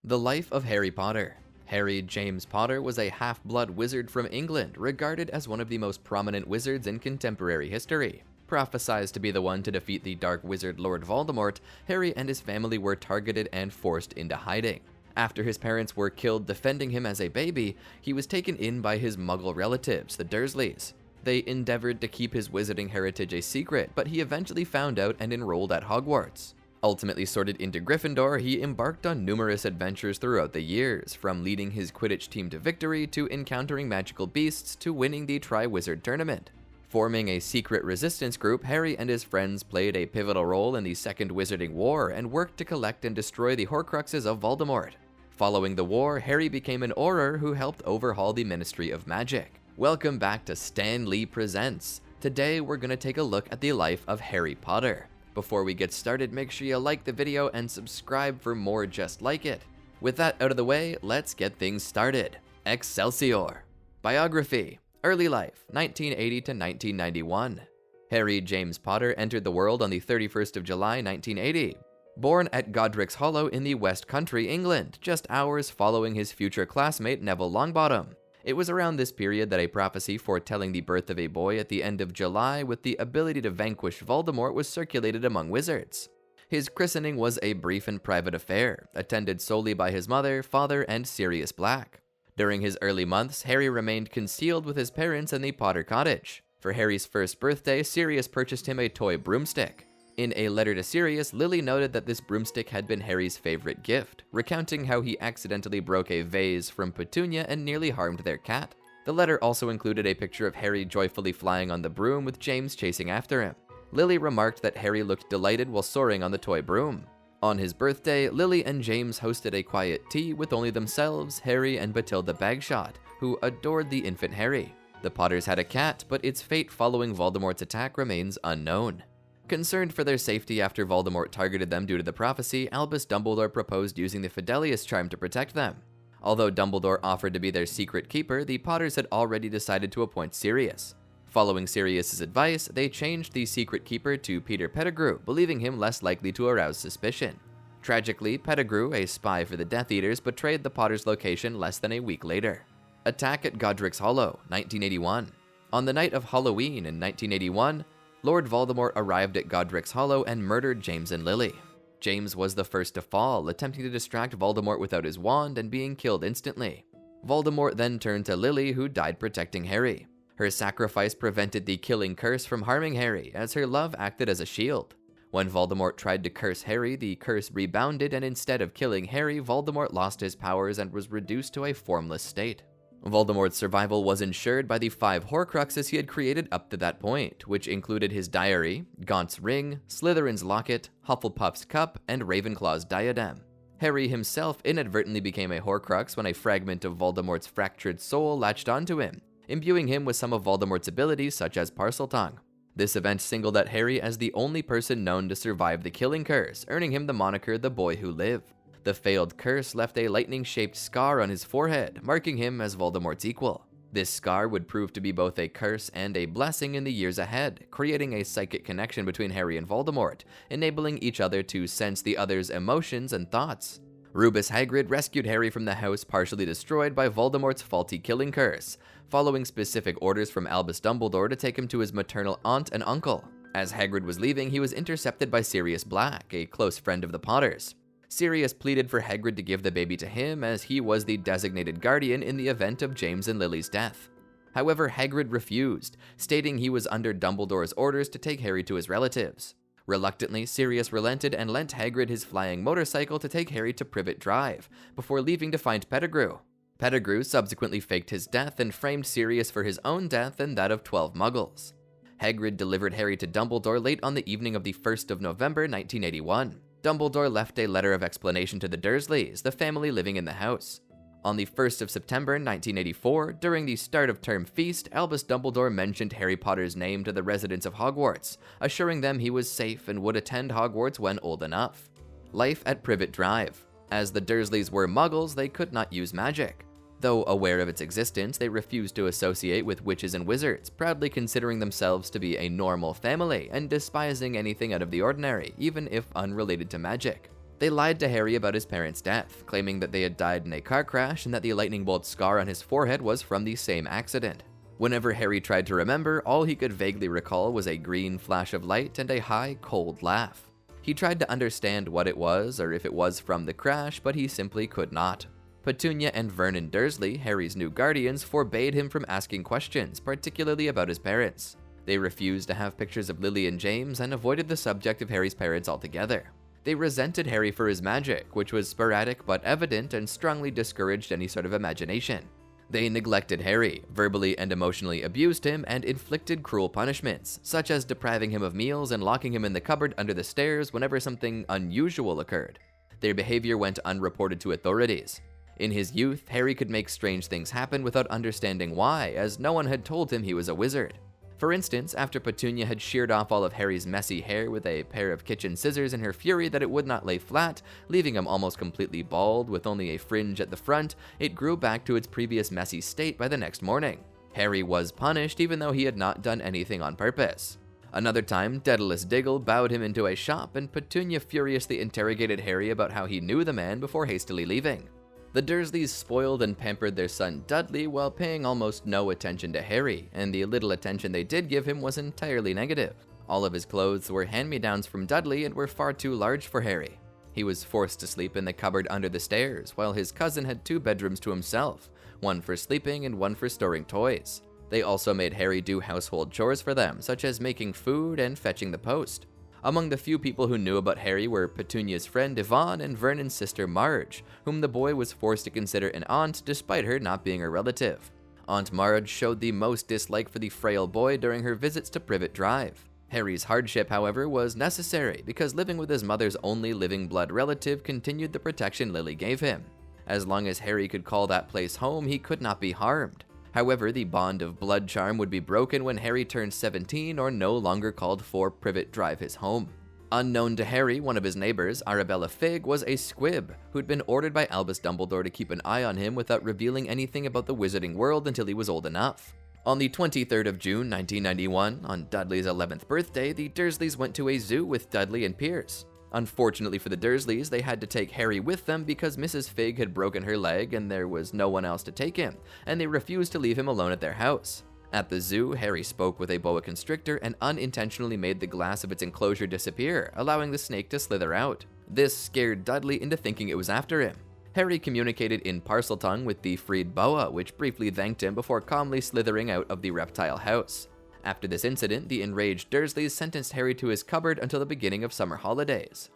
The life of Harry Potter. Harry James Potter was a half-blood wizard from England, regarded as one of the most prominent wizards in contemporary history. Prophesied to be the one to defeat the dark wizard Lord Voldemort, Harry and his family were targeted and forced into hiding. After his parents were killed defending him as a baby, he was taken in by his Muggle relatives, the Dursleys. They endeavored to keep his wizarding heritage a secret, but he eventually found out and enrolled at Hogwarts. Ultimately sorted into Gryffindor, he embarked on numerous adventures throughout the years, from leading his Quidditch team to victory, to encountering magical beasts, to winning the Triwizard Tournament. Forming a secret resistance group, Harry and his friends played a pivotal role in the Second Wizarding War and worked to collect and destroy the Horcruxes of Voldemort. Following the war, Harry became an Auror who helped overhaul the Ministry of Magic. Welcome back to Stan Lee Presents. Today we're going to take a look at the life of Harry Potter. Before we get started, make sure you like the video and subscribe for more just like it. With that out of the way, let's get things started. Excelsior. Biography. Early life, 1980 to 1991. Harry James Potter entered the world on the 31st of July, 1980. Born at Godric's Hollow in the West Country, England, just hours following his future classmate Neville Longbottom. It was around this period that a prophecy foretelling the birth of a boy at the end of July with the ability to vanquish Voldemort was circulated among wizards. His christening was a brief and private affair, attended solely by his mother, father, and Sirius Black. During his early months, Harry remained concealed with his parents in the Potter cottage. For Harry's first birthday, Sirius purchased him a toy broomstick. In a letter to Sirius, Lily noted that this broomstick had been Harry's favorite gift, recounting how he accidentally broke a vase from Petunia and nearly harmed their cat. The letter also included a picture of Harry joyfully flying on the broom with James chasing after him. Lily remarked that Harry looked delighted while soaring on the toy broom. On his birthday, Lily and James hosted a quiet tea with only themselves, Harry, and Bathilda Bagshot, who adored the infant Harry. The Potters had a cat, but its fate following Voldemort's attack remains unknown. Concerned for their safety after Voldemort targeted them due to the prophecy, Albus Dumbledore proposed using the Fidelius charm to protect them. Although Dumbledore offered to be their secret keeper, the Potters had already decided to appoint Sirius. Following Sirius's advice, they changed the secret keeper to Peter Pettigrew, believing him less likely to arouse suspicion. Tragically, Pettigrew, a spy for the Death Eaters, betrayed the Potters' location less than a week later. Attack at Godric's Hollow, 1981. On the night of Halloween in 1981, Lord Voldemort arrived at Godric's Hollow and murdered James and Lily. James was the first to fall, attempting to distract Voldemort without his wand and being killed instantly. Voldemort then turned to Lily, who died protecting Harry. Her sacrifice prevented the killing curse from harming Harry, as her love acted as a shield. When Voldemort tried to curse Harry, the curse rebounded, and instead of killing Harry, Voldemort lost his powers and was reduced to a formless state. Voldemort's survival was ensured by the 5 Horcruxes he had created up to that point, which included his diary, Gaunt's ring, Slytherin's locket, Hufflepuff's cup, and Ravenclaw's diadem. Harry himself inadvertently became a Horcrux when a fragment of Voldemort's fractured soul latched onto him, imbuing him with some of Voldemort's abilities such as Parseltongue. This event singled out Harry as the only person known to survive the killing curse, earning him the moniker the Boy Who Lived. The failed curse left a lightning-shaped scar on his forehead, marking him as Voldemort's equal. This scar would prove to be both a curse and a blessing in the years ahead, creating a psychic connection between Harry and Voldemort, enabling each other to sense the other's emotions and thoughts. Rubus Hagrid rescued Harry from the house partially destroyed by Voldemort's faulty killing curse, following specific orders from Albus Dumbledore to take him to his maternal aunt and uncle. As Hagrid was leaving, he was intercepted by Sirius Black, a close friend of the Potters. Sirius pleaded for Hagrid to give the baby to him, as he was the designated guardian in the event of James and Lily's death. However, Hagrid refused, stating he was under Dumbledore's orders to take Harry to his relatives. Reluctantly, Sirius relented and lent Hagrid his flying motorcycle to take Harry to Privet Drive, before leaving to find Pettigrew. Pettigrew subsequently faked his death and framed Sirius for his own death and that of 12 Muggles. Hagrid delivered Harry to Dumbledore late on the evening of the 1st of November, 1981. Dumbledore left a letter of explanation to the Dursleys, the family living in the house. On the 1st of September 1984, during the start of term feast, Albus Dumbledore mentioned Harry Potter's name to the residents of Hogwarts, assuring them he was safe and would attend Hogwarts when old enough. Life at Privet Drive. As the Dursleys were Muggles, they could not use magic. Though aware of its existence, they refused to associate with witches and wizards, proudly considering themselves to be a normal family and despising anything out of the ordinary, even if unrelated to magic. They lied to Harry about his parents' death, claiming that they had died in a car crash and that the lightning bolt scar on his forehead was from the same accident. Whenever Harry tried to remember, all he could vaguely recall was a green flash of light and a high, cold laugh. He tried to understand what it was, or if it was from the crash, but he simply could not. Petunia and Vernon Dursley, Harry's new guardians, forbade him from asking questions, particularly about his parents. They refused to have pictures of Lily and James and avoided the subject of Harry's parents altogether. They resented Harry for his magic, which was sporadic but evident and strongly discouraged any sort of imagination. They neglected Harry, verbally and emotionally abused him, and inflicted cruel punishments, such as depriving him of meals and locking him in the cupboard under the stairs whenever something unusual occurred. Their behavior went unreported to authorities. In his youth, Harry could make strange things happen without understanding why, as no one had told him he was a wizard. For instance, after Petunia had sheared off all of Harry's messy hair with a pair of kitchen scissors in her fury that it would not lay flat, leaving him almost completely bald with only a fringe at the front, it grew back to its previous messy state by the next morning. Harry was punished even though he had not done anything on purpose. Another time, Daedalus Diggle bowed him into a shop, and Petunia furiously interrogated Harry about how he knew the man before hastily leaving. The Dursleys spoiled and pampered their son Dudley while paying almost no attention to Harry, and the little attention they did give him was entirely negative. All of his clothes were hand-me-downs from Dudley and were far too large for Harry. He was forced to sleep in the cupboard under the stairs, while his cousin had 2 bedrooms to himself, one for sleeping and one for storing toys. They also made Harry do household chores for them, such as making food and fetching the post. Among the few people who knew about Harry were Petunia's friend Yvonne and Vernon's sister Marge, whom the boy was forced to consider an aunt despite her not being a relative. Aunt Marge showed the most dislike for the frail boy during her visits to Privet Drive. Harry's hardship, however, was necessary because living with his mother's only living blood relative continued the protection Lily gave him. As long as Harry could call that place home, he could not be harmed. However, the bond of blood charm would be broken when Harry turned 17 or no longer called 4 Privet Drive his home. Unknown to Harry, one of his neighbors, Arabella Figg, was a squib who'd been ordered by Albus Dumbledore to keep an eye on him without revealing anything about the wizarding world until he was old enough. On the 23rd of June 1991, on Dudley's 11th birthday, the Dursleys went to a zoo with Dudley and Pierce. Unfortunately for the Dursleys, they had to take Harry with them because Mrs. Figg had broken her leg and there was no one else to take him, and they refused to leave him alone at their house. At the zoo, Harry spoke with a boa constrictor and unintentionally made the glass of its enclosure disappear, allowing the snake to slither out. This scared Dudley into thinking it was after him. Harry communicated in Parseltongue with the freed boa, which briefly thanked him before calmly slithering out of the reptile house. After this incident, the enraged Dursleys sentenced Harry to his cupboard until the beginning of summer holidays.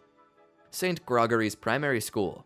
St. Gregory's Primary School.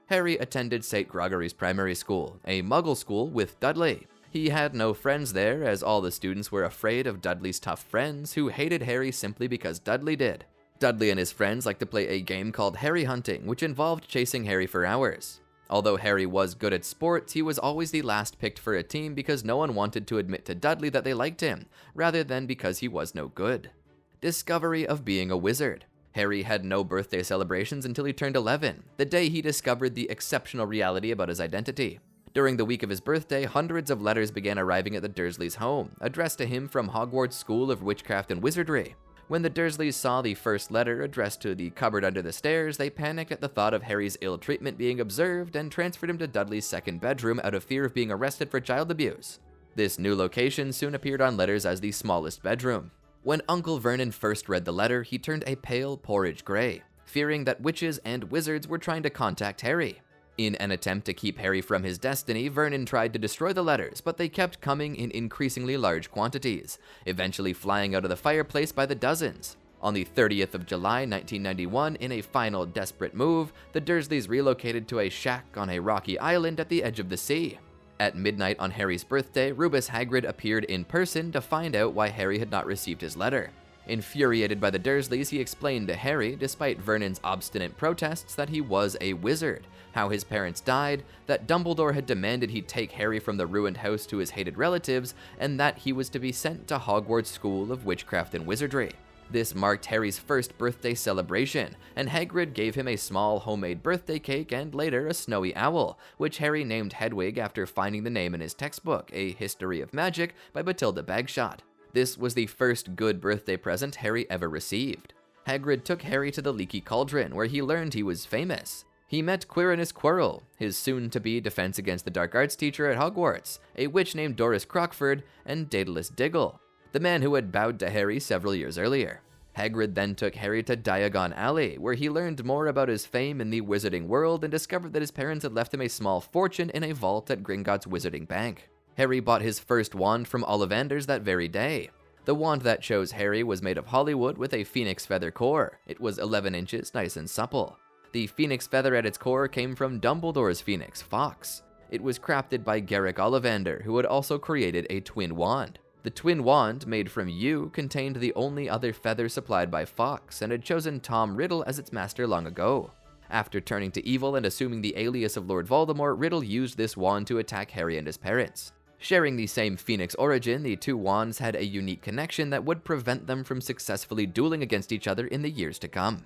Harry attended St. Gregory's Primary School, a Muggle school with Dudley. He had no friends there, as all the students were afraid of Dudley's tough friends, who hated Harry simply because Dudley did. Dudley and his friends liked to play a game called Harry Hunting, which involved chasing Harry for hours. Although Harry was good at sports, he was always the last picked for a team because no one wanted to admit to Dudley that they liked him, rather than because he was no good. Discovery of being a wizard. Harry had no birthday celebrations until he turned 11, the day he discovered the exceptional reality about his identity. During the week of his birthday, hundreds of letters began arriving at the Dursleys' home, addressed to him from Hogwarts School of Witchcraft and Wizardry. When the Dursleys saw the first letter addressed to the cupboard under the stairs, they panicked at the thought of Harry's ill treatment being observed and transferred him to Dudley's second bedroom out of fear of being arrested for child abuse. This new location soon appeared on letters as the smallest bedroom. When Uncle Vernon first read the letter, he turned a pale porridge gray, fearing that witches and wizards were trying to contact Harry. In an attempt to keep Harry from his destiny, Vernon tried to destroy the letters, but they kept coming in increasingly large quantities, eventually flying out of the fireplace by the dozens. On the 30th of July 1991, in a final desperate move, the Dursleys relocated to a shack on a rocky island at the edge of the sea. At midnight on Harry's birthday, Rubus Hagrid appeared in person to find out why Harry had not received his letter. Infuriated by the Dursleys, he explained to Harry, despite Vernon's obstinate protests, that he was a wizard, how his parents died, that Dumbledore had demanded he take Harry from the ruined house to his hated relatives, and that he was to be sent to Hogwarts School of Witchcraft and Wizardry. This marked Harry's first birthday celebration, and Hagrid gave him a small homemade birthday cake and later a snowy owl, which Harry named Hedwig after finding the name in his textbook, A History of Magic by Bathilda Bagshot. This was the first good birthday present Harry ever received. Hagrid took Harry to the Leaky Cauldron, where he learned he was famous. He met Quirinus Quirrell, his soon-to-be Defense Against the Dark Arts teacher at Hogwarts, a witch named Doris Crockford, and Daedalus Diggle, the man who had bowed to Harry several years earlier. Hagrid then took Harry to Diagon Alley, where he learned more about his fame in the wizarding world and discovered that his parents had left him a small fortune in a vault at Gringotts Wizarding Bank. Harry bought his first wand from Ollivanders that very day. The wand that chose Harry was made of Hollywood with a phoenix feather core. It was 11 inches, nice and supple. The phoenix feather at its core came from Dumbledore's phoenix, Fawkes. It was crafted by Garrick Ollivander, who had also created a twin wand. The twin wand, made from yew, contained the only other feather supplied by Fawkes, and had chosen Tom Riddle as its master long ago. After turning to evil and assuming the alias of Lord Voldemort, Riddle used this wand to attack Harry and his parents. Sharing the same phoenix origin, the two wands had a unique connection that would prevent them from successfully dueling against each other in the years to come.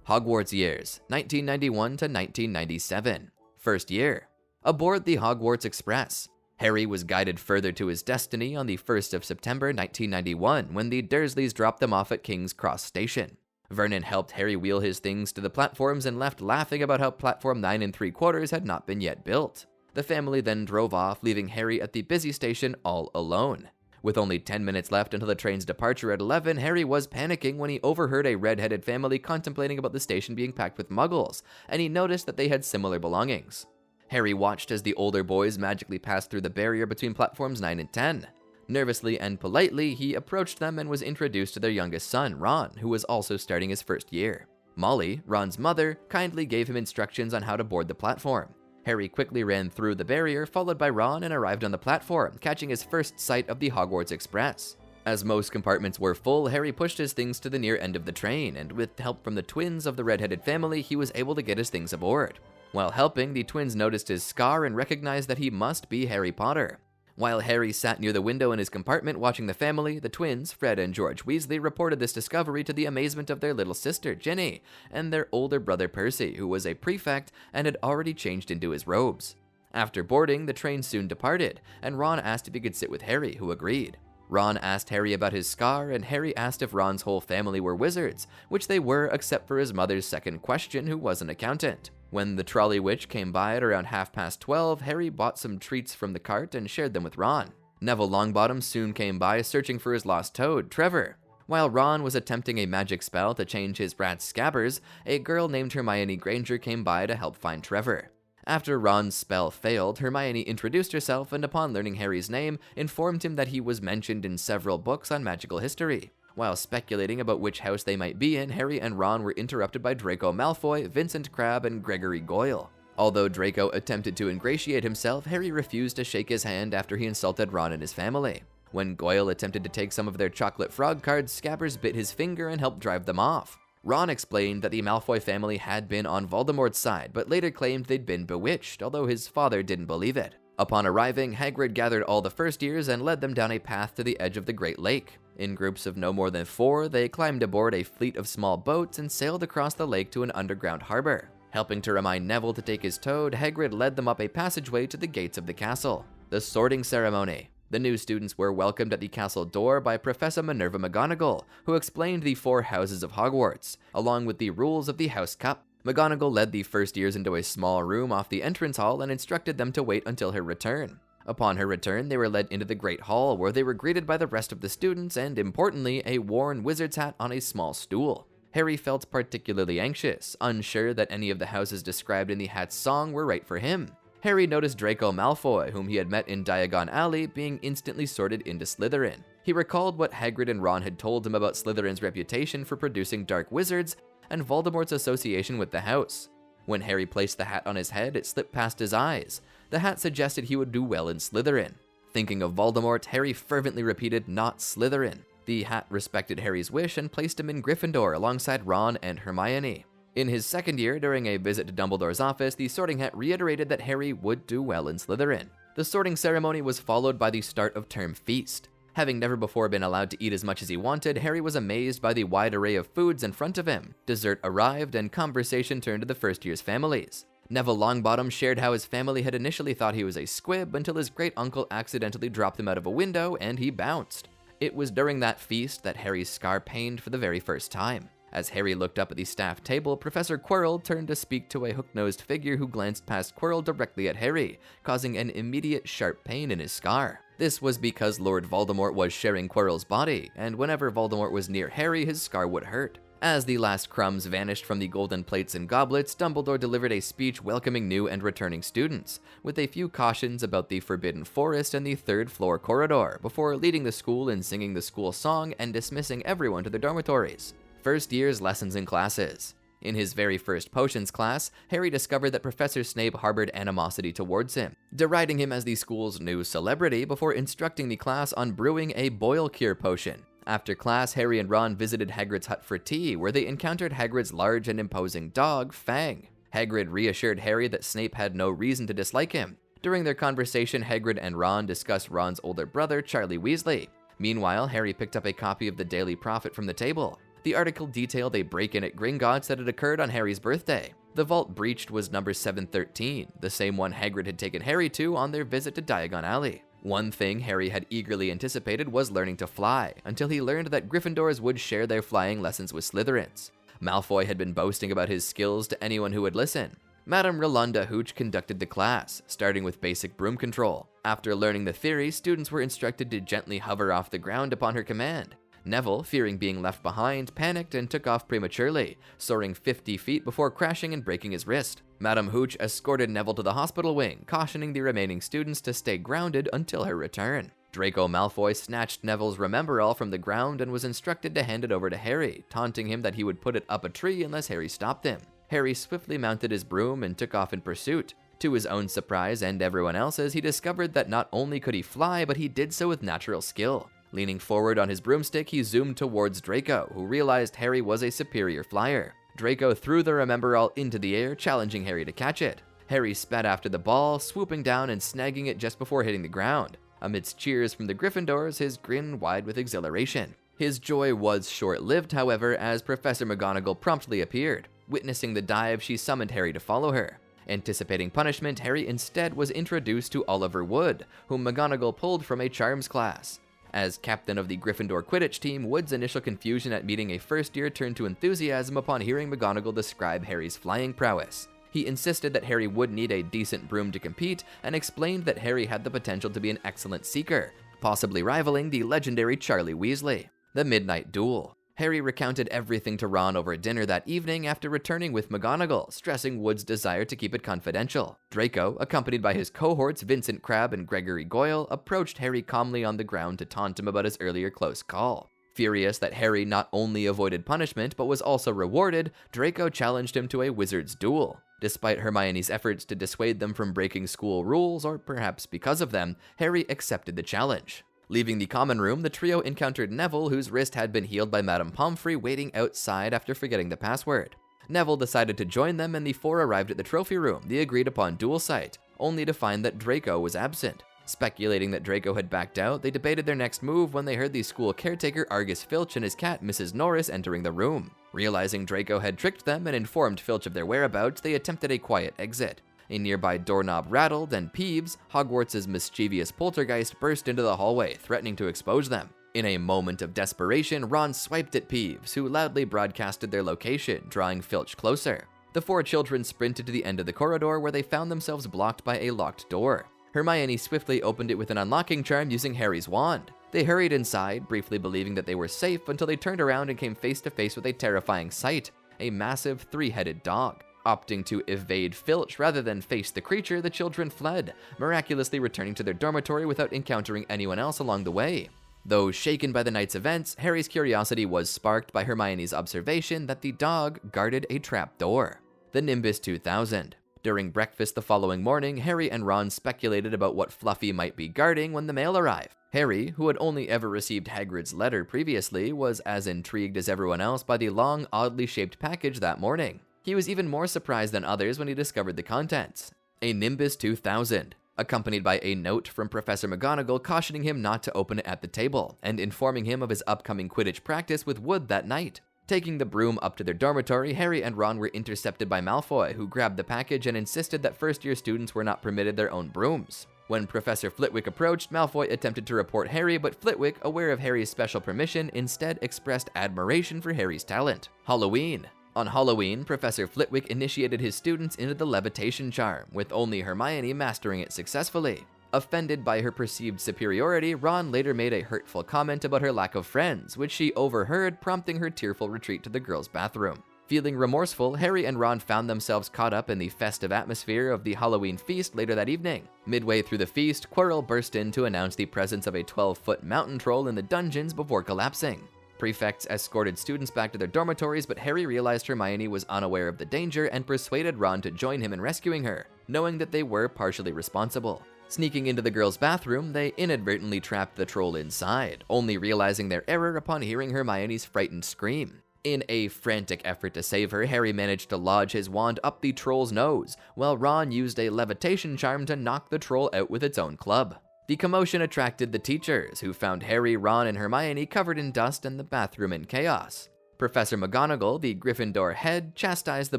Hogwarts years, 1991 to 1997. First year. Aboard the Hogwarts Express. Harry was guided further to his destiny on the 1st of September 1991 when the Dursleys dropped them off at King's Cross Station. Vernon helped Harry wheel his things to the platforms and left laughing about how platform 9 3/4 had not been yet built. The family then drove off, leaving Harry at the busy station all alone. With only 10 minutes left until the train's departure at 11, Harry was panicking when he overheard a red-headed family contemplating about the station being packed with muggles, and he noticed that they had similar belongings. Harry watched as the older boys magically passed through the barrier between platforms 9 and 10. Nervously and politely, he approached them and was introduced to their youngest son, Ron, who was also starting his first year. Molly, Ron's mother, kindly gave him instructions on how to board the platform. Harry quickly ran through the barrier, followed by Ron, and arrived on the platform, catching his first sight of the Hogwarts Express. As most compartments were full, Harry pushed his things to the near end of the train, and with help from the twins of the red-headed family, he was able to get his things aboard. While helping, the twins noticed his scar and recognized that he must be Harry Potter. While Harry sat near the window in his compartment watching the family, the twins, Fred and George Weasley, reported this discovery to the amazement of their little sister, Ginny, and their older brother Percy, who was a prefect and had already changed into his robes. After boarding, the train soon departed, and Ron asked if he could sit with Harry, who agreed. Ron asked Harry about his scar, and Harry asked if Ron's whole family were wizards, which they were except for his mother's second question, who was an accountant. When the trolley witch came by at around 12:30, Harry bought some treats from the cart and shared them with Ron. Neville Longbottom soon came by searching for his lost toad, Trevor. While Ron was attempting a magic spell to change his rat's scabbers, a girl named Hermione Granger came by to help find Trevor. After Ron's spell failed, Hermione introduced herself and upon learning Harry's name, informed him that he was mentioned in several books on magical history. While speculating about which house they might be in, Harry and Ron were interrupted by Draco Malfoy, Vincent Crabbe, and Gregory Goyle. Although Draco attempted to ingratiate himself, Harry refused to shake his hand after he insulted Ron and his family. When Goyle attempted to take some of their chocolate frog cards, Scabbers bit his finger and helped drive them off. Ron explained that the Malfoy family had been on Voldemort's side, but later claimed they'd been bewitched, although his father didn't believe it. Upon arriving, Hagrid gathered all the first years and led them down a path to the edge of the Great Lake. In groups of no more than 4, they climbed aboard a fleet of small boats and sailed across the lake to an underground harbor. Helping to remind Neville to take his toad, Hagrid led them up a passageway to the gates of the castle. The sorting ceremony. The new students were welcomed at the castle door by Professor Minerva McGonagall, who explained the 4 houses of Hogwarts, along with the rules of the House Cup. McGonagall led the first years into a small room off the entrance hall and instructed them to wait until her return. Upon her return, they were led into the Great Hall, where they were greeted by the rest of the students and, importantly, a worn wizard's hat on a small stool. Harry felt particularly anxious, unsure that any of the houses described in the hat's song were right for him. Harry noticed Draco Malfoy, whom he had met in Diagon Alley, being instantly sorted into Slytherin. He recalled what Hagrid and Ron had told him about Slytherin's reputation for producing dark wizards and Voldemort's association with the house. When Harry placed the hat on his head, it slipped past his eyes. The hat suggested he would do well in Slytherin. Thinking of Voldemort, Harry fervently repeated, "Not Slytherin." The hat respected Harry's wish and placed him in Gryffindor alongside Ron and Hermione. In his second year, during a visit to Dumbledore's office, the Sorting Hat reiterated that Harry would do well in Slytherin. The sorting ceremony was followed by the start of Term Feast. Having never before been allowed to eat as much as he wanted, Harry was amazed by the wide array of foods in front of him. Dessert arrived, and conversation turned to the first year's families. Neville Longbottom shared how his family had initially thought he was a squib until his great-uncle accidentally dropped him out of a window and he bounced. It was during that feast that Harry's scar pained for the very first time. As Harry looked up at the staff table, Professor Quirrell turned to speak to a hook-nosed figure who glanced past Quirrell directly at Harry, causing an immediate sharp pain in his scar. This was because Lord Voldemort was sharing Quirrell's body, and whenever Voldemort was near Harry, his scar would hurt. As the last crumbs vanished from the golden plates and goblets, Dumbledore delivered a speech welcoming new and returning students, with a few cautions about the Forbidden Forest and the third-floor corridor, before leading the school in singing the school song and dismissing everyone to their dormitories. First year's lessons and classes. In his very first potions class, Harry discovered that Professor Snape harbored animosity towards him, deriding him as the school's new celebrity before instructing the class on brewing a boil cure potion. After class, Harry and Ron visited Hagrid's hut for tea, where they encountered Hagrid's large and imposing dog, Fang. Hagrid reassured Harry that Snape had no reason to dislike him. During their conversation, Hagrid and Ron discussed Ron's older brother, Charlie Weasley. Meanwhile, Harry picked up a copy of the Daily Prophet from the table. The article detailed a break-in at Gringotts that had occurred on Harry's birthday. The vault breached was number 713, the same one Hagrid had taken Harry to on their visit to Diagon Alley. One thing Harry had eagerly anticipated was learning to fly, until he learned that Gryffindors would share their flying lessons with Slytherins. Malfoy had been boasting about his skills to anyone who would listen. Madame Rolanda Hooch conducted the class, starting with basic broom control. After learning the theory, students were instructed to gently hover off the ground upon her command. Neville, fearing being left behind, panicked and took off prematurely, soaring 50 feet before crashing and breaking his wrist. Madame Hooch escorted Neville to the hospital wing, cautioning the remaining students to stay grounded until her return. Draco Malfoy snatched Neville's Rememberall from the ground and was instructed to hand it over to Harry, taunting him that he would put it up a tree unless Harry stopped him. Harry swiftly mounted his broom and took off in pursuit. To his own surprise and everyone else's, he discovered that not only could he fly, but he did so with natural skill. Leaning forward on his broomstick, he zoomed towards Draco, who realized Harry was a superior flyer. Draco threw the Rememberall into the air, challenging Harry to catch it. Harry sped after the ball, swooping down and snagging it just before hitting the ground. Amidst cheers from the Gryffindors, his grin wide with exhilaration. His joy was short-lived, however, as Professor McGonagall promptly appeared. Witnessing the dive, she summoned Harry to follow her. Anticipating punishment, Harry instead was introduced to Oliver Wood, whom McGonagall pulled from a charms class. As captain of the Gryffindor Quidditch team, Wood's initial confusion at meeting a first-year turned to enthusiasm upon hearing McGonagall describe Harry's flying prowess. He insisted that Harry would need a decent broom to compete, and explained that Harry had the potential to be an excellent seeker, possibly rivaling the legendary Charlie Weasley. The Midnight Duel. Harry recounted everything to Ron over dinner that evening after returning with McGonagall, stressing Wood's desire to keep it confidential. Draco, accompanied by his cohorts Vincent Crabbe and Gregory Goyle, approached Harry calmly on the ground to taunt him about his earlier close call. Furious that Harry not only avoided punishment but was also rewarded, Draco challenged him to a wizard's duel. Despite Hermione's efforts to dissuade them from breaking school rules, or perhaps because of them, Harry accepted the challenge. Leaving the common room, the trio encountered Neville, whose wrist had been healed by Madame Pomfrey, waiting outside after forgetting the password. Neville decided to join them, and the four arrived at the trophy room, the agreed-upon duel site, only to find that Draco was absent. Speculating that Draco had backed out, they debated their next move when they heard the school caretaker Argus Filch and his cat Mrs. Norris entering the room. Realizing Draco had tricked them and informed Filch of their whereabouts, they attempted a quiet exit. A nearby doorknob rattled, and Peeves, Hogwarts' mischievous poltergeist, burst into the hallway, threatening to expose them. In a moment of desperation, Ron swiped at Peeves, who loudly broadcasted their location, drawing Filch closer. The four children sprinted to the end of the corridor, where they found themselves blocked by a locked door. Hermione swiftly opened it with an unlocking charm using Harry's wand. They hurried inside, briefly believing that they were safe, until they turned around and came face to face with a terrifying sight: a massive three-headed dog. Opting to evade Filch rather than face the creature, the children fled, miraculously returning to their dormitory without encountering anyone else along the way. Though shaken by the night's events, Harry's curiosity was sparked by Hermione's observation that the dog guarded a trapdoor. The Nimbus 2000. During breakfast the following morning, Harry and Ron speculated about what Fluffy might be guarding when the mail arrived. Harry, who had only ever received Hagrid's letter previously, was as intrigued as everyone else by the long, oddly shaped package that morning. He was even more surprised than others when he discovered the contents: a Nimbus 2000, accompanied by a note from Professor McGonagall cautioning him not to open it at the table, and informing him of his upcoming Quidditch practice with Wood that night. Taking the broom up to their dormitory, Harry and Ron were intercepted by Malfoy, who grabbed the package and insisted that first-year students were not permitted their own brooms. When Professor Flitwick approached, Malfoy attempted to report Harry, but Flitwick, aware of Harry's special permission, instead expressed admiration for Harry's talent. Halloween. On Halloween, Professor Flitwick initiated his students into the levitation charm, with only Hermione mastering it successfully. Offended by her perceived superiority, Ron later made a hurtful comment about her lack of friends, which she overheard, prompting her tearful retreat to the girls' bathroom. Feeling remorseful, Harry and Ron found themselves caught up in the festive atmosphere of the Halloween feast later that evening. Midway through the feast, Quirrell burst in to announce the presence of a 12-foot mountain troll in the dungeons before collapsing. Prefects escorted students back to their dormitories, but Harry realized Hermione was unaware of the danger and persuaded Ron to join him in rescuing her, knowing that they were partially responsible. Sneaking into the girls' bathroom, they inadvertently trapped the troll inside, only realizing their error upon hearing Hermione's frightened scream. In a frantic effort to save her, Harry managed to lodge his wand up the troll's nose, while Ron used a levitation charm to knock the troll out with its own club. The commotion attracted the teachers, who found Harry, Ron, and Hermione covered in dust and the bathroom in chaos. Professor McGonagall, the Gryffindor head, chastised the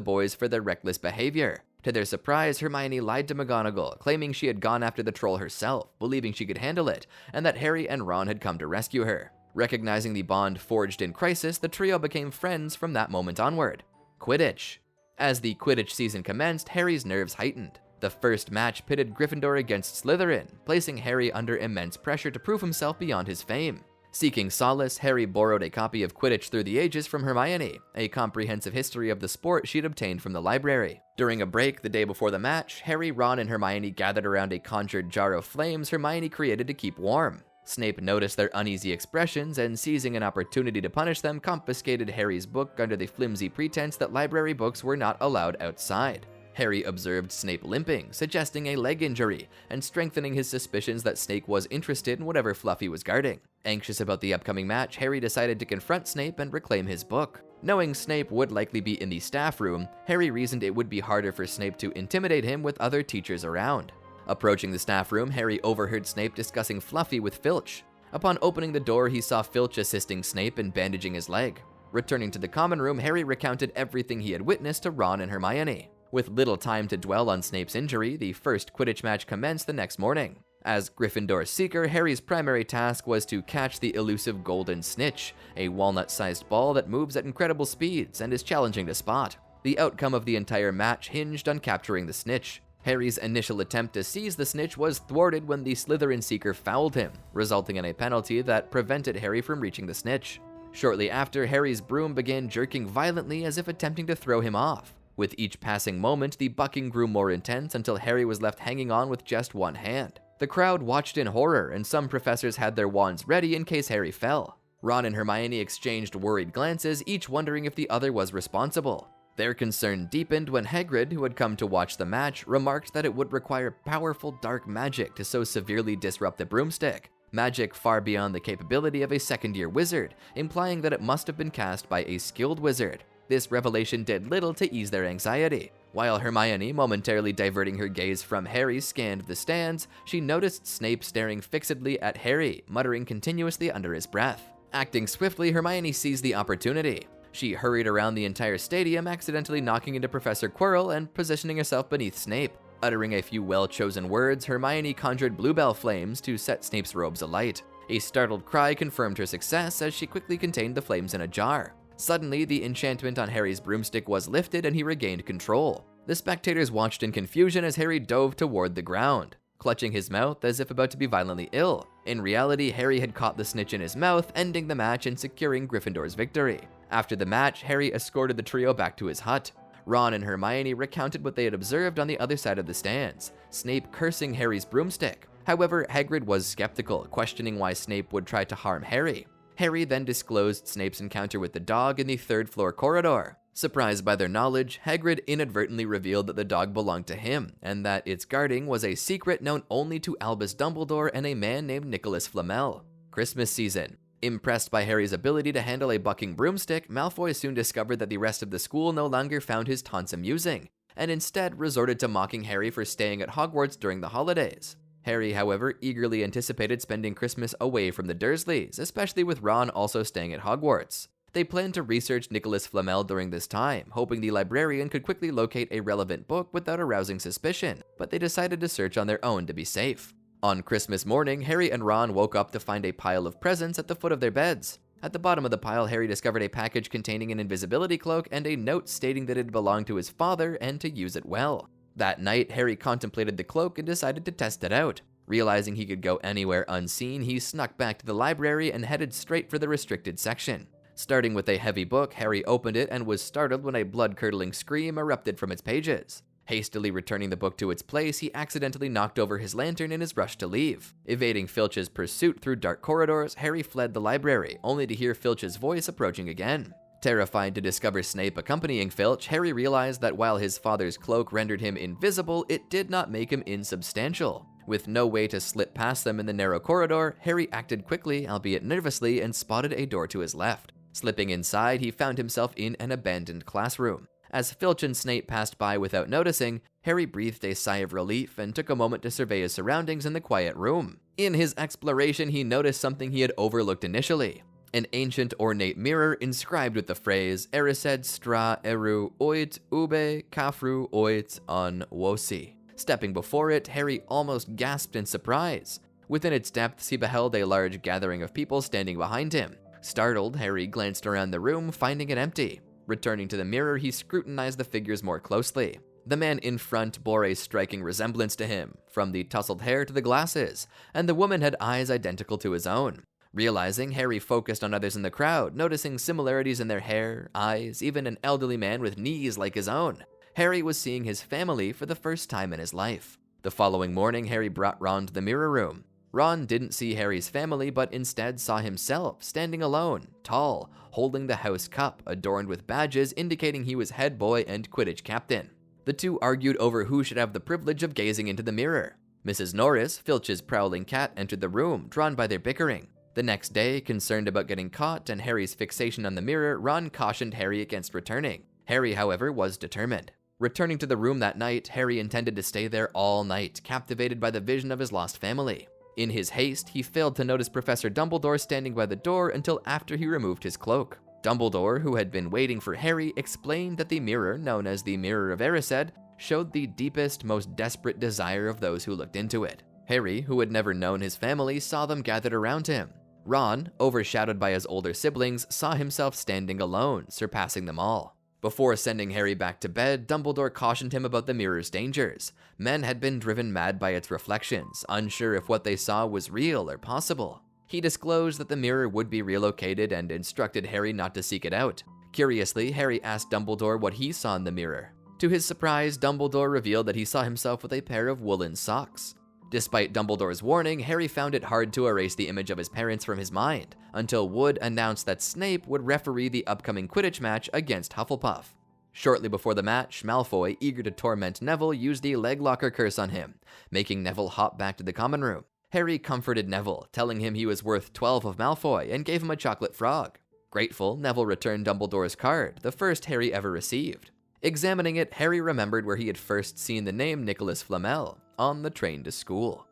boys for their reckless behavior. To their surprise, Hermione lied to McGonagall, claiming she had gone after the troll herself, believing she could handle it, and that Harry and Ron had come to rescue her. Recognizing the bond forged in crisis, the trio became friends from that moment onward. Quidditch. As the Quidditch season commenced, Harry's nerves heightened. The first match pitted Gryffindor against Slytherin, placing Harry under immense pressure to prove himself beyond his fame. Seeking solace, Harry borrowed a copy of Quidditch Through the Ages from Hermione, a comprehensive history of the sport she'd obtained from the library. During a break the day before the match, Harry, Ron, and Hermione gathered around a conjured jar of flames Hermione created to keep warm. Snape noticed their uneasy expressions and, seizing an opportunity to punish them, confiscated Harry's book under the flimsy pretense that library books were not allowed outside. Harry observed Snape limping, suggesting a leg injury, and strengthening his suspicions that Snape was interested in whatever Fluffy was guarding. Anxious about the upcoming match, Harry decided to confront Snape and reclaim his book. Knowing Snape would likely be in the staff room, Harry reasoned it would be harder for Snape to intimidate him with other teachers around. Approaching the staff room, Harry overheard Snape discussing Fluffy with Filch. Upon opening the door, he saw Filch assisting Snape in bandaging his leg. Returning to the common room, Harry recounted everything he had witnessed to Ron and Hermione. With little time to dwell on Snape's injury, the first Quidditch match commenced the next morning. As Gryffindor's seeker, Harry's primary task was to catch the elusive golden snitch, a walnut-sized ball that moves at incredible speeds and is challenging to spot. The outcome of the entire match hinged on capturing the snitch. Harry's initial attempt to seize the snitch was thwarted when the Slytherin seeker fouled him, resulting in a penalty that prevented Harry from reaching the snitch. Shortly after, Harry's broom began jerking violently as if attempting to throw him off. With each passing moment, the bucking grew more intense until Harry was left hanging on with just one hand. The crowd watched in horror, and some professors had their wands ready in case Harry fell. Ron and Hermione exchanged worried glances, each wondering if the other was responsible. Their concern deepened when Hagrid, who had come to watch the match, remarked that it would require powerful dark magic to so severely disrupt the broomstick, magic far beyond the capability of a second-year wizard, implying that it must have been cast by a skilled wizard. This revelation did little to ease their anxiety. While Hermione, momentarily diverting her gaze from Harry, scanned the stands, she noticed Snape staring fixedly at Harry, muttering continuously under his breath. Acting swiftly, Hermione seized the opportunity. She hurried around the entire stadium, accidentally knocking into Professor Quirrell and positioning herself beneath Snape. Uttering a few well-chosen words, Hermione conjured bluebell flames to set Snape's robes alight. A startled cry confirmed her success as she quickly contained the flames in a jar. Suddenly, the enchantment on Harry's broomstick was lifted and he regained control. The spectators watched in confusion as Harry dove toward the ground, clutching his mouth as if about to be violently ill. In reality, Harry had caught the snitch in his mouth, ending the match and securing Gryffindor's victory. After the match, Harry escorted the trio back to his hut. Ron and Hermione recounted what they had observed on the other side of the stands, Snape cursing Harry's broomstick. However, Hagrid was skeptical, questioning why Snape would try to harm Harry. Harry then disclosed Snape's encounter with the dog in the third-floor corridor. Surprised by their knowledge, Hagrid inadvertently revealed that the dog belonged to him, and that its guarding was a secret known only to Albus Dumbledore and a man named Nicholas Flamel. Christmas season. Impressed by Harry's ability to handle a bucking broomstick, Malfoy soon discovered that the rest of the school no longer found his taunts amusing, and instead resorted to mocking Harry for staying at Hogwarts during the holidays. Harry, however, eagerly anticipated spending Christmas away from the Dursleys, especially with Ron also staying at Hogwarts. They planned to research Nicholas Flamel during this time, hoping the librarian could quickly locate a relevant book without arousing suspicion, but they decided to search on their own to be safe. On Christmas morning, Harry and Ron woke up to find a pile of presents at the foot of their beds. At the bottom of the pile, Harry discovered a package containing an invisibility cloak and a note stating that it belonged to his father and to use it well. That night, Harry contemplated the cloak and decided to test it out. Realizing he could go anywhere unseen, he snuck back to the library and headed straight for the restricted section. Starting with a heavy book, Harry opened it and was startled when a blood-curdling scream erupted from its pages. Hastily returning the book to its place, he accidentally knocked over his lantern in his rush to leave. Evading Filch's pursuit through dark corridors, Harry fled the library, only to hear Filch's voice approaching again. Terrified to discover Snape accompanying Filch, Harry realized that while his father's cloak rendered him invisible, it did not make him insubstantial. With no way to slip past them in the narrow corridor, Harry acted quickly, albeit nervously, and spotted a door to his left. Slipping inside, he found himself in an abandoned classroom. As Filch and Snape passed by without noticing, Harry breathed a sigh of relief and took a moment to survey his surroundings in the quiet room. In his exploration, he noticed something he had overlooked initially: an ancient ornate mirror inscribed with the phrase Erised stra eru oit ube kafru oit on wosi. Stepping before it, Harry almost gasped in surprise. Within its depths, he beheld a large gathering of people standing behind him. Startled, Harry glanced around the room, finding it empty. Returning to the mirror, he scrutinized the figures more closely. The man in front bore a striking resemblance to him, from the tousled hair to the glasses, and the woman had eyes identical to his own. Realizing, Harry focused on others in the crowd, noticing similarities in their hair, eyes, even an elderly man with knees like his own. Harry was seeing his family for the first time in his life. The following morning, Harry brought Ron to the mirror room. Ron didn't see Harry's family, but instead saw himself, standing alone, tall, holding the house cup, adorned with badges indicating he was head boy and Quidditch captain. The two argued over who should have the privilege of gazing into the mirror. Mrs. Norris, Filch's prowling cat, entered the room, drawn by their bickering. The next day, concerned about getting caught and Harry's fixation on the mirror, Ron cautioned Harry against returning. Harry, however, was determined. Returning to the room that night, Harry intended to stay there all night, captivated by the vision of his lost family. In his haste, he failed to notice Professor Dumbledore standing by the door until after he removed his cloak. Dumbledore, who had been waiting for Harry, explained that the mirror, known as the Mirror of Erised, showed the deepest, most desperate desire of those who looked into it. Harry, who had never known his family, saw them gathered around him. Ron, overshadowed by his older siblings, saw himself standing alone, surpassing them all. Before sending Harry back to bed, Dumbledore cautioned him about the mirror's dangers. Men had been driven mad by its reflections, unsure if what they saw was real or possible. He disclosed that the mirror would be relocated and instructed Harry not to seek it out. Curiously, Harry asked Dumbledore what he saw in the mirror. To his surprise, Dumbledore revealed that he saw himself with a pair of woolen socks. Despite Dumbledore's warning, Harry found it hard to erase the image of his parents from his mind, until Wood announced that Snape would referee the upcoming Quidditch match against Hufflepuff. Shortly before the match, Malfoy, eager to torment Neville, used the leg locker curse on him, making Neville hop back to the common room. Harry comforted Neville, telling him he was worth 12 of Malfoy, and gave him a chocolate frog. Grateful, Neville returned Dumbledore's card, the first Harry ever received. Examining it, Harry remembered where he had first seen the name Nicholas Flamel, on the train to school.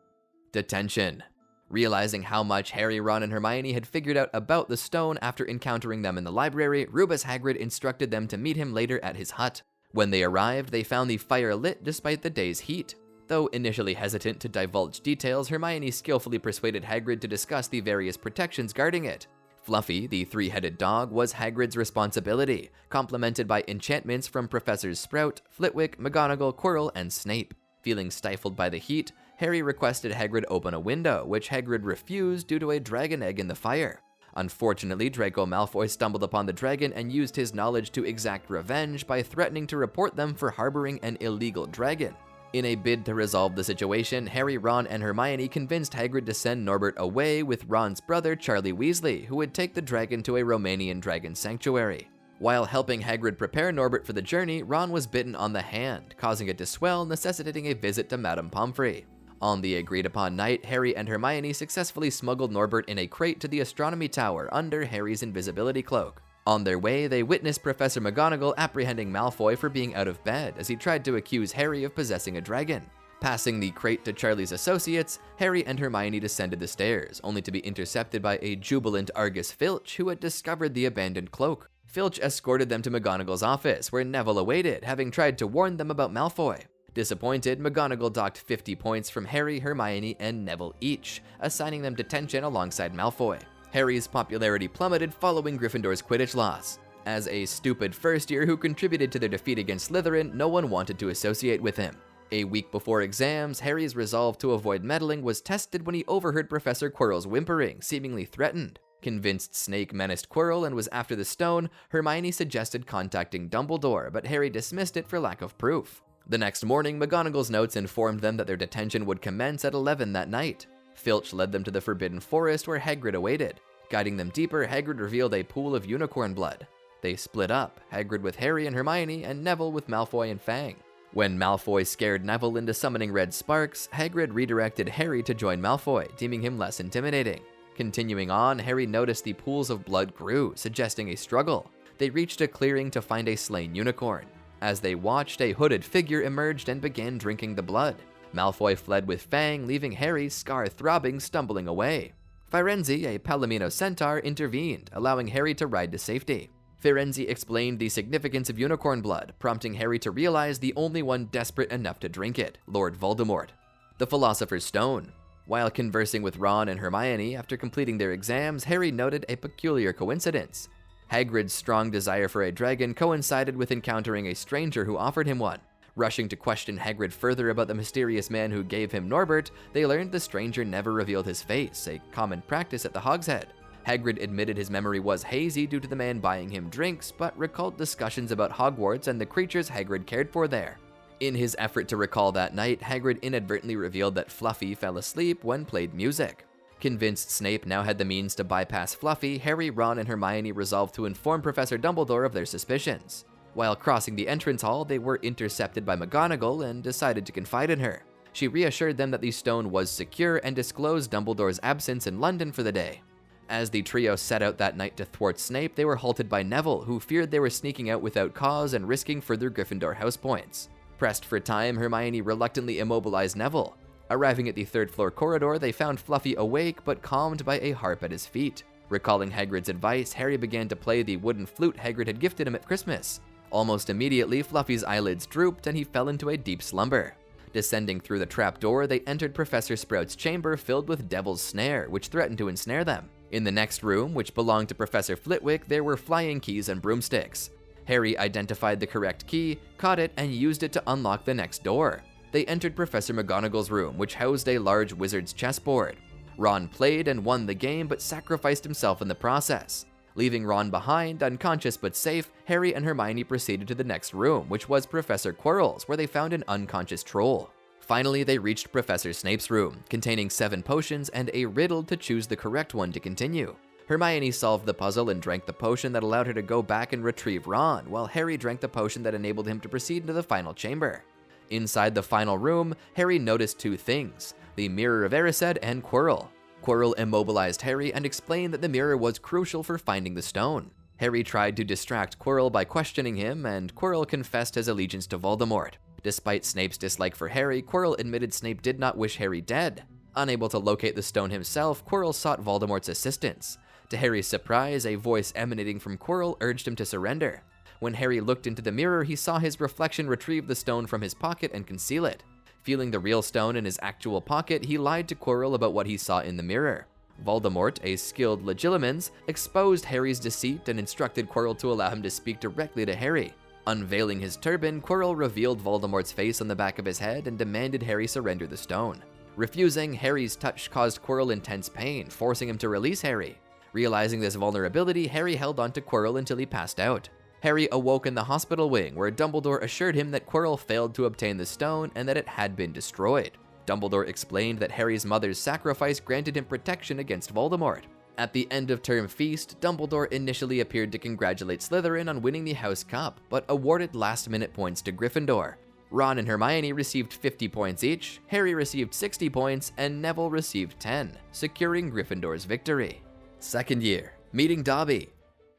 Detention. Realizing how much Harry, Ron, and Hermione had figured out about the stone after encountering them in the library, Rubus Hagrid instructed them to meet him later at his hut. When they arrived, they found the fire lit despite the day's heat. Though initially hesitant to divulge details, Hermione skillfully persuaded Hagrid to discuss the various protections guarding it. Fluffy, the three-headed dog, was Hagrid's responsibility, complemented by enchantments from Professors Sprout, Flitwick, McGonagall, Quirrell, and Snape. Feeling stifled by the heat, Harry requested Hagrid open a window, which Hagrid refused due to a dragon egg in the fire. Unfortunately, Draco Malfoy stumbled upon the dragon and used his knowledge to exact revenge by threatening to report them for harboring an illegal dragon. In a bid to resolve the situation, Harry, Ron, and Hermione convinced Hagrid to send Norbert away with Ron's brother Charlie Weasley, who would take the dragon to a Romanian dragon sanctuary. While helping Hagrid prepare Norbert for the journey, Ron was bitten on the hand, causing it to swell, necessitating a visit to Madame Pomfrey. On the agreed-upon night, Harry and Hermione successfully smuggled Norbert in a crate to the astronomy tower under Harry's invisibility cloak. On their way, they witnessed Professor McGonagall apprehending Malfoy for being out of bed as he tried to accuse Harry of possessing a dragon. Passing the crate to Charlie's associates, Harry and Hermione descended the stairs, only to be intercepted by a jubilant Argus Filch who had discovered the abandoned cloak. Filch escorted them to McGonagall's office, where Neville awaited, having tried to warn them about Malfoy. Disappointed, McGonagall docked 50 points from Harry, Hermione, and Neville each, assigning them detention alongside Malfoy. Harry's popularity plummeted following Gryffindor's Quidditch loss. As a stupid first year who contributed to their defeat against Slytherin, no one wanted to associate with him. A week before exams, Harry's resolve to avoid meddling was tested when he overheard Professor Quirrell's whimpering, seemingly threatened. Convinced Snape menaced Quirrell and was after the stone, Hermione suggested contacting Dumbledore, but Harry dismissed it for lack of proof. The next morning, McGonagall's notes informed them that their detention would commence at 11 that night. Filch led them to the Forbidden Forest where Hagrid awaited. Guiding them deeper, Hagrid revealed a pool of unicorn blood. They split up, Hagrid with Harry and Hermione, and Neville with Malfoy and Fang. When Malfoy scared Neville into summoning red sparks, Hagrid redirected Harry to join Malfoy, deeming him less intimidating. Continuing on, Harry noticed the pools of blood grew, suggesting a struggle. They reached a clearing to find a slain unicorn. As they watched, a hooded figure emerged and began drinking the blood. Malfoy fled with Fang, leaving Harry, scar throbbing, stumbling away. Firenze, a Palomino centaur, intervened, allowing Harry to ride to safety. Firenze explained the significance of unicorn blood, prompting Harry to realize the only one desperate enough to drink it, Lord Voldemort. The Philosopher's Stone. While conversing with Ron and Hermione after completing their exams, Harry noted a peculiar coincidence. Hagrid's strong desire for a dragon coincided with encountering a stranger who offered him one. Rushing to question Hagrid further about the mysterious man who gave him Norbert, they learned the stranger never revealed his face, a common practice at the Hog's Head. Hagrid admitted his memory was hazy due to the man buying him drinks, but recalled discussions about Hogwarts and the creatures Hagrid cared for there. In his effort to recall that night, Hagrid inadvertently revealed that Fluffy fell asleep when played music. Convinced Snape now had the means to bypass Fluffy, Harry, Ron, and Hermione resolved to inform Professor Dumbledore of their suspicions. While crossing the entrance hall, they were intercepted by McGonagall and decided to confide in her. She reassured them that the stone was secure and disclosed Dumbledore's absence in London for the day. As the trio set out that night to thwart Snape, they were halted by Neville, who feared they were sneaking out without cause and risking further Gryffindor house points. Pressed for time, Hermione reluctantly immobilized Neville. Arriving at the third-floor corridor, they found Fluffy awake but calmed by a harp at his feet. Recalling Hagrid's advice, Harry began to play the wooden flute Hagrid had gifted him at Christmas. Almost immediately, Fluffy's eyelids drooped and he fell into a deep slumber. Descending through the trapdoor, they entered Professor Sprout's chamber filled with Devil's Snare, which threatened to ensnare them. In the next room, which belonged to Professor Flitwick, there were flying keys and broomsticks. Harry identified the correct key, caught it, and used it to unlock the next door. They entered Professor McGonagall's room, which housed a large wizard's chessboard. Ron played and won the game, but sacrificed himself in the process. Leaving Ron behind, unconscious but safe, Harry and Hermione proceeded to the next room, which was Professor Quirrell's, where they found an unconscious troll. Finally, they reached Professor Snape's room, containing 7 potions and a riddle to choose the correct one to continue. Hermione solved the puzzle and drank the potion that allowed her to go back and retrieve Ron, while Harry drank the potion that enabled him to proceed into the final chamber. Inside the final room, Harry noticed 2 things: the Mirror of Erised and Quirrell. Quirrell immobilized Harry and explained that the mirror was crucial for finding the stone. Harry tried to distract Quirrell by questioning him, and Quirrell confessed his allegiance to Voldemort. Despite Snape's dislike for Harry, Quirrell admitted Snape did not wish Harry dead. Unable to locate the stone himself, Quirrell sought Voldemort's assistance. To Harry's surprise, a voice emanating from Quirrell urged him to surrender. When Harry looked into the mirror, he saw his reflection retrieve the stone from his pocket and conceal it. Feeling the real stone in his actual pocket, he lied to Quirrell about what he saw in the mirror. Voldemort, a skilled legilimens, exposed Harry's deceit and instructed Quirrell to allow him to speak directly to Harry. Unveiling his turban, Quirrell revealed Voldemort's face on the back of his head and demanded Harry surrender the stone. Refusing, Harry's touch caused Quirrell intense pain, forcing him to release Harry. Realizing this vulnerability, Harry held on to Quirrell until he passed out. Harry awoke in the hospital wing, where Dumbledore assured him that Quirrell failed to obtain the stone and that it had been destroyed. Dumbledore explained that Harry's mother's sacrifice granted him protection against Voldemort. At the end of term feast, Dumbledore initially appeared to congratulate Slytherin on winning the House Cup, but awarded last-minute points to Gryffindor. Ron and Hermione received 50 points each, Harry received 60 points, and Neville received 10, securing Gryffindor's victory. Second year, meeting Dobby.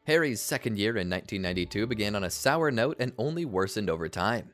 Harry's second year in 1992 began on a sour note and only worsened over time.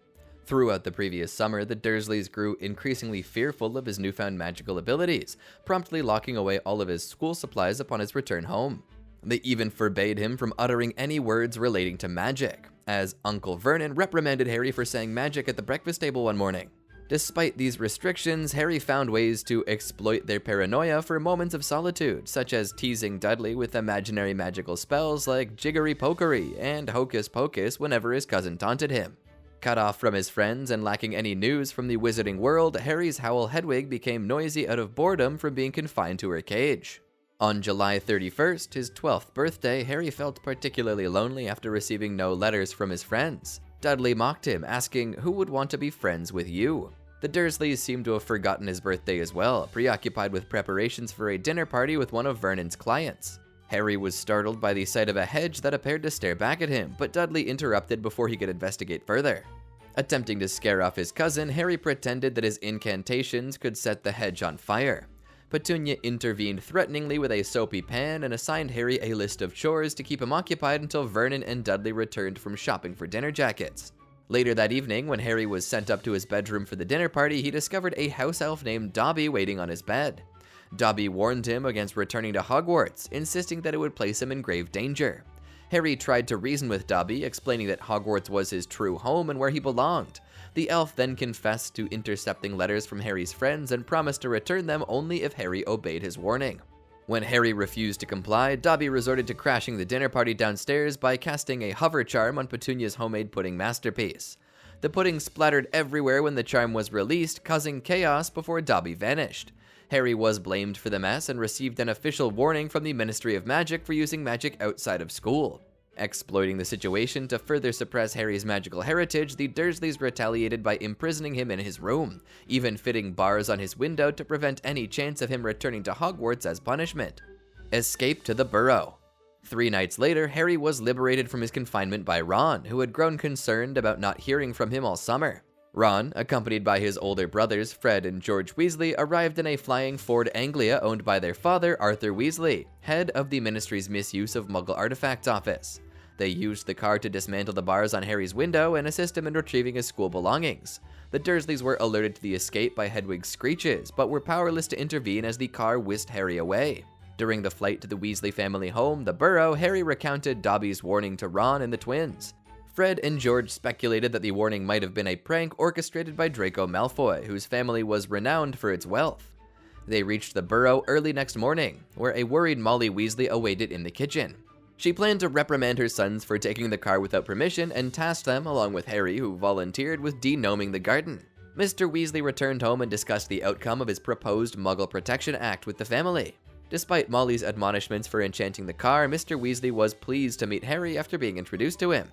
Throughout the previous summer, the Dursleys grew increasingly fearful of his newfound magical abilities, promptly locking away all of his school supplies upon his return home. They even forbade him from uttering any words relating to magic, as Uncle Vernon reprimanded Harry for saying magic at the breakfast table one morning. Despite these restrictions, Harry found ways to exploit their paranoia for moments of solitude, such as teasing Dudley with imaginary magical spells like jiggery-pokery and hocus-pocus whenever his cousin taunted him. Cut off from his friends and lacking any news from the wizarding world, Harry's Howl Hedwig became noisy out of boredom from being confined to her cage. On July 31st, his 12th birthday, Harry felt particularly lonely after receiving no letters from his friends. Dudley mocked him, asking, "Who would want to be friends with you?" The Dursleys seemed to have forgotten his birthday as well, preoccupied with preparations for a dinner party with one of Vernon's clients. Harry was startled by the sight of a hedge that appeared to stare back at him, but Dudley interrupted before he could investigate further. Attempting to scare off his cousin, Harry pretended that his incantations could set the hedge on fire. Petunia intervened threateningly with a soapy pan and assigned Harry a list of chores to keep him occupied until Vernon and Dudley returned from shopping for dinner jackets. Later that evening, when Harry was sent up to his bedroom for the dinner party, he discovered a house elf named Dobby waiting on his bed. Dobby warned him against returning to Hogwarts, insisting that it would place him in grave danger. Harry tried to reason with Dobby, explaining that Hogwarts was his true home and where he belonged. The elf then confessed to intercepting letters from Harry's friends and promised to return them only if Harry obeyed his warning. When Harry refused to comply, Dobby resorted to crashing the dinner party downstairs by casting a hover charm on Petunia's homemade pudding masterpiece. The pudding splattered everywhere when the charm was released, causing chaos before Dobby vanished. Harry was blamed for the mess and received an official warning from the Ministry of Magic for using magic outside of school. Exploiting the situation to further suppress Harry's magical heritage, the Dursleys retaliated by imprisoning him in his room, even fitting bars on his window to prevent any chance of him returning to Hogwarts as punishment. Escape to the Burrow. 3 nights later, Harry was liberated from his confinement by Ron, who had grown concerned about not hearing from him all summer. Ron, accompanied by his older brothers Fred and George Weasley, arrived in a flying Ford Anglia owned by their father, Arthur Weasley, head of the Ministry's misuse of Muggle artifacts office. They used the car to dismantle the bars on Harry's window and assist him in retrieving his school belongings. The Dursleys were alerted to the escape by Hedwig's screeches, but were powerless to intervene as the car whisked Harry away. During the flight to the Weasley family home, the Burrow, Harry recounted Dobby's warning to Ron and the twins. Fred and George speculated that the warning might have been a prank orchestrated by Draco Malfoy, whose family was renowned for its wealth. They reached the Burrow early next morning, where a worried Molly Weasley awaited in the kitchen. She planned to reprimand her sons for taking the car without permission and tasked them, along with Harry, who volunteered, with de-gnoming the garden. Mr. Weasley returned home and discussed the outcome of his proposed Muggle Protection Act with the family. Despite Molly's admonishments for enchanting the car, Mr. Weasley was pleased to meet Harry after being introduced to him.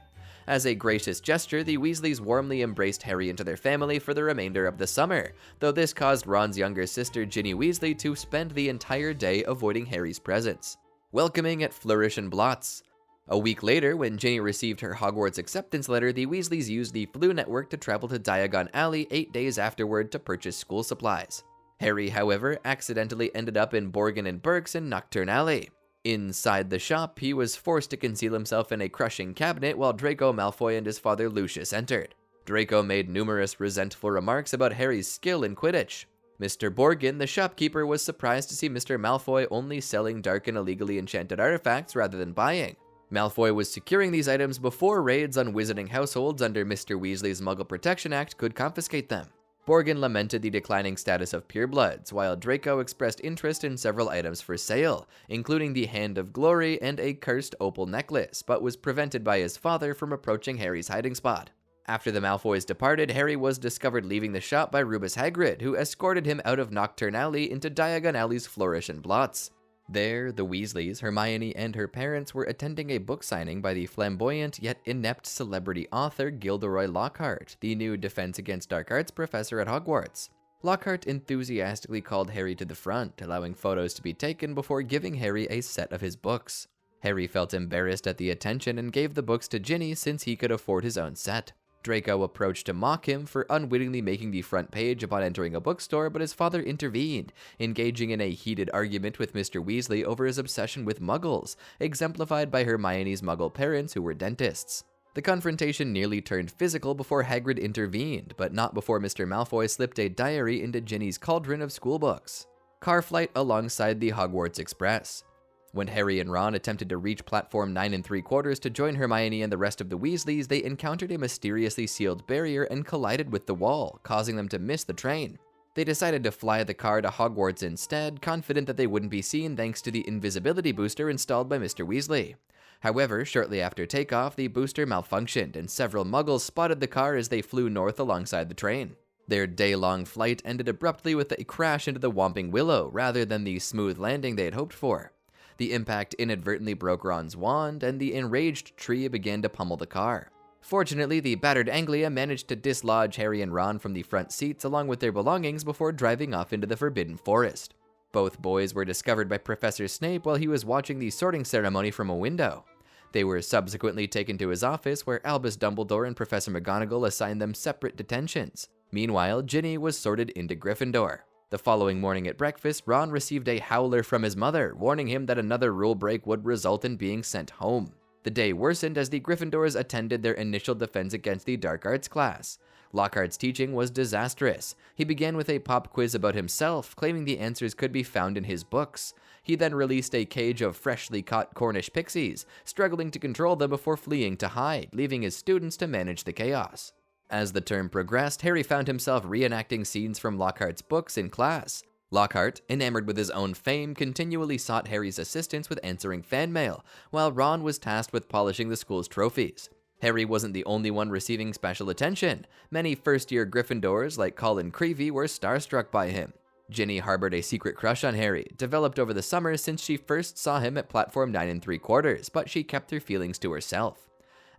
As a gracious gesture, the Weasleys warmly embraced Harry into their family for the remainder of the summer, though this caused Ron's younger sister Ginny Weasley to spend the entire day avoiding Harry's presence. Welcoming at Flourish and Blots. A week later, when Ginny received her Hogwarts acceptance letter, the Weasleys used the Floo network to travel to Diagon Alley 8 days afterward to purchase school supplies. Harry, however, accidentally ended up in Borgin and Burke's in Nocturne Alley. Inside the shop, he was forced to conceal himself in a crushing cabinet while Draco Malfoy and his father Lucius entered. Draco made numerous resentful remarks about Harry's skill in Quidditch. Mr. Borgin, the shopkeeper, was surprised to see Mr. Malfoy only selling dark and illegally enchanted artifacts rather than buying. Malfoy was securing these items before raids on wizarding households under Mr. Weasley's Muggle Protection Act could confiscate them. Borgin lamented the declining status of purebloods, while Draco expressed interest in several items for sale, including the Hand of Glory and a cursed opal necklace, but was prevented by his father from approaching Harry's hiding spot. After the Malfoys departed, Harry was discovered leaving the shop by Rubus Hagrid, who escorted him out of Nocturne Alley into Diagon Alley's Flourish and Blots. There, the Weasleys, Hermione, and her parents were attending a book signing by the flamboyant yet inept celebrity author Gilderoy Lockhart, the new Defense Against Dark Arts professor at Hogwarts. Lockhart enthusiastically called Harry to the front, allowing photos to be taken before giving Harry a set of his books. Harry felt embarrassed at the attention and gave the books to Ginny since he could afford his own set. Draco approached to mock him for unwittingly making the front page upon entering a bookstore, but his father intervened, engaging in a heated argument with Mr. Weasley over his obsession with muggles, exemplified by Hermione's muggle parents who were dentists. The confrontation nearly turned physical before Hagrid intervened, but not before Mr. Malfoy slipped a diary into Ginny's cauldron of schoolbooks. Car flight alongside the Hogwarts Express. When Harry and Ron attempted to reach platform 9 3/4 to join Hermione and the rest of the Weasleys, they encountered a mysteriously sealed barrier and collided with the wall, causing them to miss the train. They decided to fly the car to Hogwarts instead, confident that they wouldn't be seen thanks to the invisibility booster installed by Mr. Weasley. However, shortly after takeoff, the booster malfunctioned, and several muggles spotted the car as they flew north alongside the train. Their day-long flight ended abruptly with a crash into the Whomping Willow, rather than the smooth landing they had hoped for. The impact inadvertently broke Ron's wand, and the enraged tree began to pummel the car. Fortunately, the battered Anglia managed to dislodge Harry and Ron from the front seats along with their belongings before driving off into the Forbidden Forest. Both boys were discovered by Professor Snape while he was watching the sorting ceremony from a window. They were subsequently taken to his office, where Albus Dumbledore and Professor McGonagall assigned them separate detentions. Meanwhile, Ginny was sorted into Gryffindor. The following morning at breakfast, Ron received a howler from his mother, warning him that another rule break would result in being sent home. The day worsened as the Gryffindors attended their initial defense against the Dark Arts class. Lockhart's teaching was disastrous. He began with a pop quiz about himself, claiming the answers could be found in his books. He then released a cage of freshly caught Cornish pixies, struggling to control them before fleeing to hide, leaving his students to manage the chaos. As the term progressed, Harry found himself reenacting scenes from Lockhart's books in class. Lockhart, enamored with his own fame, continually sought Harry's assistance with answering fan mail, while Ron was tasked with polishing the school's trophies. Harry wasn't the only one receiving special attention. Many first-year Gryffindors, like Colin Creevey, were starstruck by him. Ginny harbored a secret crush on Harry, developed over the summer since she first saw him at platform 9 3/4, but she kept her feelings to herself.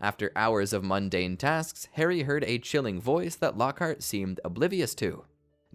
After hours of mundane tasks, Harry heard a chilling voice that Lockhart seemed oblivious to.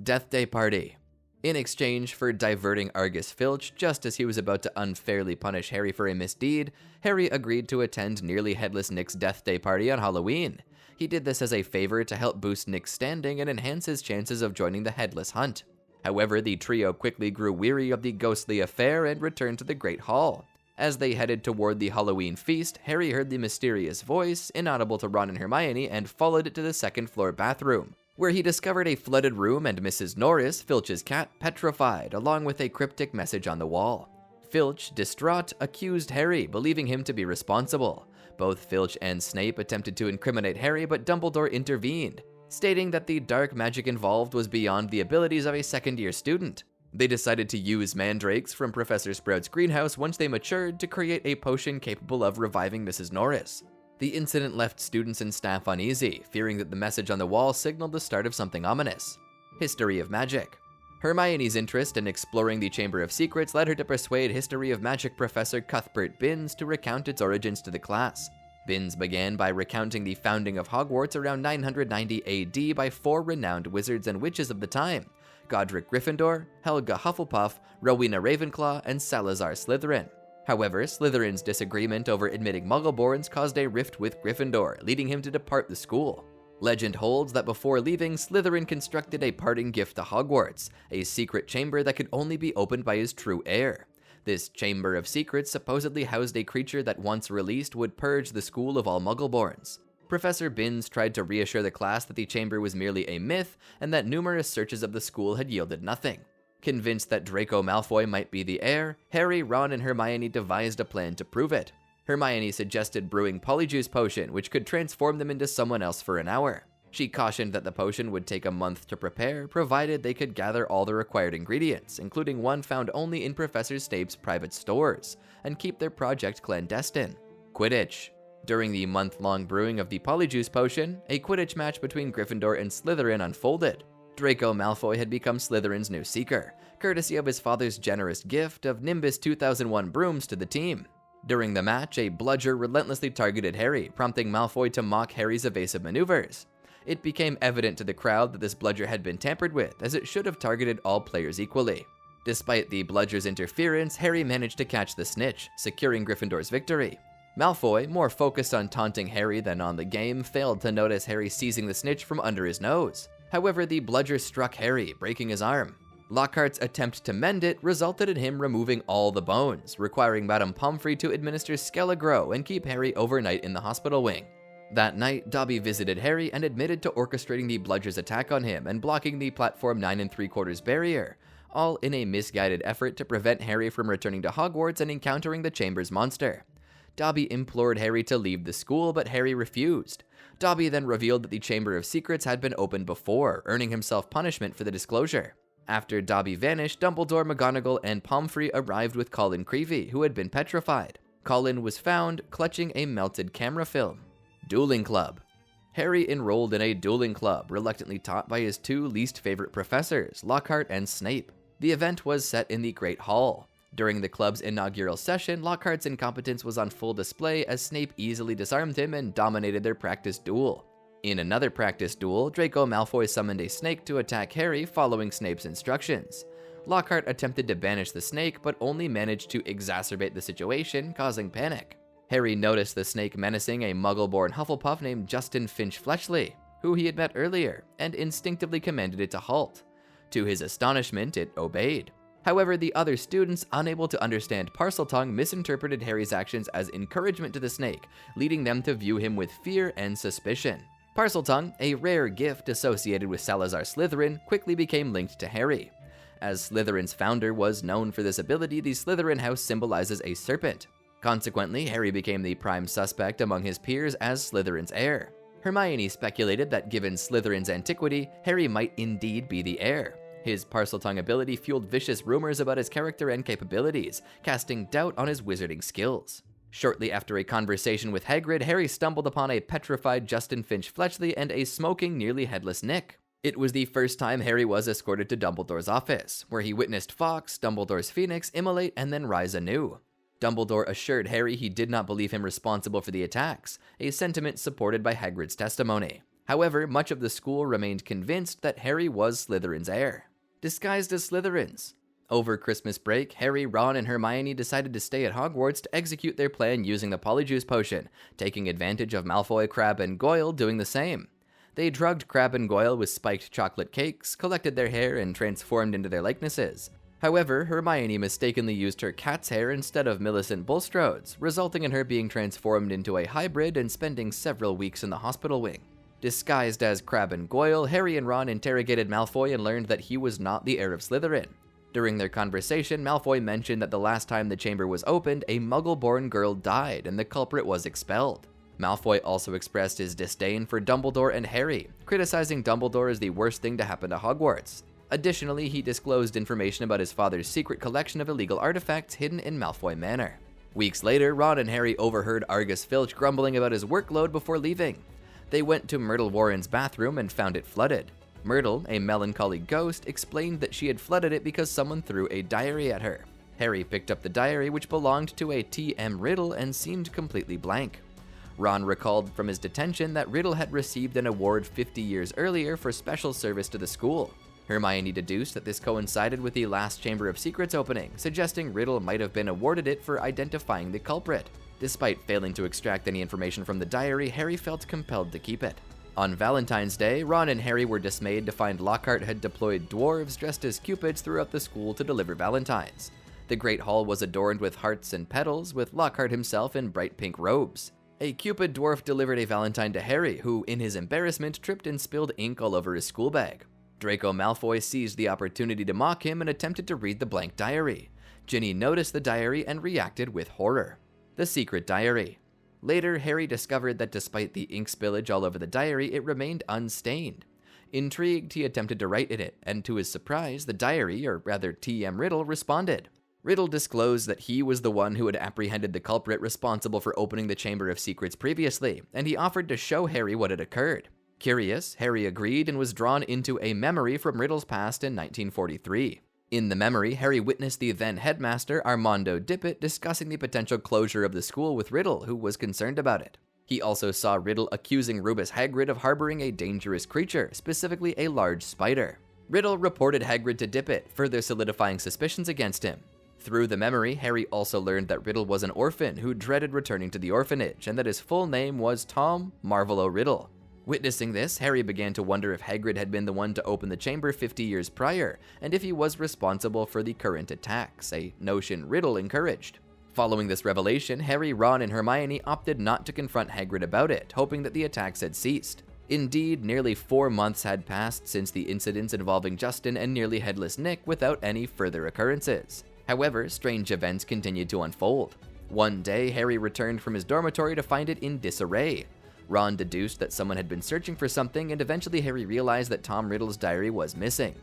Death Day Party. In exchange for diverting Argus Filch just as he was about to unfairly punish Harry for a misdeed, Harry agreed to attend Nearly Headless Nick's Death Day Party on Halloween. He did this as a favor to help boost Nick's standing and enhance his chances of joining the Headless Hunt. However, the trio quickly grew weary of the ghostly affair and returned to the Great Hall. As they headed toward the Halloween feast, Harry heard the mysterious voice, inaudible to Ron and Hermione, and followed it to the second-floor bathroom, where he discovered a flooded room and Mrs. Norris, Filch's cat, petrified, along with a cryptic message on the wall. Filch, distraught, accused Harry, believing him to be responsible. Both Filch and Snape attempted to incriminate Harry, but Dumbledore intervened, stating that the dark magic involved was beyond the abilities of a second-year student. They decided to use mandrakes from Professor Sprout's greenhouse once they matured to create a potion capable of reviving Mrs. Norris. The incident left students and staff uneasy, fearing that the message on the wall signaled the start of something ominous. History of Magic. Hermione's interest in exploring the Chamber of Secrets led her to persuade History of Magic professor Cuthbert Binns to recount its origins to the class. Binns began by recounting the founding of Hogwarts around 990 AD by 4 renowned wizards and witches of the time: Godric Gryffindor, Helga Hufflepuff, Rowena Ravenclaw, and Salazar Slytherin. However, Slytherin's disagreement over admitting Muggleborns caused a rift with Gryffindor, leading him to depart the school. Legend holds that before leaving, Slytherin constructed a parting gift to Hogwarts, a secret chamber that could only be opened by his true heir. This Chamber of Secrets supposedly housed a creature that, once released, would purge the school of all Muggleborns. Professor Binns tried to reassure the class that the chamber was merely a myth and that numerous searches of the school had yielded nothing. Convinced that Draco Malfoy might be the heir, Harry, Ron, and Hermione devised a plan to prove it. Hermione suggested brewing Polyjuice Potion, which could transform them into someone else for an hour. She cautioned that the potion would take a month to prepare, provided they could gather all the required ingredients, including one found only in Professor Snape's private stores, and keep their project clandestine. Quidditch. During the month-long brewing of the Polyjuice Potion, a Quidditch match between Gryffindor and Slytherin unfolded. Draco Malfoy had become Slytherin's new seeker, courtesy of his father's generous gift of Nimbus 2001 brooms to the team. During the match, a bludger relentlessly targeted Harry, prompting Malfoy to mock Harry's evasive maneuvers. It became evident to the crowd that this bludger had been tampered with, as it should have targeted all players equally. Despite the bludger's interference, Harry managed to catch the snitch, securing Gryffindor's victory. Malfoy, more focused on taunting Harry than on the game, failed to notice Harry seizing the snitch from under his nose. However, the bludger struck Harry, breaking his arm. Lockhart's attempt to mend it resulted in him removing all the bones, requiring Madame Pomfrey to administer Skelegro and keep Harry overnight in the hospital wing. That night, Dobby visited Harry and admitted to orchestrating the bludger's attack on him and blocking the platform 9 3/4 barrier, all in a misguided effort to prevent Harry from returning to Hogwarts and encountering the Chamber's monster. Dobby implored Harry to leave the school, but Harry refused. Dobby then revealed that the Chamber of Secrets had been opened before, earning himself punishment for the disclosure. After Dobby vanished, Dumbledore, McGonagall, and Pomfrey arrived with Colin Creevey, who had been petrified. Colin was found clutching a melted camera film. Dueling Club. Harry enrolled in a dueling club, reluctantly taught by his two least favorite professors, Lockhart and Snape. The event was set in the Great Hall. During the club's inaugural session, Lockhart's incompetence was on full display as Snape easily disarmed him and dominated their practice duel. In another practice duel, Draco Malfoy summoned a snake to attack Harry following Snape's instructions. Lockhart attempted to banish the snake, but only managed to exacerbate the situation, causing panic. Harry noticed the snake menacing a Muggle-born Hufflepuff named Justin Finch Fletchley, who he had met earlier, and instinctively commanded it to halt. To his astonishment, it obeyed. However, the other students, unable to understand Parseltongue, misinterpreted Harry's actions as encouragement to the snake, leading them to view him with fear and suspicion. Parseltongue, a rare gift associated with Salazar Slytherin, quickly became linked to Harry. As Slytherin's founder was known for this ability, the Slytherin house symbolizes a serpent. Consequently, Harry became the prime suspect among his peers as Slytherin's heir. Hermione speculated that given Slytherin's antiquity, Harry might indeed be the heir. His Parseltongue ability fueled vicious rumors about his character and capabilities, casting doubt on his wizarding skills. Shortly after a conversation with Hagrid, Harry stumbled upon a petrified Justin Finch Fletchley and a smoking, nearly headless Nick. It was the first time Harry was escorted to Dumbledore's office, where he witnessed Fawkes, Dumbledore's Phoenix, immolate and then rise anew. Dumbledore assured Harry he did not believe him responsible for the attacks, a sentiment supported by Hagrid's testimony. However, much of the school remained convinced that Harry was Slytherin's heir. Disguised as Slytherins. Over Christmas break, Harry, Ron, and Hermione decided to stay at Hogwarts to execute their plan using the Polyjuice Potion, taking advantage of Malfoy, Crabbe, and Goyle doing the same. They drugged Crabbe and Goyle with spiked chocolate cakes, collected their hair, and transformed into their likenesses. However, Hermione mistakenly used her cat's hair instead of Millicent Bulstrode's, resulting in her being transformed into a hybrid and spending several weeks in the hospital wing. Disguised as Crabbe and Goyle, Harry and Ron interrogated Malfoy and learned that he was not the heir of Slytherin. During their conversation, Malfoy mentioned that the last time the chamber was opened, a Muggle-born girl died and the culprit was expelled. Malfoy also expressed his disdain for Dumbledore and Harry, criticizing Dumbledore as the worst thing to happen to Hogwarts. Additionally, he disclosed information about his father's secret collection of illegal artifacts hidden in Malfoy Manor. Weeks later, Ron and Harry overheard Argus Filch grumbling about his workload before leaving. They went to Myrtle Warren's bathroom and found it flooded. Myrtle, a melancholy ghost, explained that she had flooded it because someone threw a diary at her. Harry picked up the diary, which belonged to a T.M. Riddle and seemed completely blank. Ron recalled from his detention that Riddle had received an award 50 years earlier for special service to the school. Hermione deduced that this coincided with the last Chamber of Secrets opening, suggesting Riddle might have been awarded it for identifying the culprit. Despite failing to extract any information from the diary, Harry felt compelled to keep it. On Valentine's Day, Ron and Harry were dismayed to find Lockhart had deployed dwarves dressed as cupids throughout the school to deliver valentines. The Great Hall was adorned with hearts and petals, with Lockhart himself in bright pink robes. A cupid dwarf delivered a valentine to Harry, who, in his embarrassment, tripped and spilled ink all over his school bag. Draco Malfoy seized the opportunity to mock him and attempted to read the blank diary. Ginny noticed the diary and reacted with horror. The Secret Diary. Later, Harry discovered that despite the ink spillage all over the diary, it remained unstained. Intrigued, he attempted to write in it, and to his surprise, the diary, or rather T.M. Riddle, responded. Riddle disclosed that he was the one who had apprehended the culprit responsible for opening the Chamber of Secrets previously, and he offered to show Harry what had occurred. Curious, Harry agreed and was drawn into a memory from Riddle's past in 1943. In the memory, Harry witnessed the then headmaster, Armando Dippet, discussing the potential closure of the school with Riddle, who was concerned about it. He also saw Riddle accusing Rubus Hagrid of harboring a dangerous creature, specifically a large spider. Riddle reported Hagrid to Dippet, further solidifying suspicions against him. Through the memory, Harry also learned that Riddle was an orphan who dreaded returning to the orphanage, and that his full name was Tom Marvolo Riddle. Witnessing this, Harry began to wonder if Hagrid had been the one to open the chamber 50 years prior, and if he was responsible for the current attacks, a notion Riddle encouraged. Following this revelation, Harry, Ron, and Hermione opted not to confront Hagrid about it, hoping that the attacks had ceased. Indeed, nearly 4 months had passed since the incidents involving Justin and nearly headless Nick without any further occurrences. However, strange events continued to unfold. One day, Harry returned from his dormitory to find it in disarray. Ron deduced that someone had been searching for something, and eventually Harry realized that Tom Riddle's diary was missing.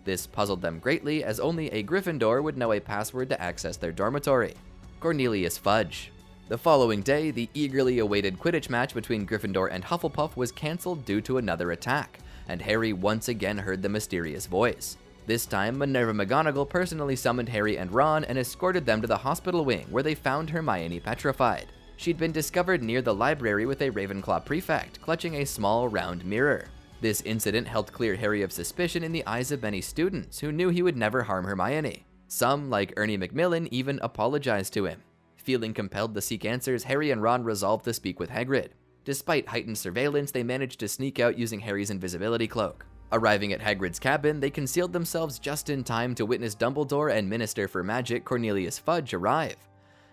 This puzzled them greatly, as only a Gryffindor would know a password to access their dormitory. Cornelius Fudge. The following day, the eagerly awaited Quidditch match between Gryffindor and Hufflepuff was cancelled due to another attack, and Harry once again heard the mysterious voice. This time, Minerva McGonagall personally summoned Harry and Ron and escorted them to the hospital wing, where they found Hermione petrified. She'd been discovered near the library with a Ravenclaw prefect, clutching a small round mirror. This incident helped clear Harry of suspicion in the eyes of many students, who knew he would never harm Hermione. Some, like Ernie Macmillan, even apologized to him. Feeling compelled to seek answers, Harry and Ron resolved to speak with Hagrid. Despite heightened surveillance, they managed to sneak out using Harry's invisibility cloak. Arriving at Hagrid's cabin, they concealed themselves just in time to witness Dumbledore and Minister for Magic Cornelius Fudge arrive.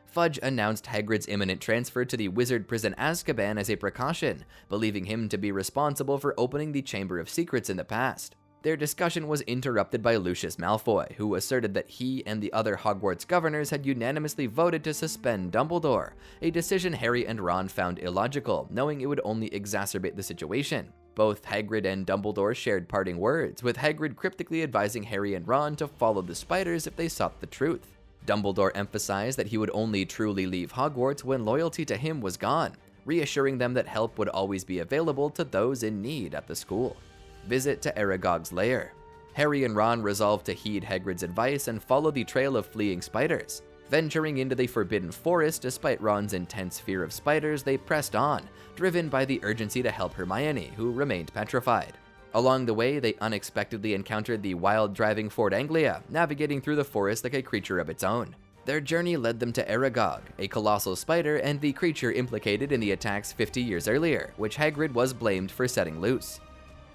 Fudge announced Hagrid's imminent transfer to the wizard prison Azkaban as a precaution, believing him to be responsible for opening the Chamber of Secrets in the past. Their discussion was interrupted by Lucius Malfoy, who asserted that he and the other Hogwarts governors had unanimously voted to suspend Dumbledore, a decision Harry and Ron found illogical, knowing it would only exacerbate the situation. Both Hagrid and Dumbledore shared parting words, with Hagrid cryptically advising Harry and Ron to follow the spiders if they sought the truth. Dumbledore emphasized that he would only truly leave Hogwarts when loyalty to him was gone, reassuring them that help would always be available to those in need at the school. Visit to Aragog's lair. Harry and Ron resolved to heed Hagrid's advice and follow the trail of fleeing spiders. Venturing into the Forbidden Forest despite Ron's intense fear of spiders, they pressed on, driven by the urgency to help Hermione, who remained petrified. Along the way, they unexpectedly encountered the wild driving Ford Anglia, navigating through the forest like a creature of its own. Their journey led them to Aragog, a colossal spider and the creature implicated in the attacks 50 years earlier, which Hagrid was blamed for setting loose.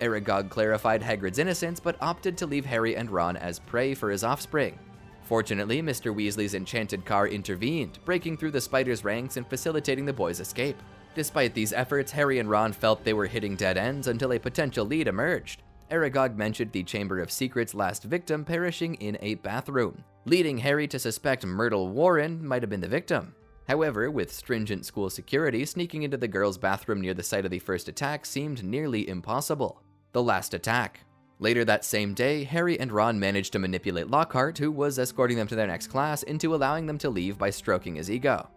Aragog clarified Hagrid's innocence, but opted to leave Harry and Ron as prey for his offspring. Fortunately, Mr. Weasley's enchanted car intervened, breaking through the spider's ranks and facilitating the boys' escape. Despite these efforts, Harry and Ron felt they were hitting dead ends until a potential lead emerged. Aragog mentioned the Chamber of Secrets' last victim perishing in a bathroom, leading Harry to suspect Myrtle Warren might have been the victim. However, with stringent school security, sneaking into the girls' bathroom near the site of the first attack seemed nearly impossible. The last attack. Later that same day, Harry and Ron managed to manipulate Lockhart, who was escorting them to their next class, into allowing them to leave by stroking his ego.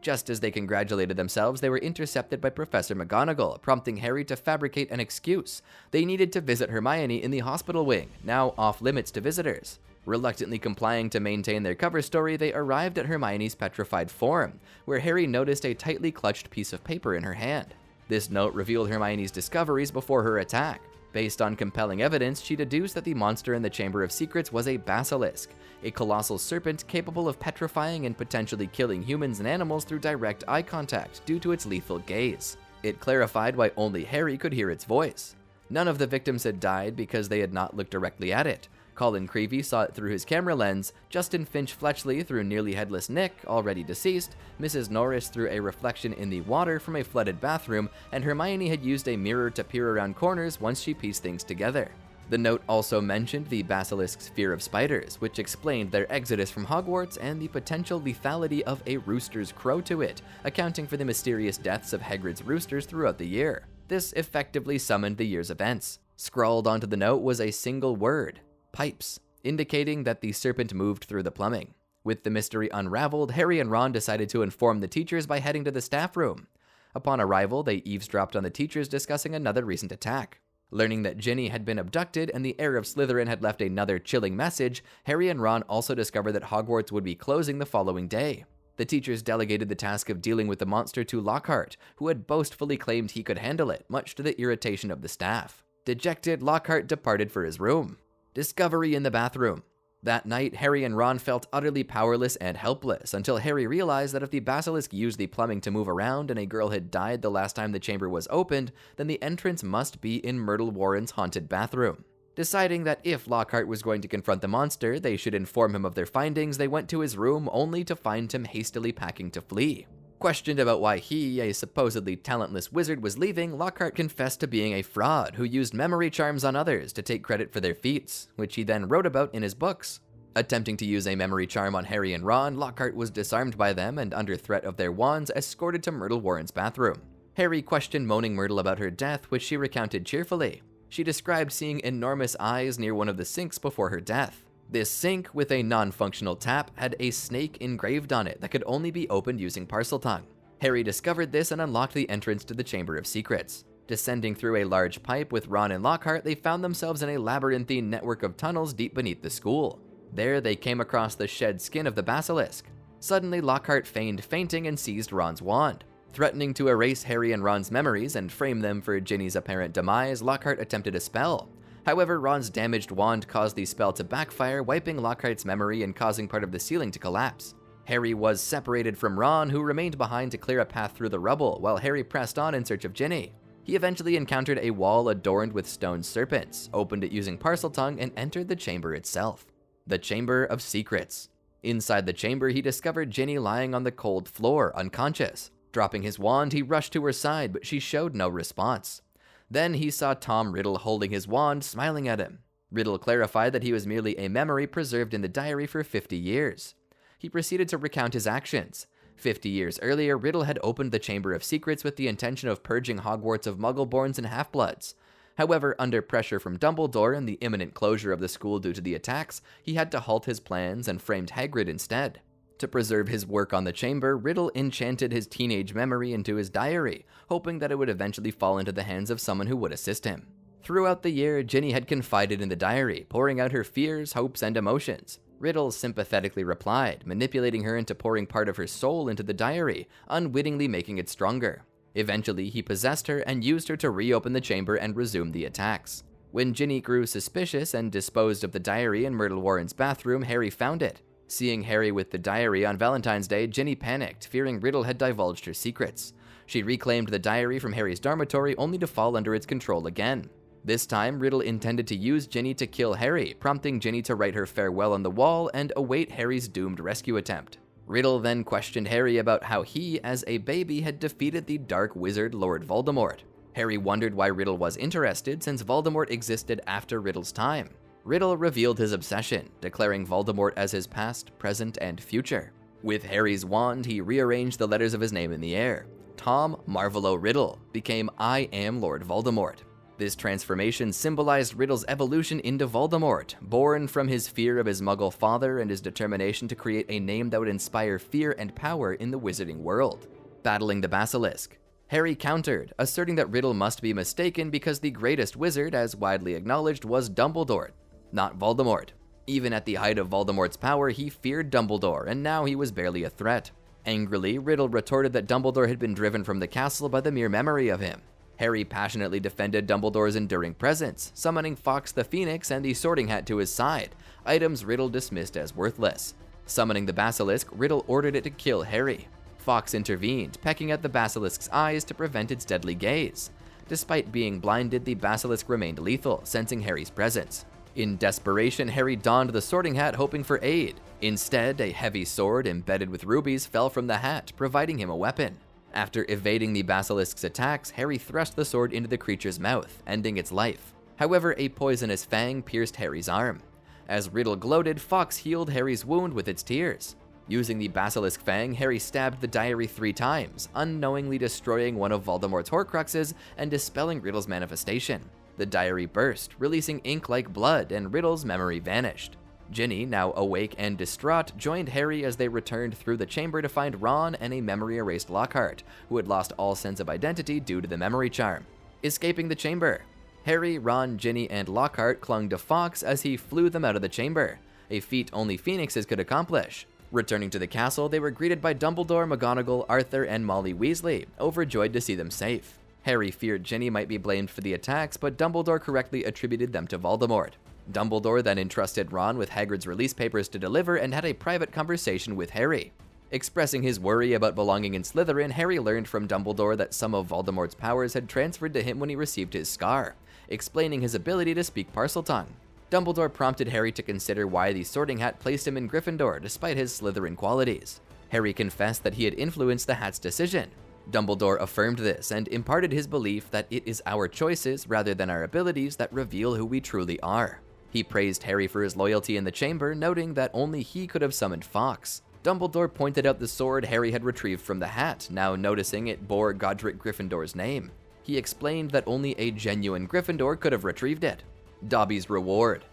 Just as they congratulated themselves, they were intercepted by Professor McGonagall, prompting Harry to fabricate an excuse. They needed to visit Hermione in the hospital wing, now off-limits to visitors. Reluctantly complying to maintain their cover story, they arrived at Hermione's petrified form, where Harry noticed a tightly clutched piece of paper in her hand. This note revealed Hermione's discoveries before her attack. Based on compelling evidence, she deduced that the monster in the Chamber of Secrets was a basilisk, a colossal serpent capable of petrifying and potentially killing humans and animals through direct eye contact due to its lethal gaze. It clarified why only Harry could hear its voice. None of the victims had died because they had not looked directly at it. Colin Creevey saw it through his camera lens, Justin Finch-Fletchley through nearly headless Nick, already deceased, Mrs. Norris through a reflection in the water from a flooded bathroom, and Hermione had used a mirror to peer around corners once she pieced things together. The note also mentioned the basilisk's fear of spiders, which explained their exodus from Hogwarts and the potential lethality of a rooster's crow to it, accounting for the mysterious deaths of Hagrid's roosters throughout the year. This effectively summoned the year's events. Scrawled onto the note was a single word: pipes, indicating that the serpent moved through the plumbing. With the mystery unraveled, Harry and Ron decided to inform the teachers by heading to the staff room. Upon arrival, they eavesdropped on the teachers discussing another recent attack. Learning that Ginny had been abducted and the heir of Slytherin had left another chilling message, Harry and Ron also discovered that Hogwarts would be closing the following day. The teachers delegated the task of dealing with the monster to Lockhart, who had boastfully claimed he could handle it, much to the irritation of the staff. Dejected, Lockhart departed for his room. Discovery in the bathroom. That night, Harry and Ron felt utterly powerless and helpless until Harry realized that if the basilisk used the plumbing to move around and a girl had died the last time the chamber was opened, then the entrance must be in Myrtle Warren's haunted bathroom. Deciding that if Lockhart was going to confront the monster, they should inform him of their findings, they went to his room only to find him hastily packing to flee. Questioned about why he, a supposedly talentless wizard, was leaving, Lockhart confessed to being a fraud who used memory charms on others to take credit for their feats, which he then wrote about in his books. Attempting to use a memory charm on Harry and Ron, Lockhart was disarmed by them and, under threat of their wands, escorted to Myrtle Warren's bathroom. Harry questioned Moaning Myrtle about her death, which she recounted cheerfully. She described seeing enormous eyes near one of the sinks before her death. This sink, with a non-functional tap, had a snake engraved on it that could only be opened using Parseltongue. Harry discovered this and unlocked the entrance to the Chamber of Secrets. Descending through a large pipe with Ron and Lockhart, they found themselves in a labyrinthine network of tunnels deep beneath the school. There, they came across the shed skin of the basilisk. Suddenly, Lockhart feigned fainting and seized Ron's wand. Threatening to erase Harry and Ron's memories and frame them for Ginny's apparent demise, Lockhart attempted a spell. However, Ron's damaged wand caused the spell to backfire, wiping Lockhart's memory and causing part of the ceiling to collapse. Harry was separated from Ron, who remained behind to clear a path through the rubble, while Harry pressed on in search of Ginny. He eventually encountered a wall adorned with stone serpents, opened it using Parseltongue, and entered the chamber itself. The Chamber of Secrets. Inside the chamber, he discovered Ginny lying on the cold floor, unconscious. Dropping his wand, he rushed to her side, but she showed no response. Then he saw Tom Riddle holding his wand, smiling at him. Riddle clarified that he was merely a memory preserved in the diary for 50 years. He proceeded to recount his actions. 50 years earlier, Riddle had opened the Chamber of Secrets with the intention of purging Hogwarts of Muggleborns and Half-Bloods. However, under pressure from Dumbledore and the imminent closure of the school due to the attacks, he had to halt his plans and framed Hagrid instead. To preserve his work on the chamber, Riddle enchanted his teenage memory into his diary, hoping that it would eventually fall into the hands of someone who would assist him. Throughout the year, Ginny had confided in the diary, pouring out her fears, hopes, and emotions. Riddle sympathetically replied, manipulating her into pouring part of her soul into the diary, unwittingly making it stronger. Eventually, he possessed her and used her to reopen the chamber and resume the attacks. When Ginny grew suspicious and disposed of the diary in Myrtle Warren's bathroom, Harry found it. Seeing Harry with the diary on Valentine's Day, Ginny panicked, fearing Riddle had divulged her secrets. She reclaimed the diary from Harry's dormitory only to fall under its control again. This time, Riddle intended to use Ginny to kill Harry, prompting Ginny to write her farewell on the wall and await Harry's doomed rescue attempt. Riddle then questioned Harry about how he, as a baby, had defeated the dark wizard Lord Voldemort. Harry wondered why Riddle was interested, since Voldemort existed after Riddle's time. Riddle revealed his obsession, declaring Voldemort as his past, present, and future. With Harry's wand, he rearranged the letters of his name in the air. Tom Marvolo Riddle became I Am Lord Voldemort. This transformation symbolized Riddle's evolution into Voldemort, born from his fear of his Muggle father and his determination to create a name that would inspire fear and power in the wizarding world. Battling the Basilisk. Harry countered, asserting that Riddle must be mistaken because the greatest wizard, as widely acknowledged, was Dumbledore, not Voldemort. Even at the height of Voldemort's power, he feared Dumbledore, and now he was barely a threat. Angrily, Riddle retorted that Dumbledore had been driven from the castle by the mere memory of him. Harry passionately defended Dumbledore's enduring presence, summoning Fawkes the Phoenix and the Sorting Hat to his side, items Riddle dismissed as worthless. Summoning the Basilisk, Riddle ordered it to kill Harry. Fawkes intervened, pecking at the Basilisk's eyes to prevent its deadly gaze. Despite being blinded, the Basilisk remained lethal, sensing Harry's presence. In desperation, Harry donned the Sorting Hat, hoping for aid. Instead, a heavy sword embedded with rubies fell from the hat, providing him a weapon. After evading the Basilisk's attacks, Harry thrust the sword into the creature's mouth, ending its life. However, a poisonous fang pierced Harry's arm. As Riddle gloated, Fawkes healed Harry's wound with its tears. Using the Basilisk fang, Harry stabbed the diary 3 times, unknowingly destroying one of Voldemort's Horcruxes and dispelling Riddle's manifestation. The diary burst, releasing ink like blood, and Riddle's memory vanished. Ginny, now awake and distraught, joined Harry as they returned through the chamber to find Ron and a memory-erased Lockhart, who had lost all sense of identity due to the memory charm. Escaping the chamber. Harry, Ron, Ginny, and Lockhart clung to Fawkes as he flew them out of the chamber, a feat only Phoenixes could accomplish. Returning to the castle, they were greeted by Dumbledore, McGonagall, Arthur, and Molly Weasley, overjoyed to see them safe. Harry feared Ginny might be blamed for the attacks, but Dumbledore correctly attributed them to Voldemort. Dumbledore then entrusted Ron with Hagrid's release papers to deliver and had a private conversation with Harry. Expressing his worry about belonging in Slytherin, Harry learned from Dumbledore that some of Voldemort's powers had transferred to him when he received his scar, explaining his ability to speak Parseltongue. Dumbledore prompted Harry to consider why the Sorting Hat placed him in Gryffindor despite his Slytherin qualities. Harry confessed that he had influenced the hat's decision. Dumbledore affirmed this and imparted his belief that it is our choices rather than our abilities that reveal who we truly are. He praised Harry for his loyalty in the chamber, noting that only he could have summoned Fawkes. Dumbledore pointed out the sword Harry had retrieved from the hat, now noticing it bore Godric Gryffindor's name. He explained that only a genuine Gryffindor could have retrieved it. Dobby's reward.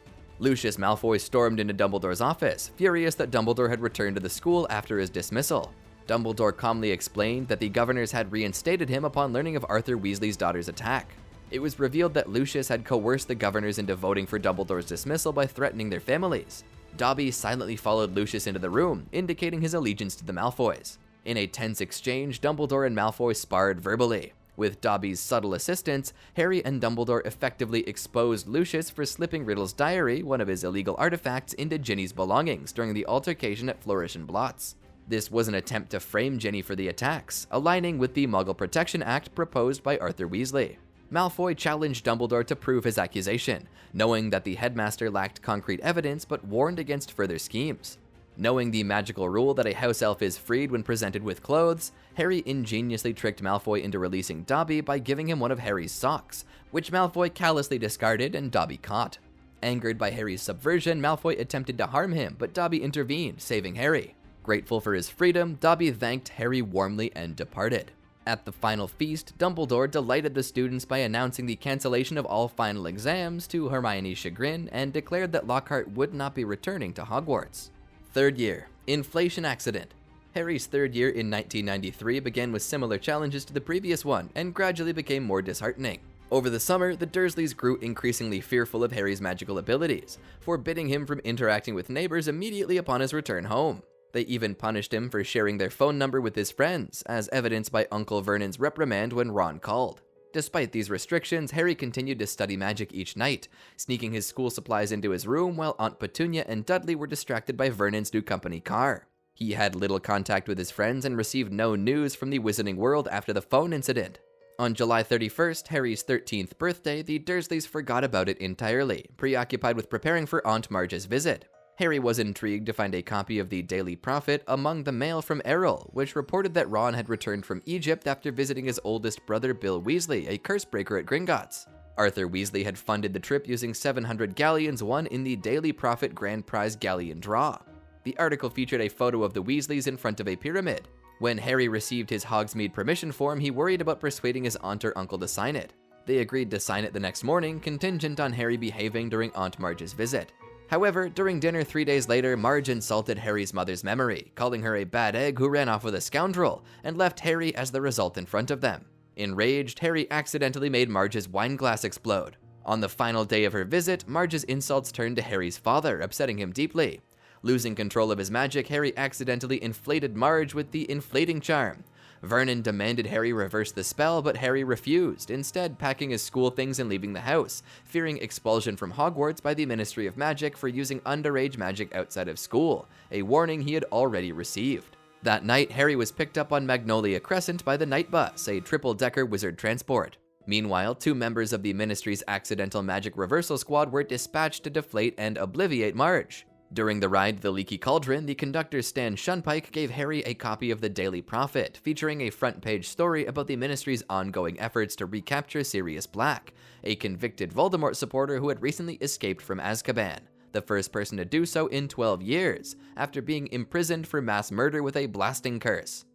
Lucius Malfoy stormed into Dumbledore's office, furious that Dumbledore had returned to the school after his dismissal. Dumbledore calmly explained that the governors had reinstated him upon learning of Arthur Weasley's daughter's attack. It was revealed that Lucius had coerced the governors into voting for Dumbledore's dismissal by threatening their families. Dobby silently followed Lucius into the room, indicating his allegiance to the Malfoys. In a tense exchange, Dumbledore and Malfoy sparred verbally. With Dobby's subtle assistance, Harry and Dumbledore effectively exposed Lucius for slipping Riddle's diary, one of his illegal artifacts, into Ginny's belongings during the altercation at Flourish and Blotts. This was an attempt to frame Ginny for the attacks, aligning with the Muggle Protection Act proposed by Arthur Weasley. Malfoy challenged Dumbledore to prove his accusation, knowing that the headmaster lacked concrete evidence but warned against further schemes. Knowing the magical rule that a house elf is freed when presented with clothes, Harry ingeniously tricked Malfoy into releasing Dobby by giving him one of Harry's socks, which Malfoy callously discarded and Dobby caught. Angered by Harry's subversion, Malfoy attempted to harm him, but Dobby intervened, saving Harry. Grateful for his freedom, Dobby thanked Harry warmly and departed. At the final feast, Dumbledore delighted the students by announcing the cancellation of all final exams to Hermione's chagrin and declared that Lockhart would not be returning to Hogwarts. Third year, inflation accident. Harry's third year in 1993 began with similar challenges to the previous one and gradually became more disheartening. Over the summer, the Dursleys grew increasingly fearful of Harry's magical abilities, forbidding him from interacting with neighbors immediately upon his return home. They even punished him for sharing their phone number with his friends, as evidenced by Uncle Vernon's reprimand when Ron called. Despite these restrictions, Harry continued to study magic each night, sneaking his school supplies into his room while Aunt Petunia and Dudley were distracted by Vernon's new company car. He had little contact with his friends and received no news from the Wizarding World after the phone incident. On July 31st, Harry's 13th birthday, the Dursleys forgot about it entirely, preoccupied with preparing for Aunt Marge's visit. Harry was intrigued to find a copy of the Daily Prophet among the mail from Errol, which reported that Ron had returned from Egypt after visiting his oldest brother Bill Weasley, a cursebreaker at Gringotts. Arthur Weasley had funded the trip using 700 galleons won in the Daily Prophet Grand Prize Galleon Draw. The article featured a photo of the Weasleys in front of a pyramid. When Harry received his Hogsmeade permission form, he worried about persuading his aunt or uncle to sign it. They agreed to sign it the next morning, contingent on Harry behaving during Aunt Marge's visit. However, during dinner 3 days later, Marge insulted Harry's mother's memory, calling her a bad egg who ran off with a scoundrel, and left Harry as the result in front of them. Enraged, Harry accidentally made Marge's wine glass explode. On the final day of her visit, Marge's insults turned to Harry's father, upsetting him deeply. Losing control of his magic, Harry accidentally inflated Marge with the inflating charm. Vernon demanded Harry reverse the spell, but Harry refused, instead packing his school things and leaving the house, fearing expulsion from Hogwarts by the Ministry of Magic for using underage magic outside of school, a warning he had already received. That night, Harry was picked up on Magnolia Crescent by the Night Bus, a triple-decker wizard transport. Meanwhile, 2 members of the Ministry's Accidental Magic Reversal Squad were dispatched to deflate and obliviate Marge. During the ride to the Leaky Cauldron, the conductor Stan Shunpike gave Harry a copy of the Daily Prophet, featuring a front-page story about the Ministry's ongoing efforts to recapture Sirius Black, a convicted Voldemort supporter who had recently escaped from Azkaban, the first person to do so in 12 years, after being imprisoned for mass murder with a blasting curse.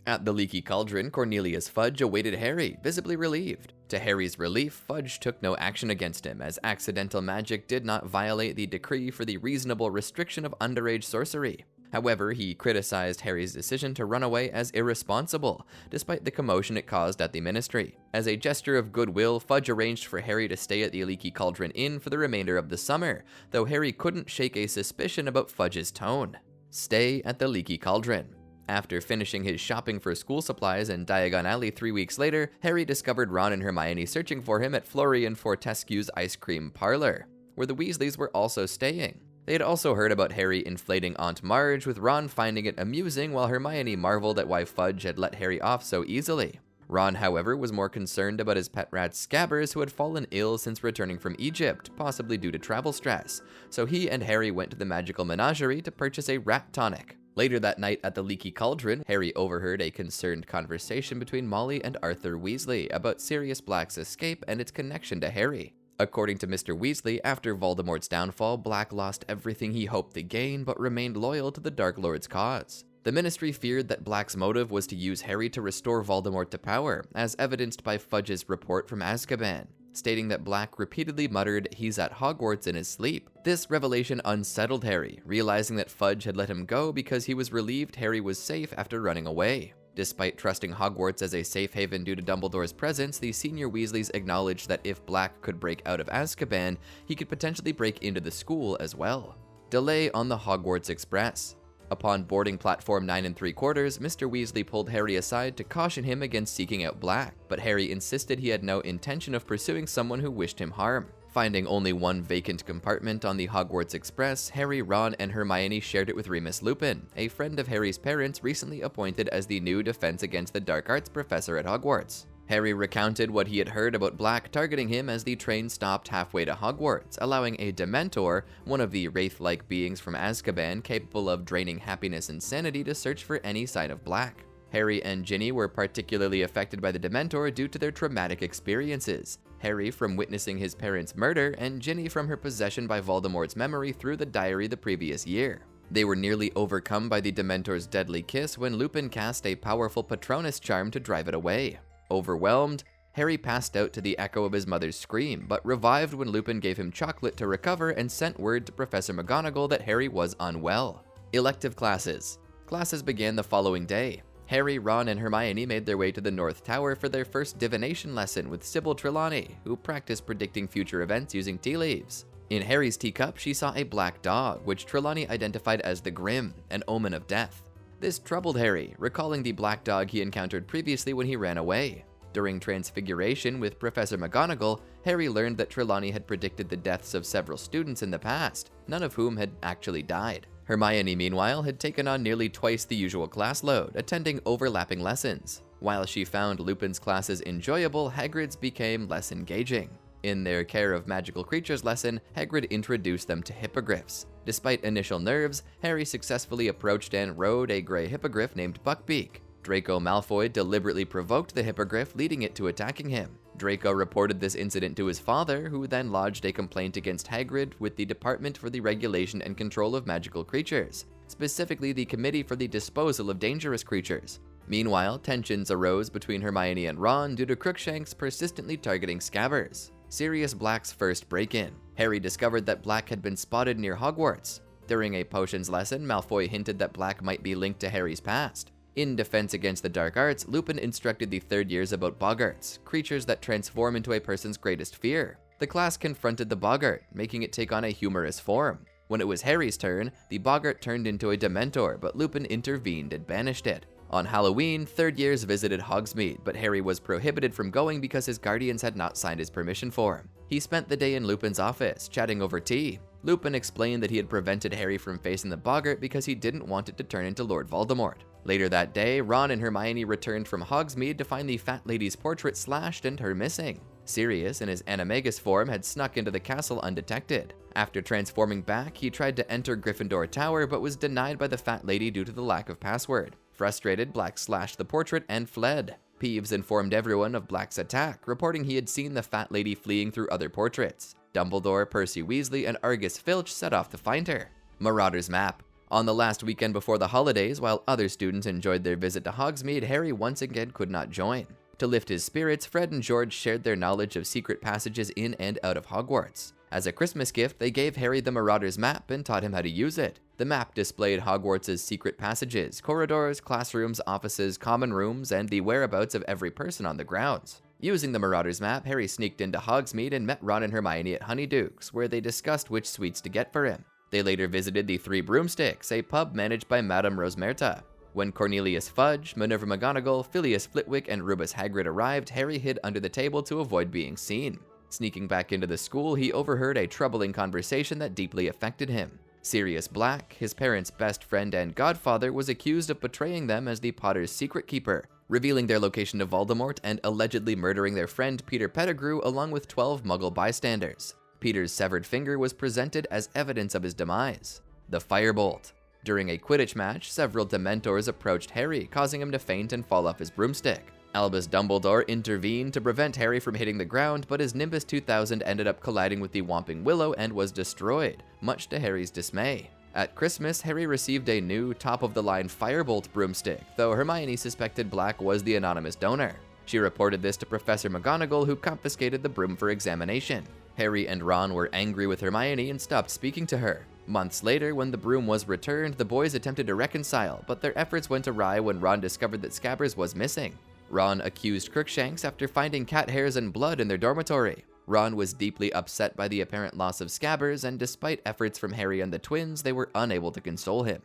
At the Leaky Cauldron, Cornelius Fudge awaited Harry, visibly relieved. To Harry's relief, Fudge took no action against him, as accidental magic did not violate the decree for the reasonable restriction of underage sorcery. However, he criticized Harry's decision to run away as irresponsible, despite the commotion it caused at the Ministry. As a gesture of goodwill, Fudge arranged for Harry to stay at the Leaky Cauldron Inn for the remainder of the summer, though Harry couldn't shake a suspicion about Fudge's tone. Stay at the Leaky Cauldron. After finishing his shopping for school supplies in Diagon Alley 3 weeks later, Harry discovered Ron and Hermione searching for him at Florian Fortescue's ice cream parlor, where the Weasleys were also staying. They had also heard about Harry inflating Aunt Marge, with Ron finding it amusing while Hermione marveled at why Fudge had let Harry off so easily. Ron, however, was more concerned about his pet rat Scabbers, who had fallen ill since returning from Egypt, possibly due to travel stress, so he and Harry went to the magical menagerie to purchase a rat tonic. Later that night at the Leaky Cauldron, Harry overheard a concerned conversation between Molly and Arthur Weasley about Sirius Black's escape and its connection to Harry. According to Mr. Weasley, after Voldemort's downfall, Black lost everything he hoped to gain but remained loyal to the Dark Lord's cause. The Ministry feared that Black's motive was to use Harry to restore Voldemort to power, as evidenced by Fudge's report from Azkaban, stating that Black repeatedly muttered, "He's at Hogwarts in his sleep." This revelation unsettled Harry, realizing that Fudge had let him go because he was relieved Harry was safe after running away. Despite trusting Hogwarts as a safe haven due to Dumbledore's presence, the senior Weasleys acknowledged that if Black could break out of Azkaban, he could potentially break into the school as well. Delay on the Hogwarts Express. Upon boarding platform 9 3/4, Mr. Weasley pulled Harry aside to caution him against seeking out Black, but Harry insisted he had no intention of pursuing someone who wished him harm. Finding only one vacant compartment on the Hogwarts Express, Harry, Ron, and Hermione shared it with Remus Lupin, a friend of Harry's parents recently appointed as the new Defense Against the Dark Arts professor at Hogwarts. Harry recounted what he had heard about Black targeting him as the train stopped halfway to Hogwarts, allowing a Dementor, one of the wraith-like beings from Azkaban capable of draining happiness and sanity, to search for any sign of Black. Harry and Ginny were particularly affected by the Dementor due to their traumatic experiences. Harry from witnessing his parents' murder, and Ginny from her possession by Voldemort's memory through the diary the previous year. They were nearly overcome by the Dementor's deadly kiss when Lupin cast a powerful Patronus charm to drive it away. Overwhelmed, Harry passed out to the echo of his mother's scream, but revived when Lupin gave him chocolate to recover and sent word to Professor McGonagall that Harry was unwell. Elective classes. Classes began the following day. Harry, Ron, and Hermione made their way to the North Tower for their first divination lesson with Sybil Trelawney, who practiced predicting future events using tea leaves. In Harry's teacup, she saw a black dog, which Trelawney identified as the Grim, an omen of death. This troubled Harry, recalling the black dog he encountered previously when he ran away. During Transfiguration with Professor McGonagall, Harry learned that Trelawney had predicted the deaths of several students in the past, none of whom had actually died. Hermione, meanwhile, had taken on nearly twice the usual class load, attending overlapping lessons. While she found Lupin's classes enjoyable, Hagrid's became less engaging. In their Care of Magical Creatures lesson, Hagrid introduced them to hippogriffs. Despite initial nerves, Harry successfully approached and rode a gray hippogriff named Buckbeak. Draco Malfoy deliberately provoked the hippogriff, leading it to attacking him. Draco reported this incident to his father, who then lodged a complaint against Hagrid with the Department for the Regulation and Control of Magical Creatures, specifically the Committee for the Disposal of Dangerous Creatures. Meanwhile, tensions arose between Hermione and Ron due to Crookshanks persistently targeting Scabbers. Sirius Black's first break-in. Harry discovered that Black had been spotted near Hogwarts. During a potions lesson, Malfoy hinted that Black might be linked to Harry's past. In Defense Against the Dark Arts, Lupin instructed the third years about boggarts, creatures that transform into a person's greatest fear. The class confronted the boggart, making it take on a humorous form. When it was Harry's turn, the boggart turned into a Dementor, but Lupin intervened and banished it. On Halloween, third years visited Hogsmeade, but Harry was prohibited from going because his guardians had not signed his permission for him. He spent the day in Lupin's office, chatting over tea. Lupin explained that he had prevented Harry from facing the boggart because he didn't want it to turn into Lord Voldemort. Later that day, Ron and Hermione returned from Hogsmeade to find the fat lady's portrait slashed and her missing. Sirius, in his animagus form, had snuck into the castle undetected. After transforming back, he tried to enter Gryffindor Tower but was denied by the fat lady due to the lack of password. Frustrated, Black slashed the portrait and fled. Peeves informed everyone of Black's attack, reporting he had seen the fat lady fleeing through other portraits. Dumbledore, Percy Weasley, and Argus Filch set off to find her. Marauder's Map. On the last weekend before the holidays, while other students enjoyed their visit to Hogsmeade, Harry once again could not join. To lift his spirits, Fred and George shared their knowledge of secret passages in and out of Hogwarts. As a Christmas gift, they gave Harry the Marauder's Map and taught him how to use it. The map displayed Hogwarts' secret passages, corridors, classrooms, offices, common rooms, and the whereabouts of every person on the grounds. Using the Marauder's Map, Harry sneaked into Hogsmeade and met Ron and Hermione at Honeydukes, where they discussed which sweets to get for him. They later visited the Three Broomsticks, a pub managed by Madame Rosmerta. When Cornelius Fudge, Minerva McGonagall, Phileas Flitwick, and Rubus Hagrid arrived, Harry hid under the table to avoid being seen. Sneaking back into the school, he overheard a troubling conversation that deeply affected him. Sirius Black, his parents' best friend and godfather, was accused of betraying them as the Potters' secret keeper, revealing their location to Voldemort and allegedly murdering their friend Peter Pettigrew along with 12 Muggle bystanders. Peter's severed finger was presented as evidence of his demise. The Firebolt. During a Quidditch match, several Dementors approached Harry, causing him to faint and fall off his broomstick. Albus Dumbledore intervened to prevent Harry from hitting the ground, but his Nimbus 2000 ended up colliding with the Whomping Willow and was destroyed, much to Harry's dismay. At Christmas, Harry received a new, top-of-the-line Firebolt broomstick, though Hermione suspected Black was the anonymous donor. She reported this to Professor McGonagall, who confiscated the broom for examination. Harry and Ron were angry with Hermione and stopped speaking to her. Months later, when the broom was returned, the boys attempted to reconcile, but their efforts went awry when Ron discovered that Scabbers was missing. Ron accused Crookshanks after finding cat hairs and blood in their dormitory. Ron was deeply upset by the apparent loss of Scabbers, and despite efforts from Harry and the twins, they were unable to console him.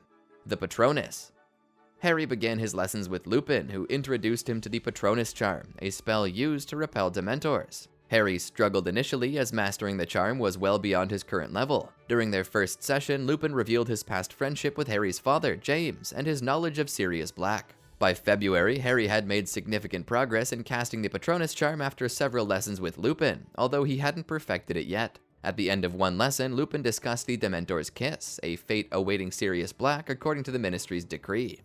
The Patronus. Harry began his lessons with Lupin, who introduced him to the Patronus charm, a spell used to repel Dementors. Harry struggled initially, as mastering the charm was well beyond his current level. During their first session, Lupin revealed his past friendship with Harry's father, James, and his knowledge of Sirius Black. By February, Harry had made significant progress in casting the Patronus charm after several lessons with Lupin, although he hadn't perfected it yet. At the end of one lesson, Lupin discussed the Dementor's Kiss, a fate awaiting Sirius Black according to the Ministry's decree.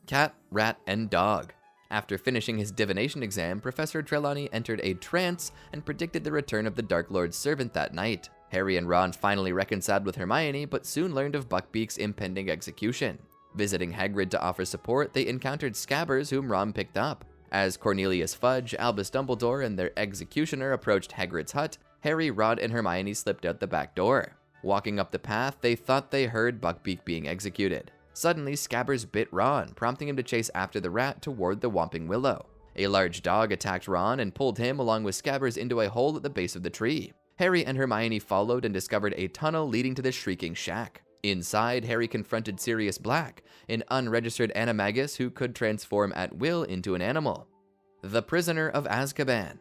Cat, Rat, and Dog. After finishing his divination exam, Professor Trelawney entered a trance and predicted the return of the Dark Lord's servant that night. Harry and Ron finally reconciled with Hermione, but soon learned of Buckbeak's impending execution. Visiting Hagrid to offer support, they encountered Scabbers, whom Ron picked up. As Cornelius Fudge, Albus Dumbledore, and their executioner approached Hagrid's hut, Harry, Ron, and Hermione slipped out the back door. Walking up the path, they thought they heard Buckbeak being executed. Suddenly, Scabbers bit Ron, prompting him to chase after the rat toward the Whomping Willow. A large dog attacked Ron and pulled him along with Scabbers into a hole at the base of the tree. Harry and Hermione followed and discovered a tunnel leading to the Shrieking Shack. Inside, Harry confronted Sirius Black, an unregistered animagus who could transform at will into an animal. The Prisoner of Azkaban.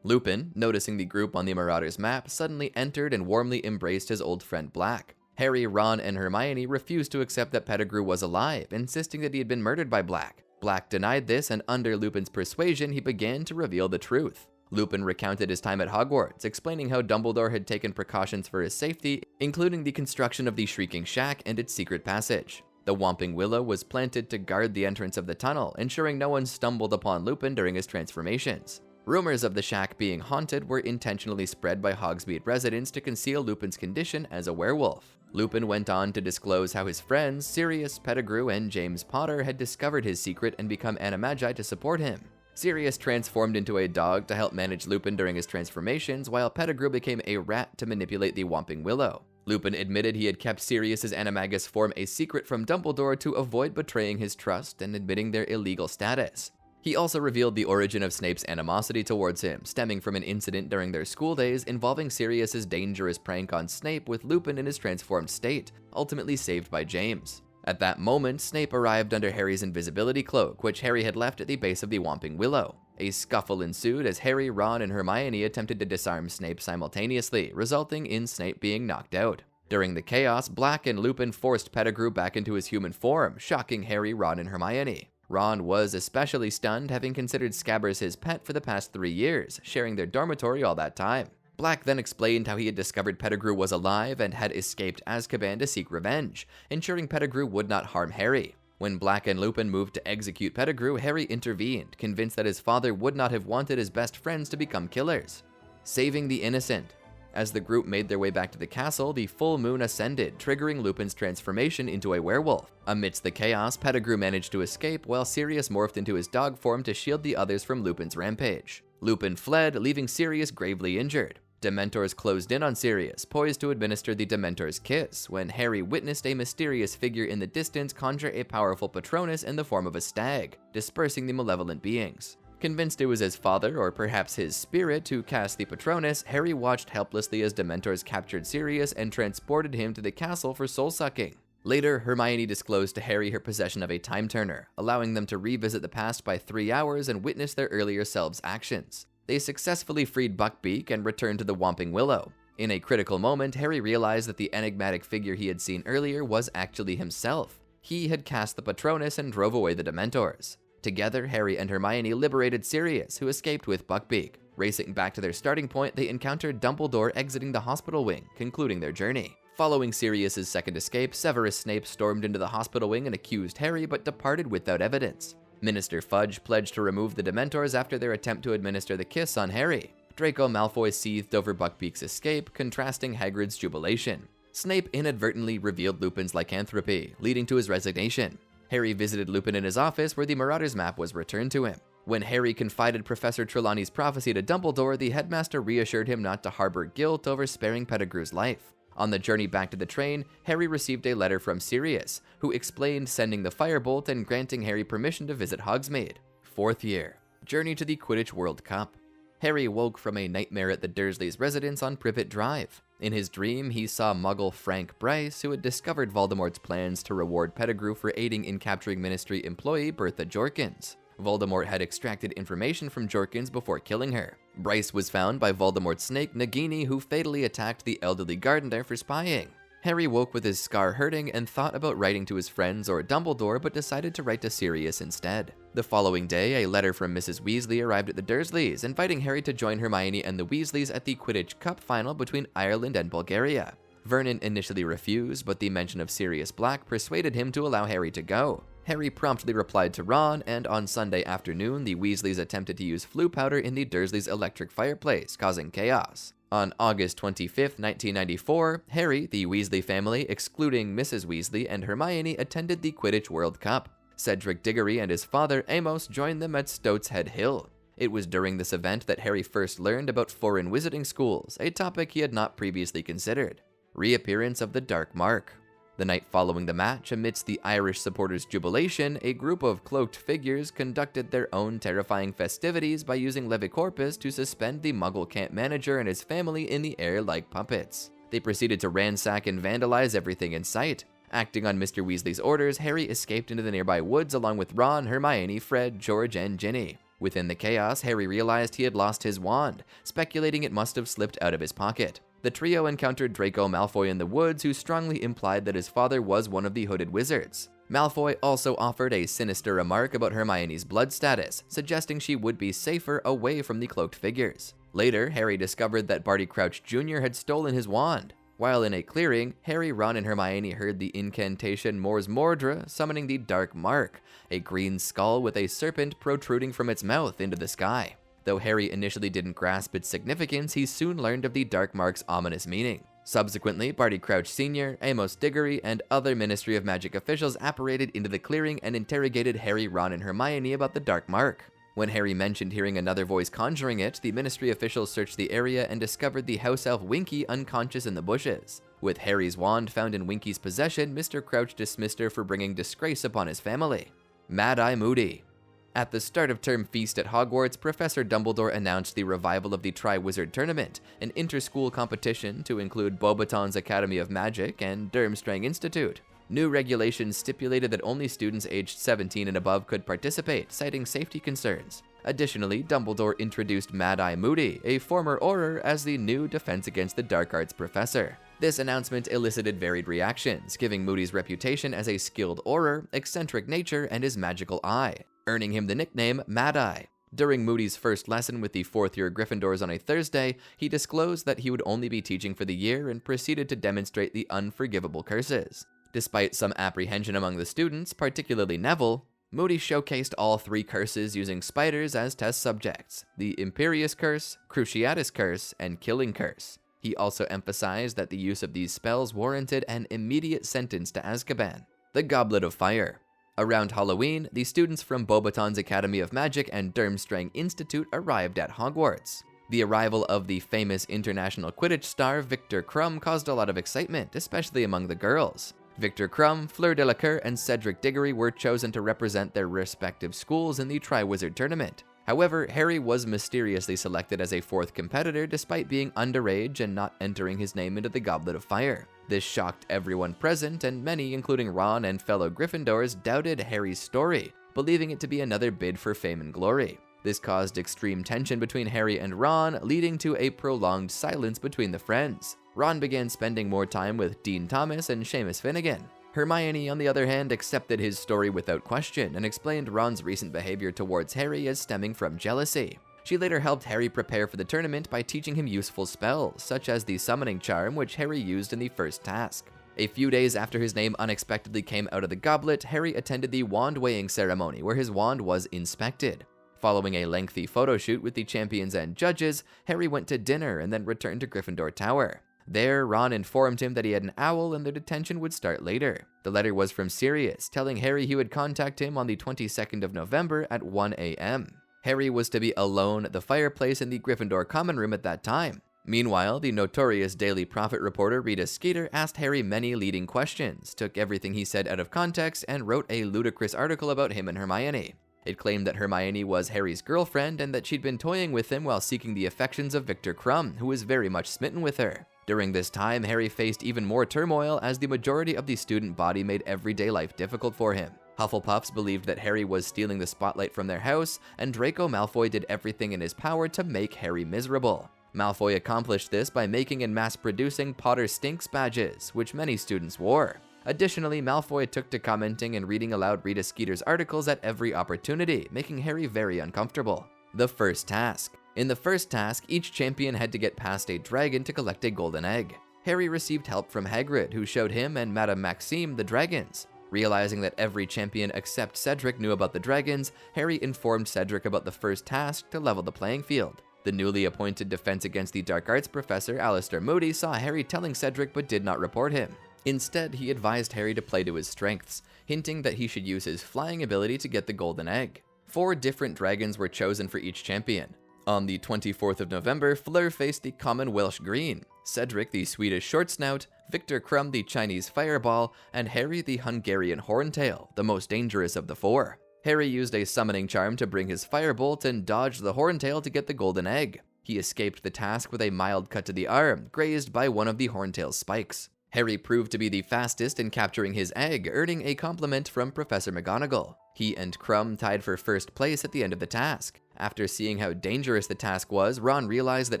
Lupin, noticing the group on the Marauders' map, suddenly entered and warmly embraced his old friend Black. Harry, Ron, and Hermione refused to accept that Pettigrew was alive, insisting that he had been murdered by Black. Black denied this, and under Lupin's persuasion, he began to reveal the truth. Lupin recounted his time at Hogwarts, explaining how Dumbledore had taken precautions for his safety, including the construction of the Shrieking Shack and its secret passage. The Whomping Willow was planted to guard the entrance of the tunnel, ensuring no one stumbled upon Lupin during his transformations. Rumors of the shack being haunted were intentionally spread by Hogsmeade residents to conceal Lupin's condition as a werewolf. Lupin went on to disclose how his friends, Sirius, Pettigrew, and James Potter had discovered his secret and become animagi to support him. Sirius transformed into a dog to help manage Lupin during his transformations, while Pettigrew became a rat to manipulate the Whomping Willow. Lupin admitted he had kept Sirius's animagus form a secret from Dumbledore to avoid betraying his trust and admitting their illegal status. He also revealed the origin of Snape's animosity towards him, stemming from an incident during their school days involving Sirius's dangerous prank on Snape with Lupin in his transformed state, ultimately saved by James. At that moment, Snape arrived under Harry's invisibility cloak, which Harry had left at the base of the Whomping Willow. A scuffle ensued as Harry, Ron, and Hermione attempted to disarm Snape simultaneously, resulting in Snape being knocked out. During the chaos, Black and Lupin forced Pettigrew back into his human form, shocking Harry, Ron, and Hermione. Ron was especially stunned, having considered Scabbers his pet for the past 3 years, sharing their dormitory all that time. Black then explained how he had discovered Pettigrew was alive and had escaped Azkaban to seek revenge, ensuring Pettigrew would not harm Harry. When Black and Lupin moved to execute Pettigrew, Harry intervened, convinced that his father would not have wanted his best friends to become killers. Saving the innocent. As the group made their way back to the castle, the full moon ascended, triggering Lupin's transformation into a werewolf. Amidst the chaos, Pettigrew managed to escape, while Sirius morphed into his dog form to shield the others from Lupin's rampage. Lupin fled, leaving Sirius gravely injured. Dementors closed in on Sirius, poised to administer the Dementor's Kiss, when Harry witnessed a mysterious figure in the distance conjure a powerful Patronus in the form of a stag, dispersing the malevolent beings. Convinced it was his father, or perhaps his spirit, who cast the Patronus, Harry watched helplessly as Dementors captured Sirius and transported him to the castle for soul-sucking. Later, Hermione disclosed to Harry her possession of a time turner, allowing them to revisit the past by 3 hours and witness their earlier selves' actions. They successfully freed Buckbeak and returned to the Whomping Willow. In a critical moment, Harry realized that the enigmatic figure he had seen earlier was actually himself. He had cast the Patronus and drove away the Dementors. Together, Harry and Hermione liberated Sirius, who escaped with Buckbeak. Racing back to their starting point, they encountered Dumbledore exiting the hospital wing, concluding their journey. Following Sirius's second escape, Severus Snape stormed into the hospital wing and accused Harry, but departed without evidence. Minister Fudge pledged to remove the Dementors after their attempt to administer the kiss on Harry. Draco Malfoy seethed over Buckbeak's escape, contrasting Hagrid's jubilation. Snape inadvertently revealed Lupin's lycanthropy, leading to his resignation. Harry visited Lupin in his office, where the Marauders map was returned to him. When Harry confided Professor Trelawney's prophecy to Dumbledore, the headmaster reassured him not to harbor guilt over sparing Pettigrew's life. On the journey back to the train, Harry received a letter from Sirius, who explained sending the firebolt and granting Harry permission to visit Hogsmeade. Fourth year. Journey to the Quidditch World Cup. Harry woke from a nightmare at the Dursleys' residence on Privet Drive. In his dream, he saw Muggle Frank Bryce, who had discovered Voldemort's plans to reward Pettigrew for aiding in capturing Ministry employee Bertha Jorkins. Voldemort had extracted information from Jorkins before killing her. Bryce was found by Voldemort's snake Nagini, who fatally attacked the elderly gardener for spying. Harry woke with his scar hurting and thought about writing to his friends or Dumbledore, but decided to write to Sirius instead. The following day, a letter from Mrs. Weasley arrived at the Dursleys, inviting Harry to join Hermione and the Weasleys at the Quidditch Cup final between Ireland and Bulgaria. Vernon initially refused, but the mention of Sirius Black persuaded him to allow Harry to go. Harry promptly replied to Ron, and on Sunday afternoon, the Weasleys attempted to use flue powder in the Dursleys' electric fireplace, causing chaos. On August 25, 1994, Harry, the Weasley family, excluding Mrs. Weasley, and Hermione attended the Quidditch World Cup. Cedric Diggory and his father, Amos, joined them at Stoats Head Hill. It was during this event that Harry first learned about foreign wizarding schools, a topic he had not previously considered. Reappearance of the Dark Mark. The night following the match, amidst the Irish supporters' jubilation, a group of cloaked figures conducted their own terrifying festivities by using Levicorpus to suspend the Muggle camp manager and his family in the air like puppets. They proceeded to ransack and vandalize everything in sight. Acting on Mr. Weasley's orders, Harry escaped into the nearby woods along with Ron, Hermione, Fred, George, and Ginny. Within the chaos, Harry realized he had lost his wand, speculating it must have slipped out of his pocket. The trio encountered Draco Malfoy in the woods, who strongly implied that his father was one of the hooded wizards. Malfoy also offered a sinister remark about Hermione's blood status, suggesting she would be safer away from the cloaked figures. Later, Harry discovered that Barty Crouch Jr. had stolen his wand. While in a clearing, Harry, Ron, and Hermione heard the incantation Mors Mordre summoning the Dark Mark, a green skull with a serpent protruding from its mouth into the sky. Though Harry initially didn't grasp its significance, he soon learned of the Dark Mark's ominous meaning. Subsequently, Barty Crouch Sr., Amos Diggory, and other Ministry of Magic officials apparated into the clearing and interrogated Harry, Ron, and Hermione about the Dark Mark. When Harry mentioned hearing another voice conjuring it, the Ministry officials searched the area and discovered the house elf Winky unconscious in the bushes. With Harry's wand found in Winky's possession, Mr. Crouch dismissed her for bringing disgrace upon his family. Mad-Eye Moody. At the start of term feast at Hogwarts, Professor Dumbledore announced the revival of the Tri-Wizard Tournament, an inter-school competition to include Beauxbatons Academy of Magic and Durmstrang Institute. New regulations stipulated that only students aged 17 and above could participate, citing safety concerns. Additionally, Dumbledore introduced Mad-Eye Moody, a former Auror, as the new Defense Against the Dark Arts professor. This announcement elicited varied reactions, giving Moody's reputation as a skilled Auror, eccentric nature, and his magical eye, earning him the nickname Mad-Eye. During Moody's first lesson with the fourth-year Gryffindors on a Thursday, he disclosed that he would only be teaching for the year and proceeded to demonstrate the unforgivable curses. Despite some apprehension among the students, particularly Neville, Moody showcased all three curses using spiders as test subjects: the Imperious Curse, Cruciatus Curse, and Killing Curse. He also emphasized that the use of these spells warranted an immediate sentence to Azkaban. The Goblet of Fire. Around Halloween, the students from Beauxbatons Academy of Magic and Durmstrang Institute arrived at Hogwarts. The arrival of the famous international Quidditch star Victor Crumb caused a lot of excitement, especially among the girls. Victor Crumb, Fleur Delacour, and Cedric Diggory were chosen to represent their respective schools in the Tri-Wizard Tournament. However, Harry was mysteriously selected as a fourth competitor despite being underage and not entering his name into the Goblet of Fire. This shocked everyone present, and many, including Ron and fellow Gryffindors, doubted Harry's story, believing it to be another bid for fame and glory. This caused extreme tension between Harry and Ron, leading to a prolonged silence between the friends. Ron began spending more time with Dean Thomas and Seamus Finnegan. Hermione, on the other hand, accepted his story without question and explained Ron's recent behavior towards Harry as stemming from jealousy. She later helped Harry prepare for the tournament by teaching him useful spells, such as the summoning charm which Harry used in the first task. A few days after his name unexpectedly came out of the goblet, Harry attended the wand weighing ceremony where his wand was inspected. Following a lengthy photo shoot with the champions and judges, Harry went to dinner and then returned to Gryffindor Tower. There, Ron informed him that he had an owl and their detention would start later. The letter was from Sirius, telling Harry he would contact him on the 22nd of November at 1 a.m. Harry was to be alone at the fireplace in the Gryffindor common room at that time. Meanwhile, the notorious Daily Prophet reporter Rita Skeeter asked Harry many leading questions, took everything he said out of context, and wrote a ludicrous article about him and Hermione. It claimed that Hermione was Harry's girlfriend and that she'd been toying with him while seeking the affections of Viktor Krum, who was very much smitten with her. During this time, Harry faced even more turmoil as the majority of the student body made everyday life difficult for him. Hufflepuffs believed that Harry was stealing the spotlight from their house, and Draco Malfoy did everything in his power to make Harry miserable. Malfoy accomplished this by making and mass-producing Potter Stinks badges, which many students wore. Additionally, Malfoy took to commenting and reading aloud Rita Skeeter's articles at every opportunity, making Harry very uncomfortable. The first task. In the first task, each champion had to get past a dragon to collect a golden egg. Harry received help from Hagrid, who showed him and Madame Maxime the dragons. Realizing that every champion except Cedric knew about the dragons, Harry informed Cedric about the first task to level the playing field. The newly appointed Defense Against the Dark Arts professor, Alistair Moody, saw Harry telling Cedric but did not report him. Instead, he advised Harry to play to his strengths, hinting that he should use his flying ability to get the golden egg. 4 different dragons were chosen for each champion. On the 24th of November, Fleur faced the common Welsh Green, Cedric the Swedish Short Snout, Viktor Krum the Chinese Fireball, and Harry the Hungarian Horntail, the most dangerous of the 4. Harry used a summoning charm to bring his firebolt and dodged the Horntail to get the golden egg. He escaped the task with a mild cut to the arm, grazed by one of the Horntail's spikes. Harry proved to be the fastest in capturing his egg, earning a compliment from Professor McGonagall. He and Krum tied for first place at the end of the task. After seeing how dangerous the task was, Ron realized that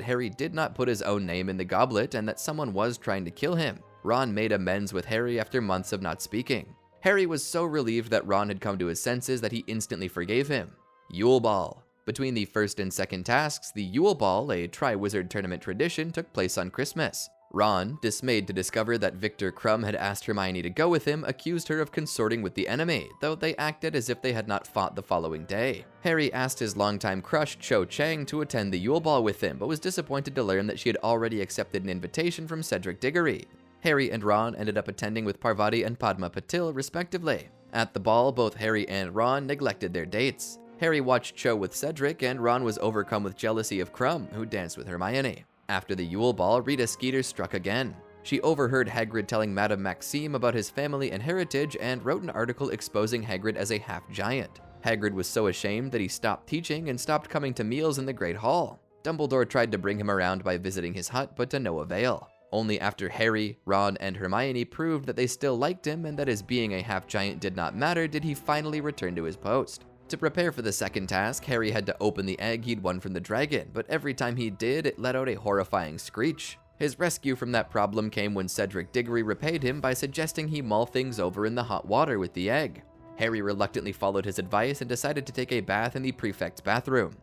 Harry did not put his own name in the goblet and that someone was trying to kill him. Ron made amends with Harry after months of not speaking. Harry was so relieved that Ron had come to his senses that he instantly forgave him. Yule Ball. Between the first and second tasks, the Yule Ball, a Triwizard Tournament tradition, took place on Christmas. Ron, dismayed to discover that Viktor Krum had asked Hermione to go with him, accused her of consorting with the enemy, though they acted as if they had not fought the following day. Harry asked his longtime crush Cho Chang to attend the Yule Ball with him, but was disappointed to learn that she had already accepted an invitation from Cedric Diggory. Harry and Ron ended up attending with Parvati and Padma Patil, respectively. At the ball, both Harry and Ron neglected their dates. Harry watched Cho with Cedric, and Ron was overcome with jealousy of Krum, who danced with Hermione. After the Yule Ball, Rita Skeeter struck again. She overheard Hagrid telling Madame Maxime about his family and heritage and wrote an article exposing Hagrid as a half-giant. Hagrid was so ashamed that he stopped teaching and stopped coming to meals in the Great Hall. Dumbledore tried to bring him around by visiting his hut, but to no avail. Only after Harry, Ron, and Hermione proved that they still liked him and that his being a half-giant did not matter did he finally return to his post. To prepare for the second task, Harry had to open the egg he'd won from the dragon, but every time he did, it let out a horrifying screech. His rescue from that problem came when Cedric Diggory repaid him by suggesting he mull things over in the hot water with the egg. Harry reluctantly followed his advice and decided to take a bath in the prefect's bathroom.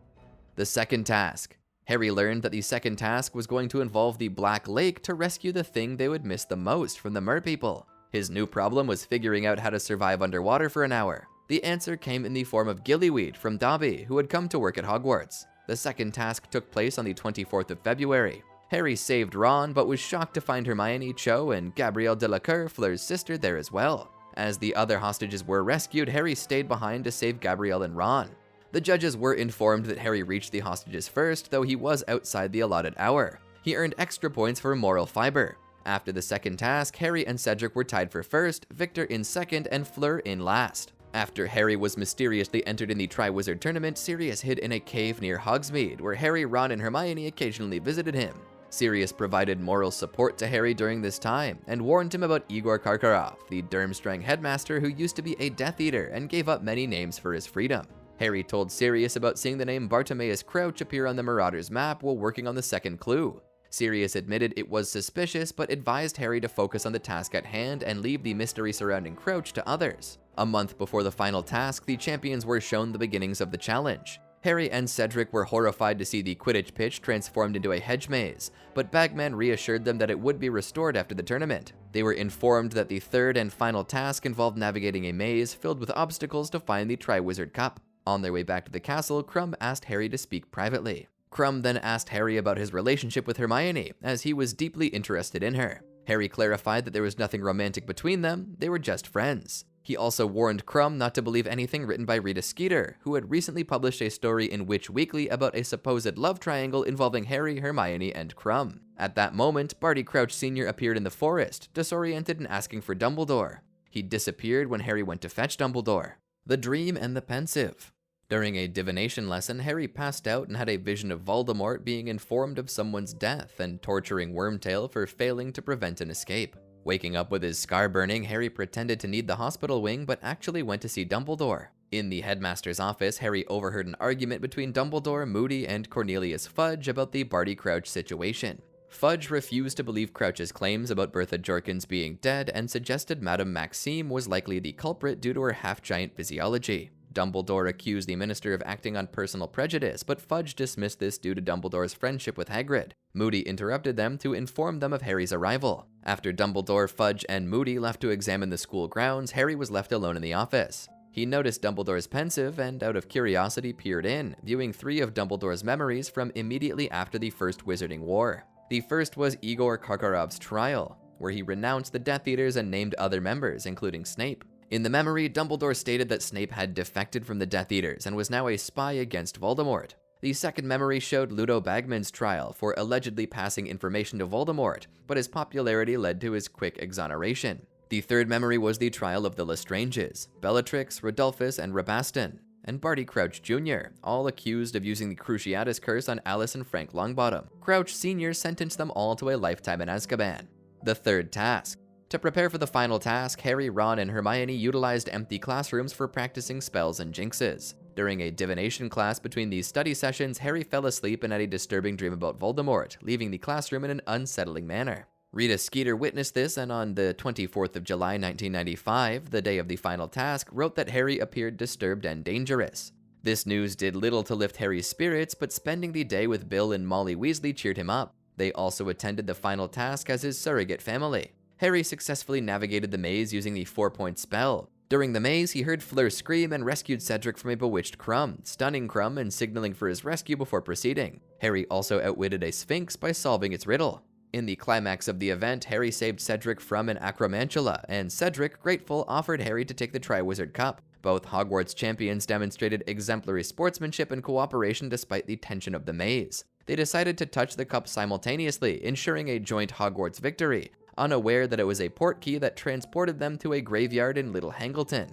The second task. Harry learned that the second task was going to involve the Black Lake to rescue the thing they would miss the most from the merpeople. His new problem was figuring out how to survive underwater for an hour. The answer came in the form of Gillyweed from Dobby, who had come to work at Hogwarts. The second task took place on the 24th of February. Harry saved Ron, but was shocked to find Hermione, Cho, and Gabrielle Delacour, Fleur's sister, there as well. As the other hostages were rescued, Harry stayed behind to save Gabrielle and Ron. The judges were informed that Harry reached the hostages first, though he was outside the allotted hour. He earned extra points for moral fiber. After the second task, Harry and Cedric were tied for first, Viktor in second, and Fleur in last. After Harry was mysteriously entered in the Triwizard Tournament, Sirius hid in a cave near Hogsmeade, where Harry, Ron, and Hermione occasionally visited him. Sirius provided moral support to Harry during this time, and warned him about Igor Karkaroff, the Durmstrang headmaster who used to be a Death Eater and gave up many names for his freedom. Harry told Sirius about seeing the name Bartimaeus Crouch appear on the Marauder's map while working on the second clue. Sirius admitted it was suspicious, but advised Harry to focus on the task at hand and leave the mystery surrounding Crouch to others. A month before the final task, the champions were shown the beginnings of the challenge. Harry and Cedric were horrified to see the Quidditch pitch transformed into a hedge maze, but Bagman reassured them that it would be restored after the tournament. They were informed that the third and final task involved navigating a maze filled with obstacles to find the Triwizard Cup. On their way back to the castle, Krum asked Harry to speak privately. Krum then asked Harry about his relationship with Hermione, as he was deeply interested in her. Harry clarified that there was nothing romantic between them, they were just friends. He also warned Krum not to believe anything written by Rita Skeeter, who had recently published a story in Witch Weekly about a supposed love triangle involving Harry, Hermione, and Krum. At that moment, Barty Crouch Sr. appeared in the forest, disoriented and asking for Dumbledore. He disappeared when Harry went to fetch Dumbledore. The Dream and the Pensieve. During a divination lesson, Harry passed out and had a vision of Voldemort being informed of someone's death and torturing Wormtail for failing to prevent an escape. Waking up with his scar burning, Harry pretended to need the hospital wing but actually went to see Dumbledore. In the headmaster's office, Harry overheard an argument between Dumbledore, Moody, and Cornelius Fudge about the Barty Crouch situation. Fudge refused to believe Crouch's claims about Bertha Jorkins being dead and suggested Madame Maxime was likely the culprit due to her half-giant physiology. Dumbledore accused the minister of acting on personal prejudice, but Fudge dismissed this due to Dumbledore's friendship with Hagrid. Moody interrupted them to inform them of Harry's arrival. After Dumbledore, Fudge, and Moody left to examine the school grounds, Harry was left alone in the office. He noticed Dumbledore's pensieve and, out of curiosity, peered in, viewing 3 of Dumbledore's memories from immediately after the First Wizarding War. The first was Igor Karkarov's trial, where he renounced the Death Eaters and named other members, including Snape. In the memory, Dumbledore stated that Snape had defected from the Death Eaters and was now a spy against Voldemort. The second memory showed Ludo Bagman's trial for allegedly passing information to Voldemort, but his popularity led to his quick exoneration. The third memory was the trial of the Lestranges, Bellatrix, Rodolphus, and Rabaston, and Barty Crouch Jr., all accused of using the Cruciatus Curse on Alice and Frank Longbottom. Crouch Sr. sentenced them all to a lifetime in Azkaban. The third task. To prepare for the final task, Harry, Ron, and Hermione utilized empty classrooms for practicing spells and jinxes. During a divination class between these study sessions, Harry fell asleep and had a disturbing dream about Voldemort, leaving the classroom in an unsettling manner. Rita Skeeter witnessed this and on the 24th of July 1995, the day of the final task, wrote that Harry appeared disturbed and dangerous. This news did little to lift Harry's spirits, but spending the day with Bill and Molly Weasley cheered him up. They also attended the final task as his surrogate family. Harry successfully navigated the maze using the 4-point spell. During the maze, he heard Fleur scream and rescued Cedric from a bewitched Krum, stunning Krum and signaling for his rescue before proceeding. Harry also outwitted a Sphinx by solving its riddle. In the climax of the event, Harry saved Cedric from an acromantula, and Cedric, grateful, offered Harry to take the Triwizard Cup. Both Hogwarts champions demonstrated exemplary sportsmanship and cooperation despite the tension of the maze. They decided to touch the cup simultaneously, ensuring a joint Hogwarts victory, unaware that it was a portkey that transported them to a graveyard in Little Hangleton.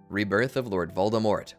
Rebirth of Lord Voldemort.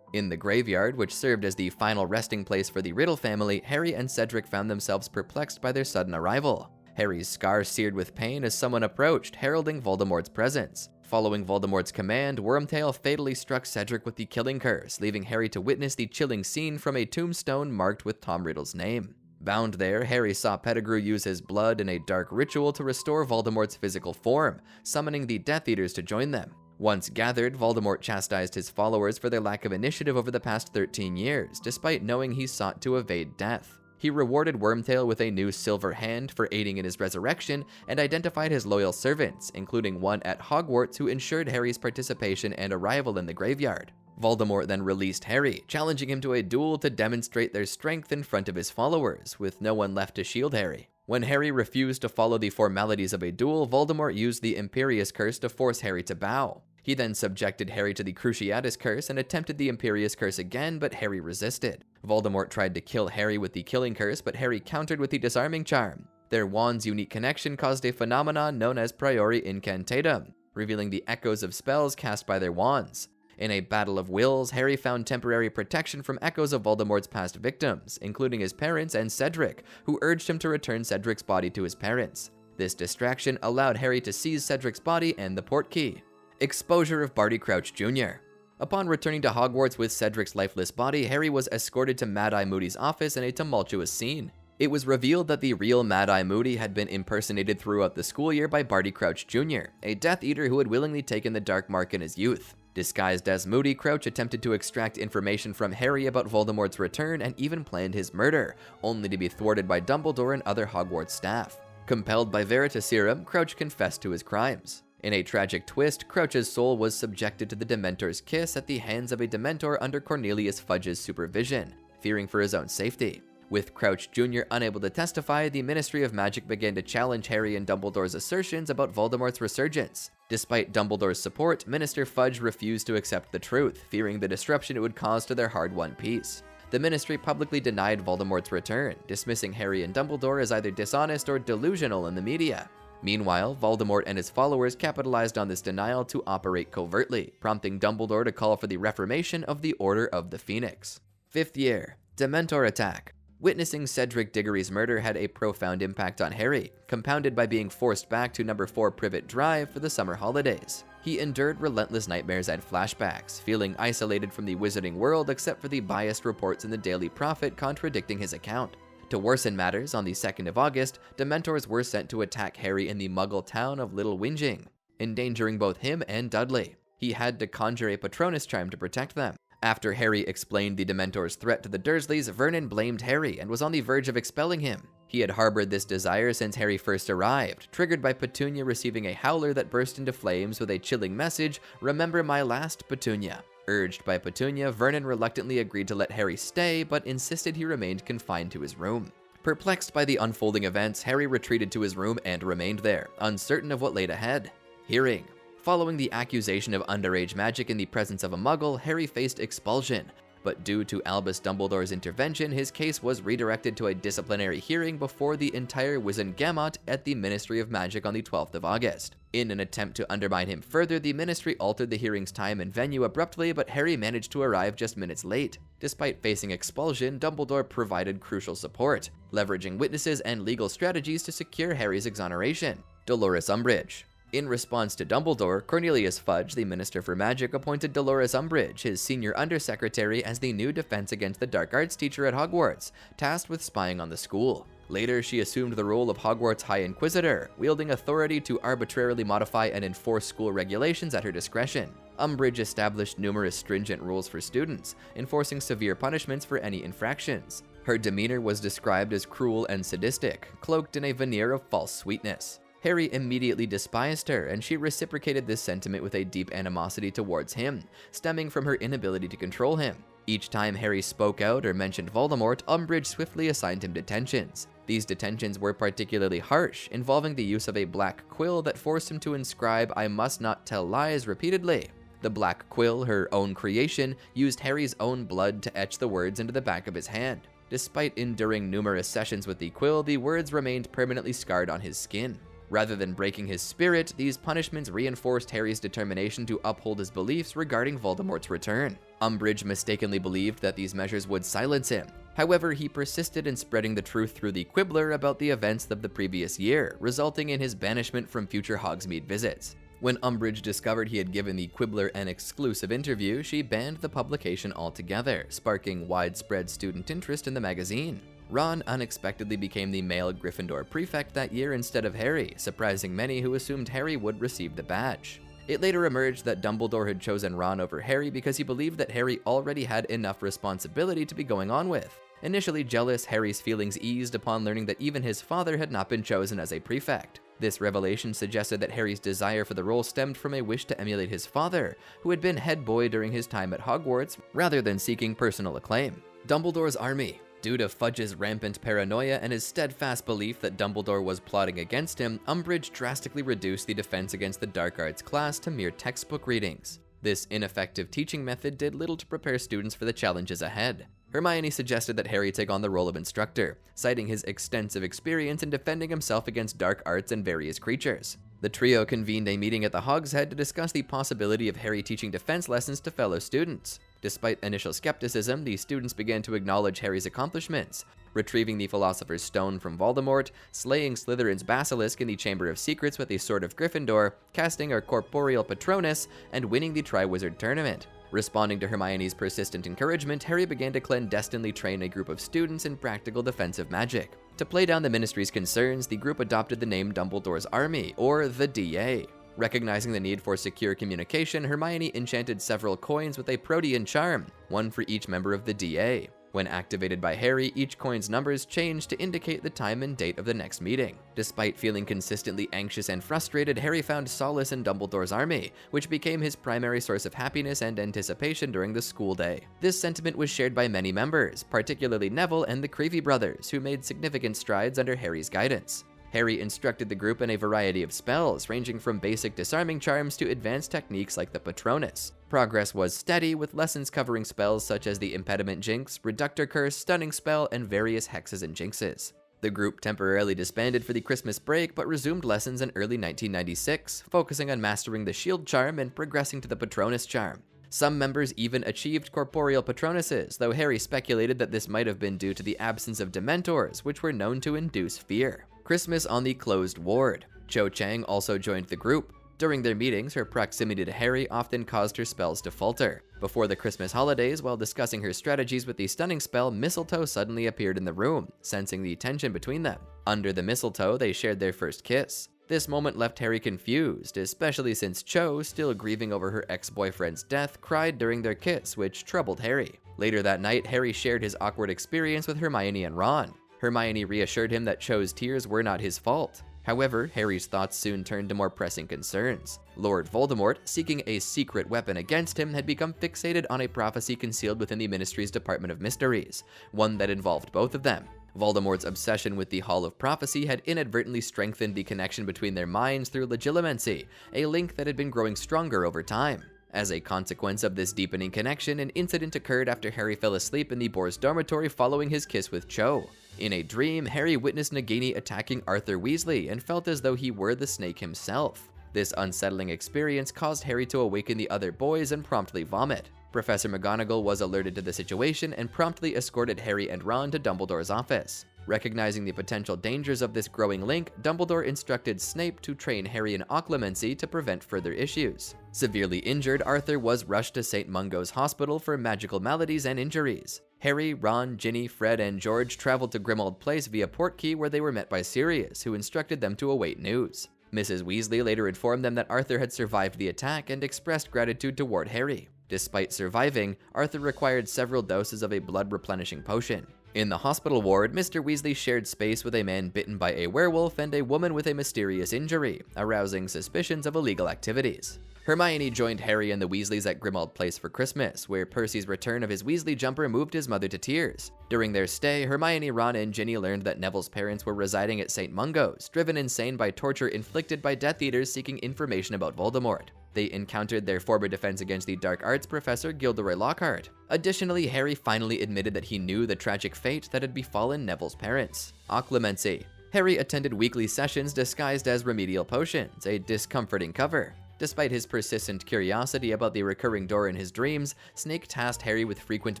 In the graveyard, which served as the final resting place for the Riddle family, Harry and Cedric found themselves perplexed by their sudden arrival. Harry's scar seared with pain as someone approached, heralding Voldemort's presence. Following Voldemort's command, Wormtail fatally struck Cedric with the Killing Curse, leaving Harry to witness the chilling scene from a tombstone marked with Tom Riddle's name. Bound there, Harry saw Pettigrew use his blood in a dark ritual to restore Voldemort's physical form, summoning the Death Eaters to join them. Once gathered, Voldemort chastised his followers for their lack of initiative over the past 13 years, despite knowing he sought to evade death. He rewarded Wormtail with a new silver hand for aiding in his resurrection and identified his loyal servants, including one at Hogwarts who ensured Harry's participation and arrival in the graveyard. Voldemort then released Harry, challenging him to a duel to demonstrate their strength in front of his followers, with no one left to shield Harry. When Harry refused to follow the formalities of a duel, Voldemort used the Imperius Curse to force Harry to bow. He then subjected Harry to the Cruciatus Curse and attempted the Imperius Curse again, but Harry resisted. Voldemort tried to kill Harry with the Killing Curse, but Harry countered with the Disarming Charm. Their wands' unique connection caused a phenomenon known as Priori Incantatum, revealing the echoes of spells cast by their wands. In a battle of wills, Harry found temporary protection from echoes of Voldemort's past victims, including his parents and Cedric, who urged him to return Cedric's body to his parents. This distraction allowed Harry to seize Cedric's body and the portkey. Exposure of Barty Crouch Jr. Upon returning to Hogwarts with Cedric's lifeless body, Harry was escorted to Mad-Eye Moody's office in a tumultuous scene. It was revealed that the real Mad-Eye Moody had been impersonated throughout the school year by Barty Crouch Jr., a Death Eater who had willingly taken the Dark Mark in his youth. Disguised as Moody, Crouch attempted to extract information from Harry about Voldemort's return and even planned his murder, only to be thwarted by Dumbledore and other Hogwarts staff. Compelled by Veritaserum, Crouch confessed to his crimes. In a tragic twist, Crouch's soul was subjected to the Dementor's kiss at the hands of a Dementor under Cornelius Fudge's supervision, fearing for his own safety. With Crouch Jr. unable to testify, the Ministry of Magic began to challenge Harry and Dumbledore's assertions about Voldemort's resurgence. Despite Dumbledore's support, Minister Fudge refused to accept the truth, fearing the disruption it would cause to their hard-won peace. The Ministry publicly denied Voldemort's return, dismissing Harry and Dumbledore as either dishonest or delusional in the media. Meanwhile, Voldemort and his followers capitalized on this denial to operate covertly, prompting Dumbledore to call for the reformation of the Order of the Phoenix. 5th year, Dementor attack. Witnessing Cedric Diggory's murder had a profound impact on Harry, compounded by being forced back to number 4 Privet Drive for the summer holidays. He endured relentless nightmares and flashbacks, feeling isolated from the wizarding world except for the biased reports in the Daily Prophet contradicting his account. To worsen matters, on the 2nd of August, Dementors were sent to attack Harry in the Muggle town of Little Whinging, endangering both him and Dudley. He had to conjure a Patronus charm to protect them. After Harry explained the Dementor's threat to the Dursleys, Vernon blamed Harry and was on the verge of expelling him. He had harbored this desire since Harry first arrived, triggered by Petunia receiving a howler that burst into flames with a chilling message, "Remember my last, Petunia." Urged by Petunia, Vernon reluctantly agreed to let Harry stay, but insisted he remained confined to his room. Perplexed by the unfolding events, Harry retreated to his room and remained there, uncertain of what laid ahead. Hearing. Following the accusation of underage magic in the presence of a Muggle, Harry faced expulsion, but due to Albus Dumbledore's intervention, his case was redirected to a disciplinary hearing before the entire Wizengamot at the Ministry of Magic on the 12th of August. In an attempt to undermine him further, the Ministry altered the hearing's time and venue abruptly, but Harry managed to arrive just minutes late. Despite facing expulsion, Dumbledore provided crucial support, leveraging witnesses and legal strategies to secure Harry's exoneration. Dolores Umbridge. In response to Dumbledore, Cornelius Fudge, the Minister for Magic, appointed Dolores Umbridge, his senior undersecretary, as the new Defense Against the Dark Arts teacher at Hogwarts, tasked with spying on the school. Later, she assumed the role of Hogwarts High Inquisitor, wielding authority to arbitrarily modify and enforce school regulations at her discretion. Umbridge established numerous stringent rules for students, enforcing severe punishments for any infractions. Her demeanor was described as cruel and sadistic, cloaked in a veneer of false sweetness. Harry immediately despised her, and she reciprocated this sentiment with a deep animosity towards him, stemming from her inability to control him. Each time Harry spoke out or mentioned Voldemort, Umbridge swiftly assigned him detentions. These detentions were particularly harsh, involving the use of a black quill that forced him to inscribe "I must not tell lies" repeatedly. The black quill, her own creation, used Harry's own blood to etch the words into the back of his hand. Despite enduring numerous sessions with the quill, the words remained permanently scarred on his skin. Rather than breaking his spirit, these punishments reinforced Harry's determination to uphold his beliefs regarding Voldemort's return. Umbridge mistakenly believed that these measures would silence him. However, he persisted in spreading the truth through the Quibbler about the events of the previous year, resulting in his banishment from future Hogsmeade visits. When Umbridge discovered he had given the Quibbler an exclusive interview, she banned the publication altogether, sparking widespread student interest in the magazine. Ron unexpectedly became the male Gryffindor prefect that year instead of Harry, surprising many who assumed Harry would receive the badge. It later emerged that Dumbledore had chosen Ron over Harry because he believed that Harry already had enough responsibility to be going on with. Initially jealous, Harry's feelings eased upon learning that even his father had not been chosen as a prefect. This revelation suggested that Harry's desire for the role stemmed from a wish to emulate his father, who had been head boy during his time at Hogwarts, rather than seeking personal acclaim. Dumbledore's army. Due to Fudge's rampant paranoia and his steadfast belief that Dumbledore was plotting against him, Umbridge drastically reduced the Defense Against the Dark Arts class to mere textbook readings. This ineffective teaching method did little to prepare students for the challenges ahead. Hermione suggested that Harry take on the role of instructor, citing his extensive experience in defending himself against dark arts and various creatures. The trio convened a meeting at the Hog's Head to discuss the possibility of Harry teaching defense lessons to fellow students. Despite initial skepticism, the students began to acknowledge Harry's accomplishments, retrieving the Philosopher's Stone from Voldemort, slaying Slytherin's Basilisk in the Chamber of Secrets with a Sword of Gryffindor, casting a corporeal Patronus, and winning the Triwizard Tournament. Responding to Hermione's persistent encouragement, Harry began to clandestinely train a group of students in practical defensive magic. To play down the Ministry's concerns, the group adopted the name Dumbledore's Army, or the DA. Recognizing the need for secure communication, Hermione enchanted several coins with a protean charm, one for each member of the DA. When activated by Harry, each coin's numbers changed to indicate the time and date of the next meeting. Despite feeling consistently anxious and frustrated, Harry found solace in Dumbledore's army, which became his primary source of happiness and anticipation during the school day. This sentiment was shared by many members, particularly Neville and the Creevy brothers, who made significant strides under Harry's guidance. Harry instructed the group in a variety of spells, ranging from basic disarming charms to advanced techniques like the Patronus. Progress was steady, with lessons covering spells such as the Impediment Jinx, Reductor Curse, Stunning Spell, and various hexes and jinxes. The group temporarily disbanded for the Christmas break, but resumed lessons in early 1996, focusing on mastering the Shield Charm and progressing to the Patronus Charm. Some members even achieved corporeal Patronuses, though Harry speculated that this might have been due to the absence of Dementors, which were known to induce fear. Christmas on the closed ward. Cho Chang also joined the group. During their meetings, her proximity to Harry often caused her spells to falter. Before the Christmas holidays, while discussing her strategies with the stunning spell, Mistletoe suddenly appeared in the room, sensing the tension between them. Under the mistletoe, they shared their first kiss. This moment left Harry confused, especially since Cho, still grieving over her ex-boyfriend's death, cried during their kiss, which troubled Harry. Later that night, Harry shared his awkward experience with Hermione and Ron. Hermione reassured him that Cho's tears were not his fault. However, Harry's thoughts soon turned to more pressing concerns. Lord Voldemort, seeking a secret weapon against him, had become fixated on a prophecy concealed within the Ministry's Department of Mysteries, one that involved both of them. Voldemort's obsession with the Hall of Prophecy had inadvertently strengthened the connection between their minds through legilimency, a link that had been growing stronger over time. As a consequence of this deepening connection, an incident occurred after Harry fell asleep in the Boar's dormitory following his kiss with Cho. In a dream, Harry witnessed Nagini attacking Arthur Weasley and felt as though he were the snake himself. This unsettling experience caused Harry to awaken the other boys and promptly vomit. Professor McGonagall was alerted to the situation and promptly escorted Harry and Ron to Dumbledore's office. Recognizing the potential dangers of this growing link, Dumbledore instructed Snape to train Harry in occlumency to prevent further issues. Severely injured, Arthur was rushed to St. Mungo's Hospital for magical maladies and injuries. Harry, Ron, Ginny, Fred, and George traveled to Grimmauld Place via Portkey, where they were met by Sirius, who instructed them to await news. Mrs. Weasley later informed them that Arthur had survived the attack and expressed gratitude toward Harry. Despite surviving, Arthur required several doses of a blood-replenishing potion. In the hospital ward, Mr. Weasley shared space with a man bitten by a werewolf and a woman with a mysterious injury, arousing suspicions of illegal activities. Hermione joined Harry and the Weasleys at Grimmauld Place for Christmas, where Percy's return of his Weasley jumper moved his mother to tears. During their stay, Hermione, Ron, and Ginny learned that Neville's parents were residing at St. Mungo's, driven insane by torture inflicted by Death Eaters seeking information about Voldemort. They encountered their former defense against the dark arts professor Gilderoy Lockhart. Additionally, Harry finally admitted that he knew the tragic fate that had befallen Neville's parents. Occlumency. Harry attended weekly sessions disguised as remedial potions, a discomforting cover. Despite his persistent curiosity about the recurring door in his dreams, Snape tasked Harry with frequent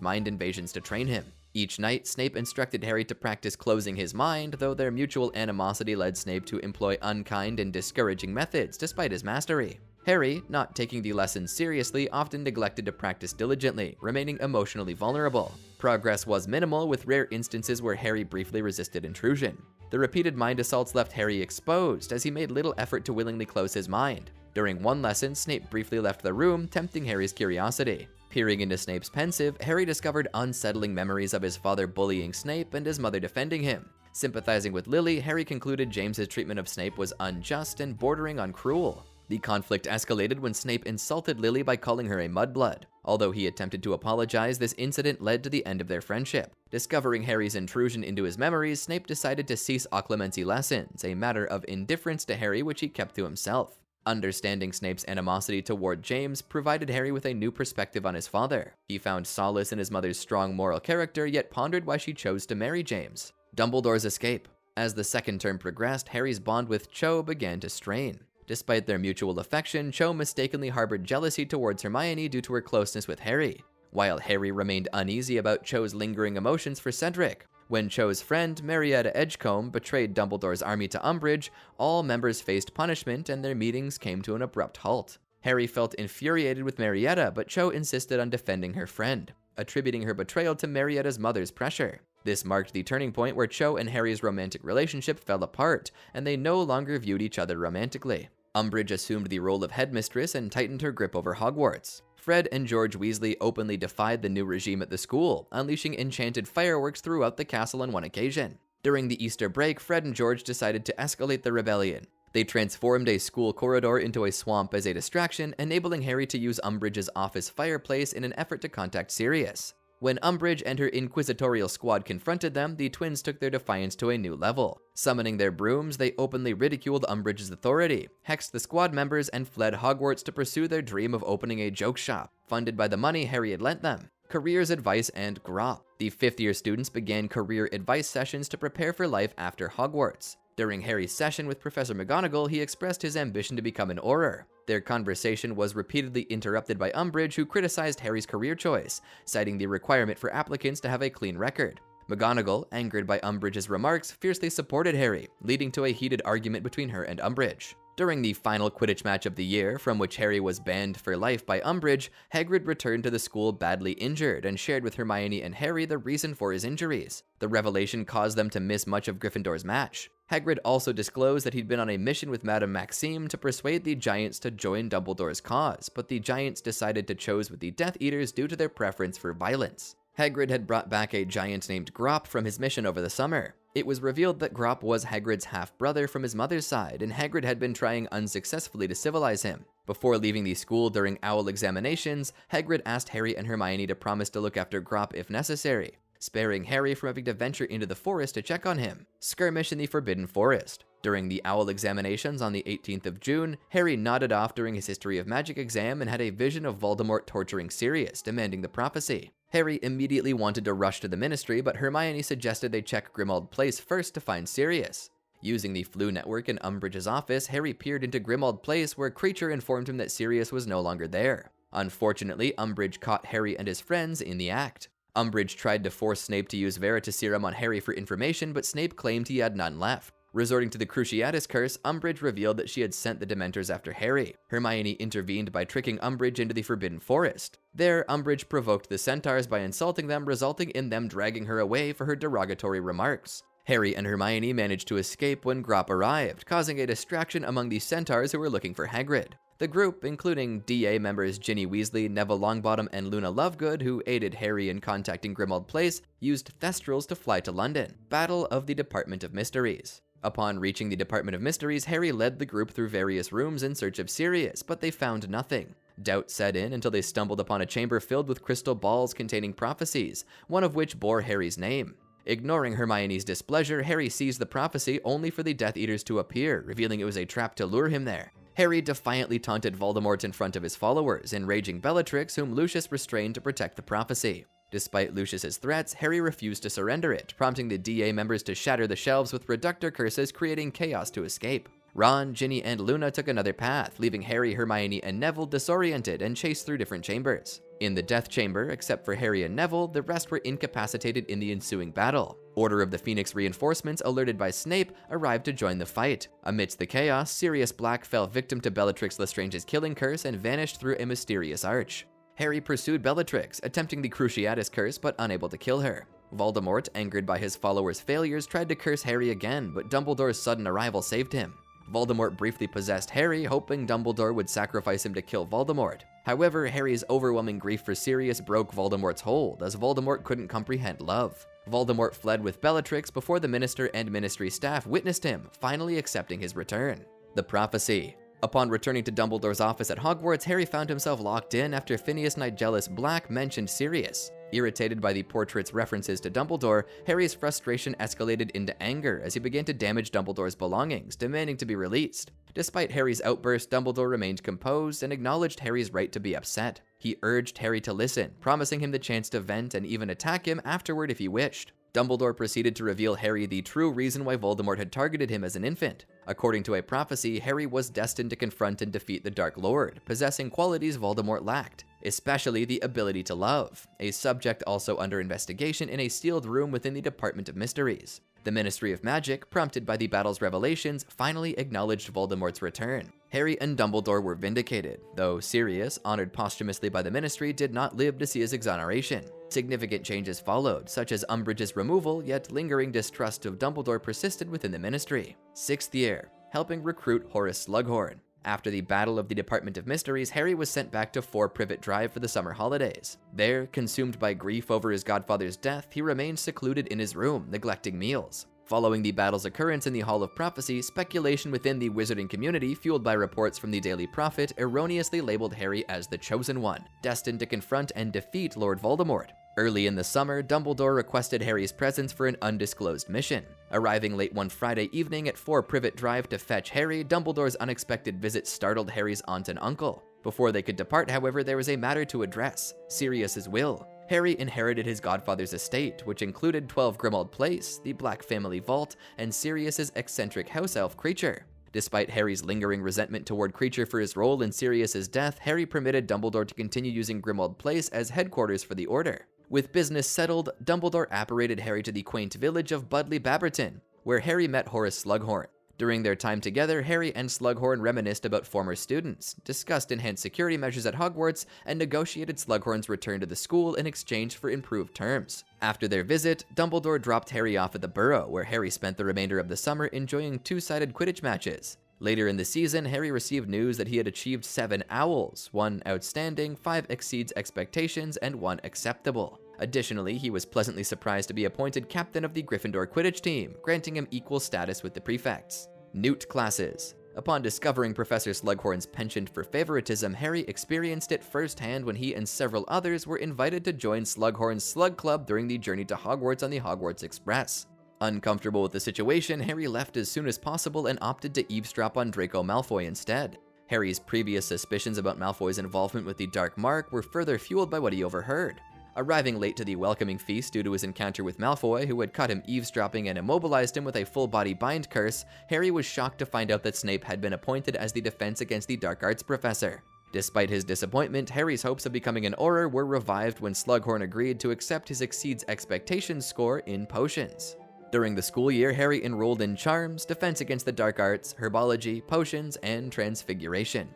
mind invasions to train him. Each night, Snape instructed Harry to practice closing his mind, though their mutual animosity led Snape to employ unkind and discouraging methods despite his mastery. Harry, not taking the lessons seriously, often neglected to practice diligently, remaining emotionally vulnerable. Progress was minimal, with rare instances where Harry briefly resisted intrusion. The repeated mind assaults left Harry exposed, as he made little effort to willingly close his mind. During one lesson, Snape briefly left the room, tempting Harry's curiosity. Peering into Snape's pensive, Harry discovered unsettling memories of his father bullying Snape and his mother defending him. Sympathizing with Lily, Harry concluded James's treatment of Snape was unjust and bordering on cruel. The conflict escalated when Snape insulted Lily by calling her a mudblood. Although he attempted to apologize, this incident led to the end of their friendship. Discovering Harry's intrusion into his memories, Snape decided to cease occlumency lessons, a matter of indifference to Harry which he kept to himself. Understanding Snape's animosity toward James provided Harry with a new perspective on his father. He found solace in his mother's strong moral character, yet pondered why she chose to marry James. Dumbledore's escape. As the second term progressed, Harry's bond with Cho began to strain. Despite their mutual affection, Cho mistakenly harbored jealousy towards Hermione due to her closeness with Harry, while Harry remained uneasy about Cho's lingering emotions for Cedric. When Cho's friend, Marietta Edgecombe, betrayed Dumbledore's army to Umbridge, all members faced punishment and their meetings came to an abrupt halt. Harry felt infuriated with Marietta, but Cho insisted on defending her friend, attributing her betrayal to Marietta's mother's pressure. This marked the turning point where Cho and Harry's romantic relationship fell apart, and they no longer viewed each other romantically. Umbridge assumed the role of headmistress and tightened her grip over Hogwarts. Fred and George Weasley openly defied the new regime at the school, unleashing enchanted fireworks throughout the castle on one occasion. During the Easter break, Fred and George decided to escalate the rebellion. They transformed a school corridor into a swamp as a distraction, enabling Harry to use Umbridge's office fireplace in an effort to contact Sirius. When Umbridge and her inquisitorial squad confronted them, the twins took their defiance to a new level. Summoning their brooms, they openly ridiculed Umbridge's authority, hexed the squad members, and fled Hogwarts to pursue their dream of opening a joke shop, funded by the money Harry had lent them. Careers Advice and Grop. The fifth-year students began career advice sessions to prepare for life after Hogwarts. During Harry's session with Professor McGonagall, he expressed his ambition to become an Auror. Their conversation was repeatedly interrupted by Umbridge, who criticized Harry's career choice, citing the requirement for applicants to have a clean record. McGonagall, angered by Umbridge's remarks, fiercely supported Harry, leading to a heated argument between her and Umbridge. During the final Quidditch match of the year, from which Harry was banned for life by Umbridge, Hagrid returned to the school badly injured and shared with Hermione and Harry the reason for his injuries. The revelation caused them to miss much of Gryffindor's match. Hagrid also disclosed that he'd been on a mission with Madame Maxime to persuade the Giants to join Dumbledore's cause, but the Giants decided to choose with the Death Eaters due to their preference for violence. Hagrid had brought back a giant named Grop from his mission over the summer. It was revealed that Grop was Hagrid's half-brother from his mother's side, and Hagrid had been trying unsuccessfully to civilize him. Before leaving the school during owl examinations, Hagrid asked Harry and Hermione to promise to look after Grop if necessary, sparing Harry from having to venture into the forest to check on him. Skirmish in the Forbidden Forest. During the owl examinations on the 18th of June, Harry nodded off during his History of Magic exam and had a vision of Voldemort torturing Sirius, demanding the prophecy. Harry immediately wanted to rush to the Ministry, but Hermione suggested they check Grimmauld Place first to find Sirius. Using the Flu Network in Umbridge's office, Harry peered into Grimmauld Place, where Kreacher informed him that Sirius was no longer there. Unfortunately, Umbridge caught Harry and his friends in the act. Umbridge tried to force Snape to use Veritaserum on Harry for information, but Snape claimed he had none left. Resorting to the Cruciatus Curse, Umbridge revealed that she had sent the Dementors after Harry. Hermione intervened by tricking Umbridge into the Forbidden Forest. There, Umbridge provoked the Centaurs by insulting them, resulting in them dragging her away for her derogatory remarks. Harry and Hermione managed to escape when Grop arrived, causing a distraction among the Centaurs who were looking for Hagrid. The group, including DA members Ginny Weasley, Neville Longbottom, and Luna Lovegood, who aided Harry in contacting Grimmauld Place, used Thestrals to fly to London. Battle of the Department of Mysteries. Upon reaching the Department of Mysteries, Harry led the group through various rooms in search of Sirius, but they found nothing. Doubt set in until they stumbled upon a chamber filled with crystal balls containing prophecies, one of which bore Harry's name. Ignoring Hermione's displeasure, Harry seized the prophecy only for the Death Eaters to appear, revealing it was a trap to lure him there. Harry defiantly taunted Voldemort in front of his followers, enraging Bellatrix, whom Lucius restrained to protect the prophecy. Despite Lucius's threats, Harry refused to surrender it, prompting the DA members to shatter the shelves with reductor curses, creating chaos to escape. Ron, Ginny, and Luna took another path, leaving Harry, Hermione, and Neville disoriented and chased through different chambers. In the Death Chamber, except for Harry and Neville, the rest were incapacitated in the ensuing battle. Order of the Phoenix reinforcements, alerted by Snape, arrived to join the fight. Amidst the chaos, Sirius Black fell victim to Bellatrix Lestrange's killing curse and vanished through a mysterious arch. Harry pursued Bellatrix, attempting the Cruciatus Curse but unable to kill her. Voldemort, angered by his followers' failures, tried to curse Harry again, but Dumbledore's sudden arrival saved him. Voldemort briefly possessed Harry, hoping Dumbledore would sacrifice him to kill Voldemort. However, Harry's overwhelming grief for Sirius broke Voldemort's hold, as Voldemort couldn't comprehend love. Voldemort fled with Bellatrix before the Minister and Ministry staff witnessed him, finally accepting his return. The Prophecy. Upon returning to Dumbledore's office at Hogwarts, Harry found himself locked in after Phineas Nigellus Black mentioned Sirius. Irritated by the portrait's references to Dumbledore, Harry's frustration escalated into anger as he began to damage Dumbledore's belongings, demanding to be released. Despite Harry's outburst, Dumbledore remained composed and acknowledged Harry's right to be upset. He urged Harry to listen, promising him the chance to vent and even attack him afterward if he wished. Dumbledore proceeded to reveal Harry the true reason why Voldemort had targeted him as an infant. According to a prophecy, Harry was destined to confront and defeat the Dark Lord, possessing qualities Voldemort lacked, especially the ability to love, a subject also under investigation in a sealed room within the Department of Mysteries. The Ministry of Magic, prompted by the battle's revelations, finally acknowledged Voldemort's return. Harry and Dumbledore were vindicated, though Sirius, honored posthumously by the Ministry, did not live to see his exoneration. Significant changes followed, such as Umbridge's removal, yet lingering distrust of Dumbledore persisted within the Ministry. 6th year, helping recruit Horace Slughorn. After the Battle of the Department of Mysteries, Harry was sent back to 4 Privet Drive for the summer holidays. There, consumed by grief over his godfather's death, he remained secluded in his room, neglecting meals. Following the battle's occurrence in the Hall of Prophecy, speculation within the wizarding community, fueled by reports from the Daily Prophet, erroneously labeled Harry as the Chosen One, destined to confront and defeat Lord Voldemort. Early in the summer, Dumbledore requested Harry's presence for an undisclosed mission. Arriving late one Friday evening at 4 Privet Drive to fetch Harry, Dumbledore's unexpected visit startled Harry's aunt and uncle. Before they could depart, however, there was a matter to address: Sirius's will. Harry inherited his godfather's estate, which included 12 Grimmauld Place, the Black family vault, and Sirius's eccentric house elf Kreacher. Despite Harry's lingering resentment toward Kreacher for his role in Sirius's death, Harry permitted Dumbledore to continue using Grimmauld Place as headquarters for the Order. With business settled, Dumbledore apparated Harry to the quaint village of Budleigh Babberton, where Harry met Horace Slughorn. During their time together, Harry and Slughorn reminisced about former students, discussed enhanced security measures at Hogwarts, and negotiated Slughorn's return to the school in exchange for improved terms. After their visit, Dumbledore dropped Harry off at the Burrow, where Harry spent the remainder of the summer enjoying 2-sided Quidditch matches. Later in the season, Harry received news that he had achieved 7 owls, 1 outstanding, 5 exceeds expectations, and 1 acceptable. Additionally, he was pleasantly surprised to be appointed captain of the Gryffindor Quidditch team, granting him equal status with the prefects. Newt classes. Upon discovering Professor Slughorn's penchant for favoritism, Harry experienced it firsthand when he and several others were invited to join Slughorn's Slug Club during the journey to Hogwarts on the Hogwarts Express. Uncomfortable with the situation, Harry left as soon as possible and opted to eavesdrop on Draco Malfoy instead. Harry's previous suspicions about Malfoy's involvement with the Dark Mark were further fueled by what he overheard. Arriving late to the welcoming feast due to his encounter with Malfoy, who had caught him eavesdropping and immobilized him with a full-body bind curse, Harry was shocked to find out that Snape had been appointed as the defense against the dark arts professor. Despite his disappointment, Harry's hopes of becoming an Auror were revived when Slughorn agreed to accept his exceeds expectations score in potions. During the school year, Harry enrolled in Charms, Defense Against the Dark Arts, Herbology, Potions, and Transfiguration.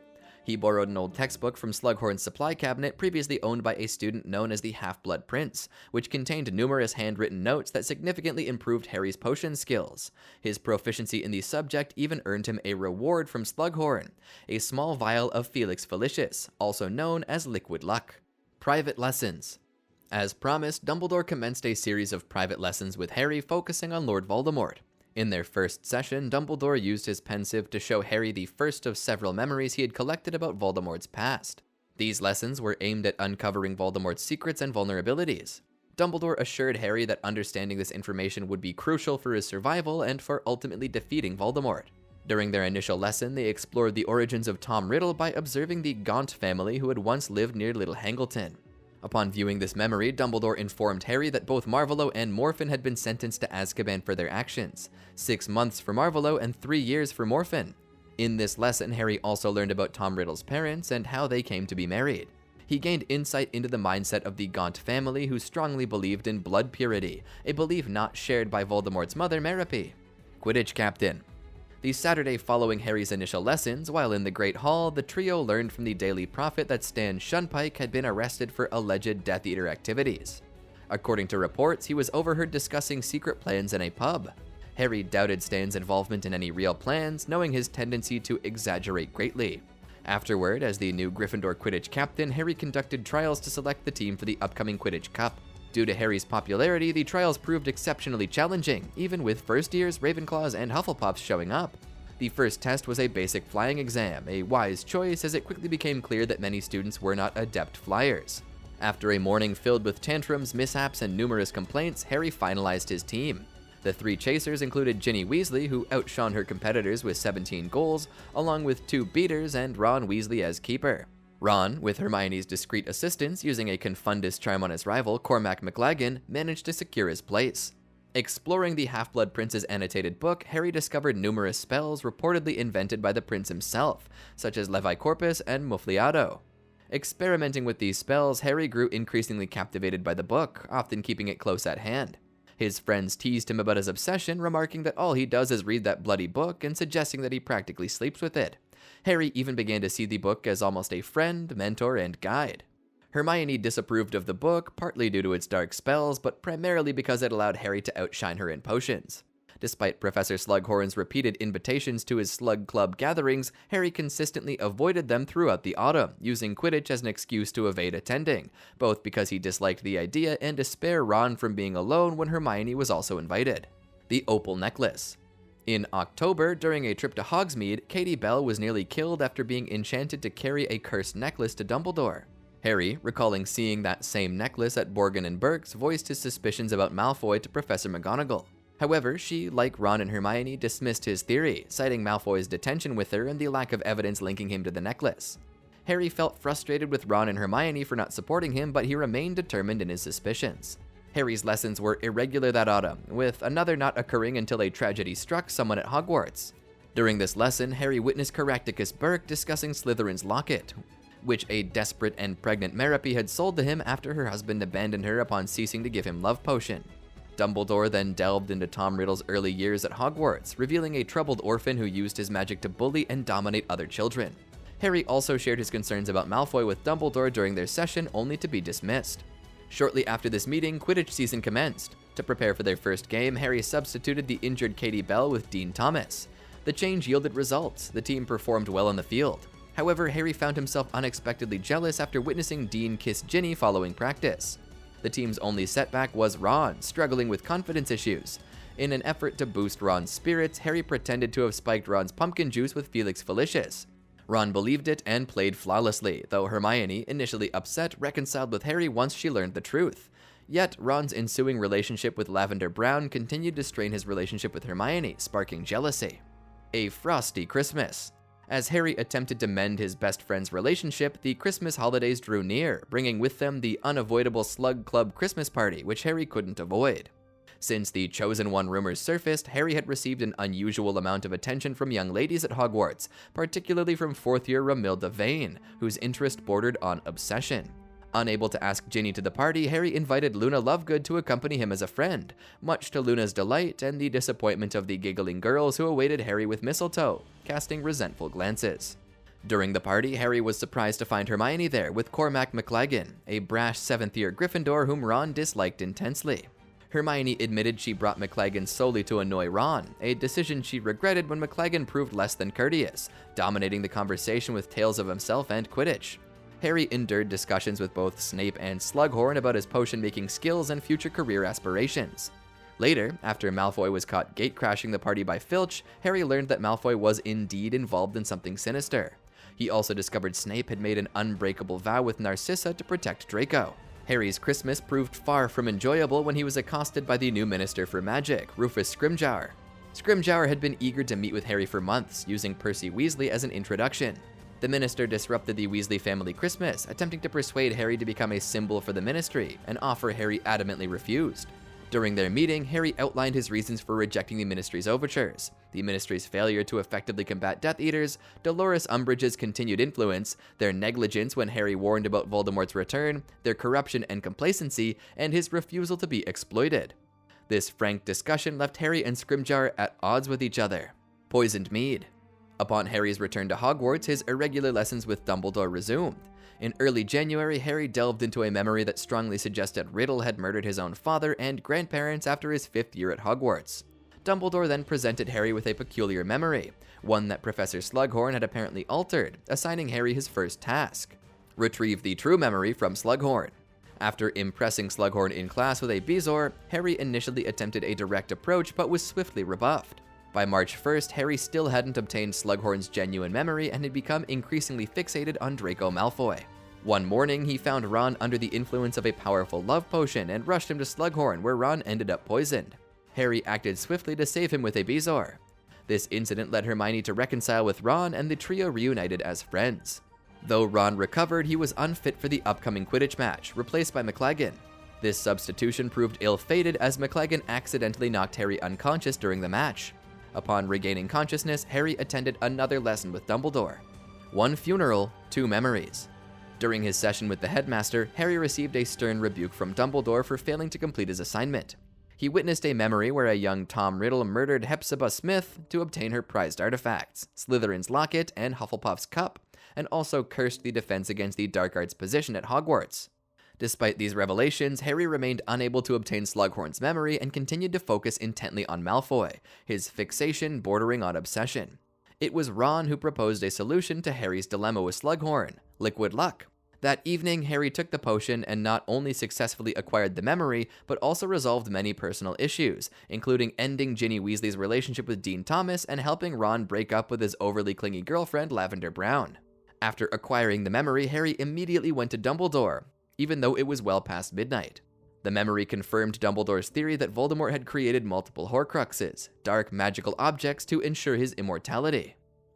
He borrowed an old textbook from Slughorn's supply cabinet previously owned by a student known as the Half-Blood Prince, which contained numerous handwritten notes that significantly improved Harry's potion skills. His proficiency in the subject even earned him a reward from Slughorn, a small vial of Felix Felicis, also known as Liquid Luck. Private lessons. As promised, Dumbledore commenced a series of private lessons with Harry focusing on Lord Voldemort. In their first session, Dumbledore used his pensieve to show Harry the first of several memories he had collected about Voldemort's past. These lessons were aimed at uncovering Voldemort's secrets and vulnerabilities. Dumbledore assured Harry that understanding this information would be crucial for his survival and for ultimately defeating Voldemort. During their initial lesson, they explored the origins of Tom Riddle by observing the Gaunt family who had once lived near Little Hangleton. Upon viewing this memory, Dumbledore informed Harry that both Marvolo and Morphin had been sentenced to Azkaban for their actions, 6 months for Marvolo and 3 years for Morphin. In this lesson, Harry also learned about Tom Riddle's parents and how they came to be married. He gained insight into the mindset of the Gaunt family, who strongly believed in blood purity, a belief not shared by Voldemort's mother, Merope. Quidditch captain. The Saturday following Harry's initial lessons, while in the Great Hall, the trio learned from the Daily Prophet that Stan Shunpike had been arrested for alleged Death Eater activities. According to reports, he was overheard discussing secret plans in a pub. Harry doubted Stan's involvement in any real plans, knowing his tendency to exaggerate greatly. Afterward, as the new Gryffindor Quidditch captain, Harry conducted trials to select the team for the upcoming Quidditch Cup. Due to Harry's popularity, the trials proved exceptionally challenging, even with first years, Ravenclaws, and Hufflepuffs showing up. The first test was a basic flying exam, a wise choice as it quickly became clear that many students were not adept flyers. After a morning filled with tantrums, mishaps, and numerous complaints, Harry finalized his team. The 3 chasers included Ginny Weasley, who outshone her competitors with 17 goals, along with 2 beaters and Ron Weasley as keeper. Ron, with Hermione's discreet assistance using a Confundus charm on his rival, Cormac McLaggen, managed to secure his place. Exploring the Half-Blood Prince's annotated book, Harry discovered numerous spells reportedly invented by the prince himself, such as Levi Corpus and Muffliato. Experimenting with these spells, Harry grew increasingly captivated by the book, often keeping it close at hand. His friends teased him about his obsession, remarking that all he does is read that bloody book and suggesting that he practically sleeps with it. Harry even began to see the book as almost a friend, mentor, and guide. Hermione disapproved of the book, partly due to its dark spells, but primarily because it allowed Harry to outshine her in potions. Despite Professor Slughorn's repeated invitations to his Slug Club gatherings, Harry consistently avoided them throughout the autumn, using Quidditch as an excuse to evade attending, both because he disliked the idea and to spare Ron from being alone when Hermione was also invited. The Opal Necklace. In October, during a trip to Hogsmeade, Katie Bell was nearly killed after being enchanted to carry a cursed necklace to Dumbledore. Harry, recalling seeing that same necklace at Borgin and Burke's, voiced his suspicions about Malfoy to Professor McGonagall. However, she, like Ron and Hermione, dismissed his theory, citing Malfoy's detention with her and the lack of evidence linking him to the necklace. Harry felt frustrated with Ron and Hermione for not supporting him, but he remained determined in his suspicions. Harry's lessons were irregular that autumn, with another not occurring until a tragedy struck someone at Hogwarts. During this lesson, Harry witnessed Caractacus Burke discussing Slytherin's locket, which a desperate and pregnant Merope had sold to him after her husband abandoned her upon ceasing to give him love potion. Dumbledore then delved into Tom Riddle's early years at Hogwarts, revealing a troubled orphan who used his magic to bully and dominate other children. Harry also shared his concerns about Malfoy with Dumbledore during their session, only to be dismissed. Shortly after this meeting, Quidditch season commenced. To prepare for their first game, Harry substituted the injured Katie Bell with Dean Thomas. The change yielded results. The team performed well on the field. However, Harry found himself unexpectedly jealous after witnessing Dean kiss Ginny following practice. The team's only setback was Ron, struggling with confidence issues. In an effort to boost Ron's spirits, Harry pretended to have spiked Ron's pumpkin juice with Felix Felicis. Ron believed it and played flawlessly, though Hermione, initially upset, reconciled with Harry once she learned the truth. Yet, Ron's ensuing relationship with Lavender Brown continued to strain his relationship with Hermione, sparking jealousy. A frosty Christmas. As Harry attempted to mend his best friend's relationship, the Christmas holidays drew near, bringing with them the unavoidable Slug Club Christmas party, which Harry couldn't avoid. Since the Chosen One rumors surfaced, Harry had received an unusual amount of attention from young ladies at Hogwarts, particularly from fourth-year Romilda Vane, whose interest bordered on obsession. Unable to ask Ginny to the party, Harry invited Luna Lovegood to accompany him as a friend, much to Luna's delight and the disappointment of the giggling girls who awaited Harry with mistletoe, casting resentful glances. During the party, Harry was surprised to find Hermione there with Cormac McLaggen, a brash seventh-year Gryffindor whom Ron disliked intensely. Hermione admitted she brought McLaggen solely to annoy Ron, a decision she regretted when McLaggen proved less than courteous, dominating the conversation with tales of himself and Quidditch. Harry endured discussions with both Snape and Slughorn about his potion-making skills and future career aspirations. Later, after Malfoy was caught gatecrashing the party by Filch, Harry learned that Malfoy was indeed involved in something sinister. He also discovered Snape had made an unbreakable vow with Narcissa to protect Draco. Harry's Christmas proved far from enjoyable when he was accosted by the new Minister for Magic, Rufus Scrimgeour. Scrimgeour had been eager to meet with Harry for months, using Percy Weasley as an introduction. The minister disrupted the Weasley family Christmas, attempting to persuade Harry to become a symbol for the ministry, an offer Harry adamantly refused. During their meeting, Harry outlined his reasons for rejecting the ministry's overtures: the ministry's failure to effectively combat Death Eaters, Dolores Umbridge's continued influence, their negligence when Harry warned about Voldemort's return, their corruption and complacency, and his refusal to be exploited. This frank discussion left Harry and Scrimgeour at odds with each other. Poisoned mead. Upon Harry's return to Hogwarts, his irregular lessons with Dumbledore resumed. In early January, Harry delved into a memory that strongly suggested Riddle had murdered his own father and grandparents after his 5th year at Hogwarts. Dumbledore then presented Harry with a peculiar memory, one that Professor Slughorn had apparently altered, assigning Harry his first task: retrieve the true memory from Slughorn. After impressing Slughorn in class with a Bezoar, Harry initially attempted a direct approach but was swiftly rebuffed. By March 1st, Harry still hadn't obtained Slughorn's genuine memory and had become increasingly fixated on Draco Malfoy. One morning, he found Ron under the influence of a powerful love potion and rushed him to Slughorn, where Ron ended up poisoned. Harry acted swiftly to save him with a Bezoar. This incident led Hermione to reconcile with Ron, and the trio reunited as friends. Though Ron recovered, he was unfit for the upcoming Quidditch match, replaced by McLaggen. This substitution proved ill-fated as McLaggen accidentally knocked Harry unconscious during the match. Upon regaining consciousness, Harry attended another lesson with Dumbledore. One funeral, two memories. During his session with the headmaster, Harry received a stern rebuke from Dumbledore for failing to complete his assignment. He witnessed a memory where a young Tom Riddle murdered Hepzibah Smith to obtain her prized artifacts, Slytherin's locket and Hufflepuff's cup, and also cursed the defense against the dark arts position at Hogwarts. Despite these revelations, Harry remained unable to obtain Slughorn's memory and continued to focus intently on Malfoy, his fixation bordering on obsession. It was Ron who proposed a solution to Harry's dilemma with Slughorn: liquid luck. That evening, Harry took the potion and not only successfully acquired the memory, but also resolved many personal issues, including ending Ginny Weasley's relationship with Dean Thomas and helping Ron break up with his overly clingy girlfriend, Lavender Brown. After acquiring the memory, Harry immediately went to Dumbledore, even though it was well past midnight. The memory confirmed Dumbledore's theory that Voldemort had created multiple Horcruxes, dark magical objects to ensure his immortality.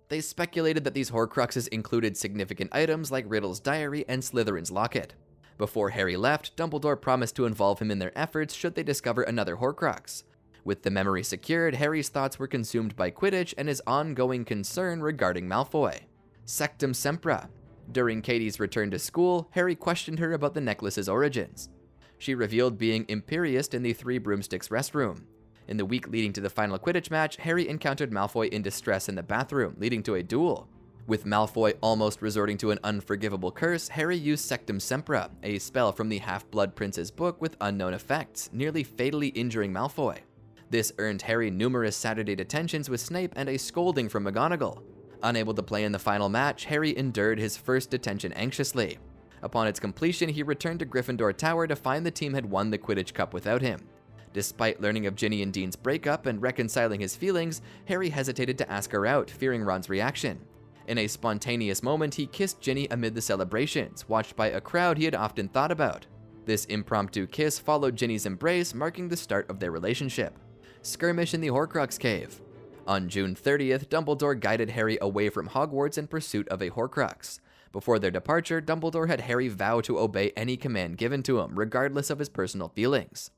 They speculated that these Horcruxes included significant items like Riddle's diary and Slytherin's locket. Before Harry left, Dumbledore promised to involve him in their efforts should they discover another Horcrux. With the memory secured, Harry's thoughts were consumed by Quidditch and his ongoing concern regarding Malfoy. Sectum Sempra. During Katie's return to school, Harry questioned her about the necklace's origins. She revealed being Imperious in the Three Broomsticks restroom. In the week leading to the final Quidditch match, Harry encountered Malfoy in distress in the bathroom, leading to a duel. With Malfoy almost resorting to an unforgivable curse, Harry used Sectum Sempra, a spell from the Half-Blood Prince's book with unknown effects, nearly fatally injuring Malfoy. This earned Harry numerous Saturday detentions with Snape and a scolding from McGonagall. Unable to play in the final match, Harry endured his first detention anxiously. Upon its completion, he returned to Gryffindor Tower to find the team had won the Quidditch Cup without him. Despite learning of Ginny and Dean's breakup and reconciling his feelings, Harry hesitated to ask her out, fearing Ron's reaction. In a spontaneous moment, he kissed Ginny amid the celebrations, watched by a crowd he had often thought about. This impromptu kiss followed Ginny's embrace, marking the start of their relationship. Skirmish in the Horcrux Cave. On June 30th, Dumbledore guided Harry away from Hogwarts in pursuit of a Horcrux. Before their departure, Dumbledore had Harry vow to obey any command given to him, regardless of his personal feelings.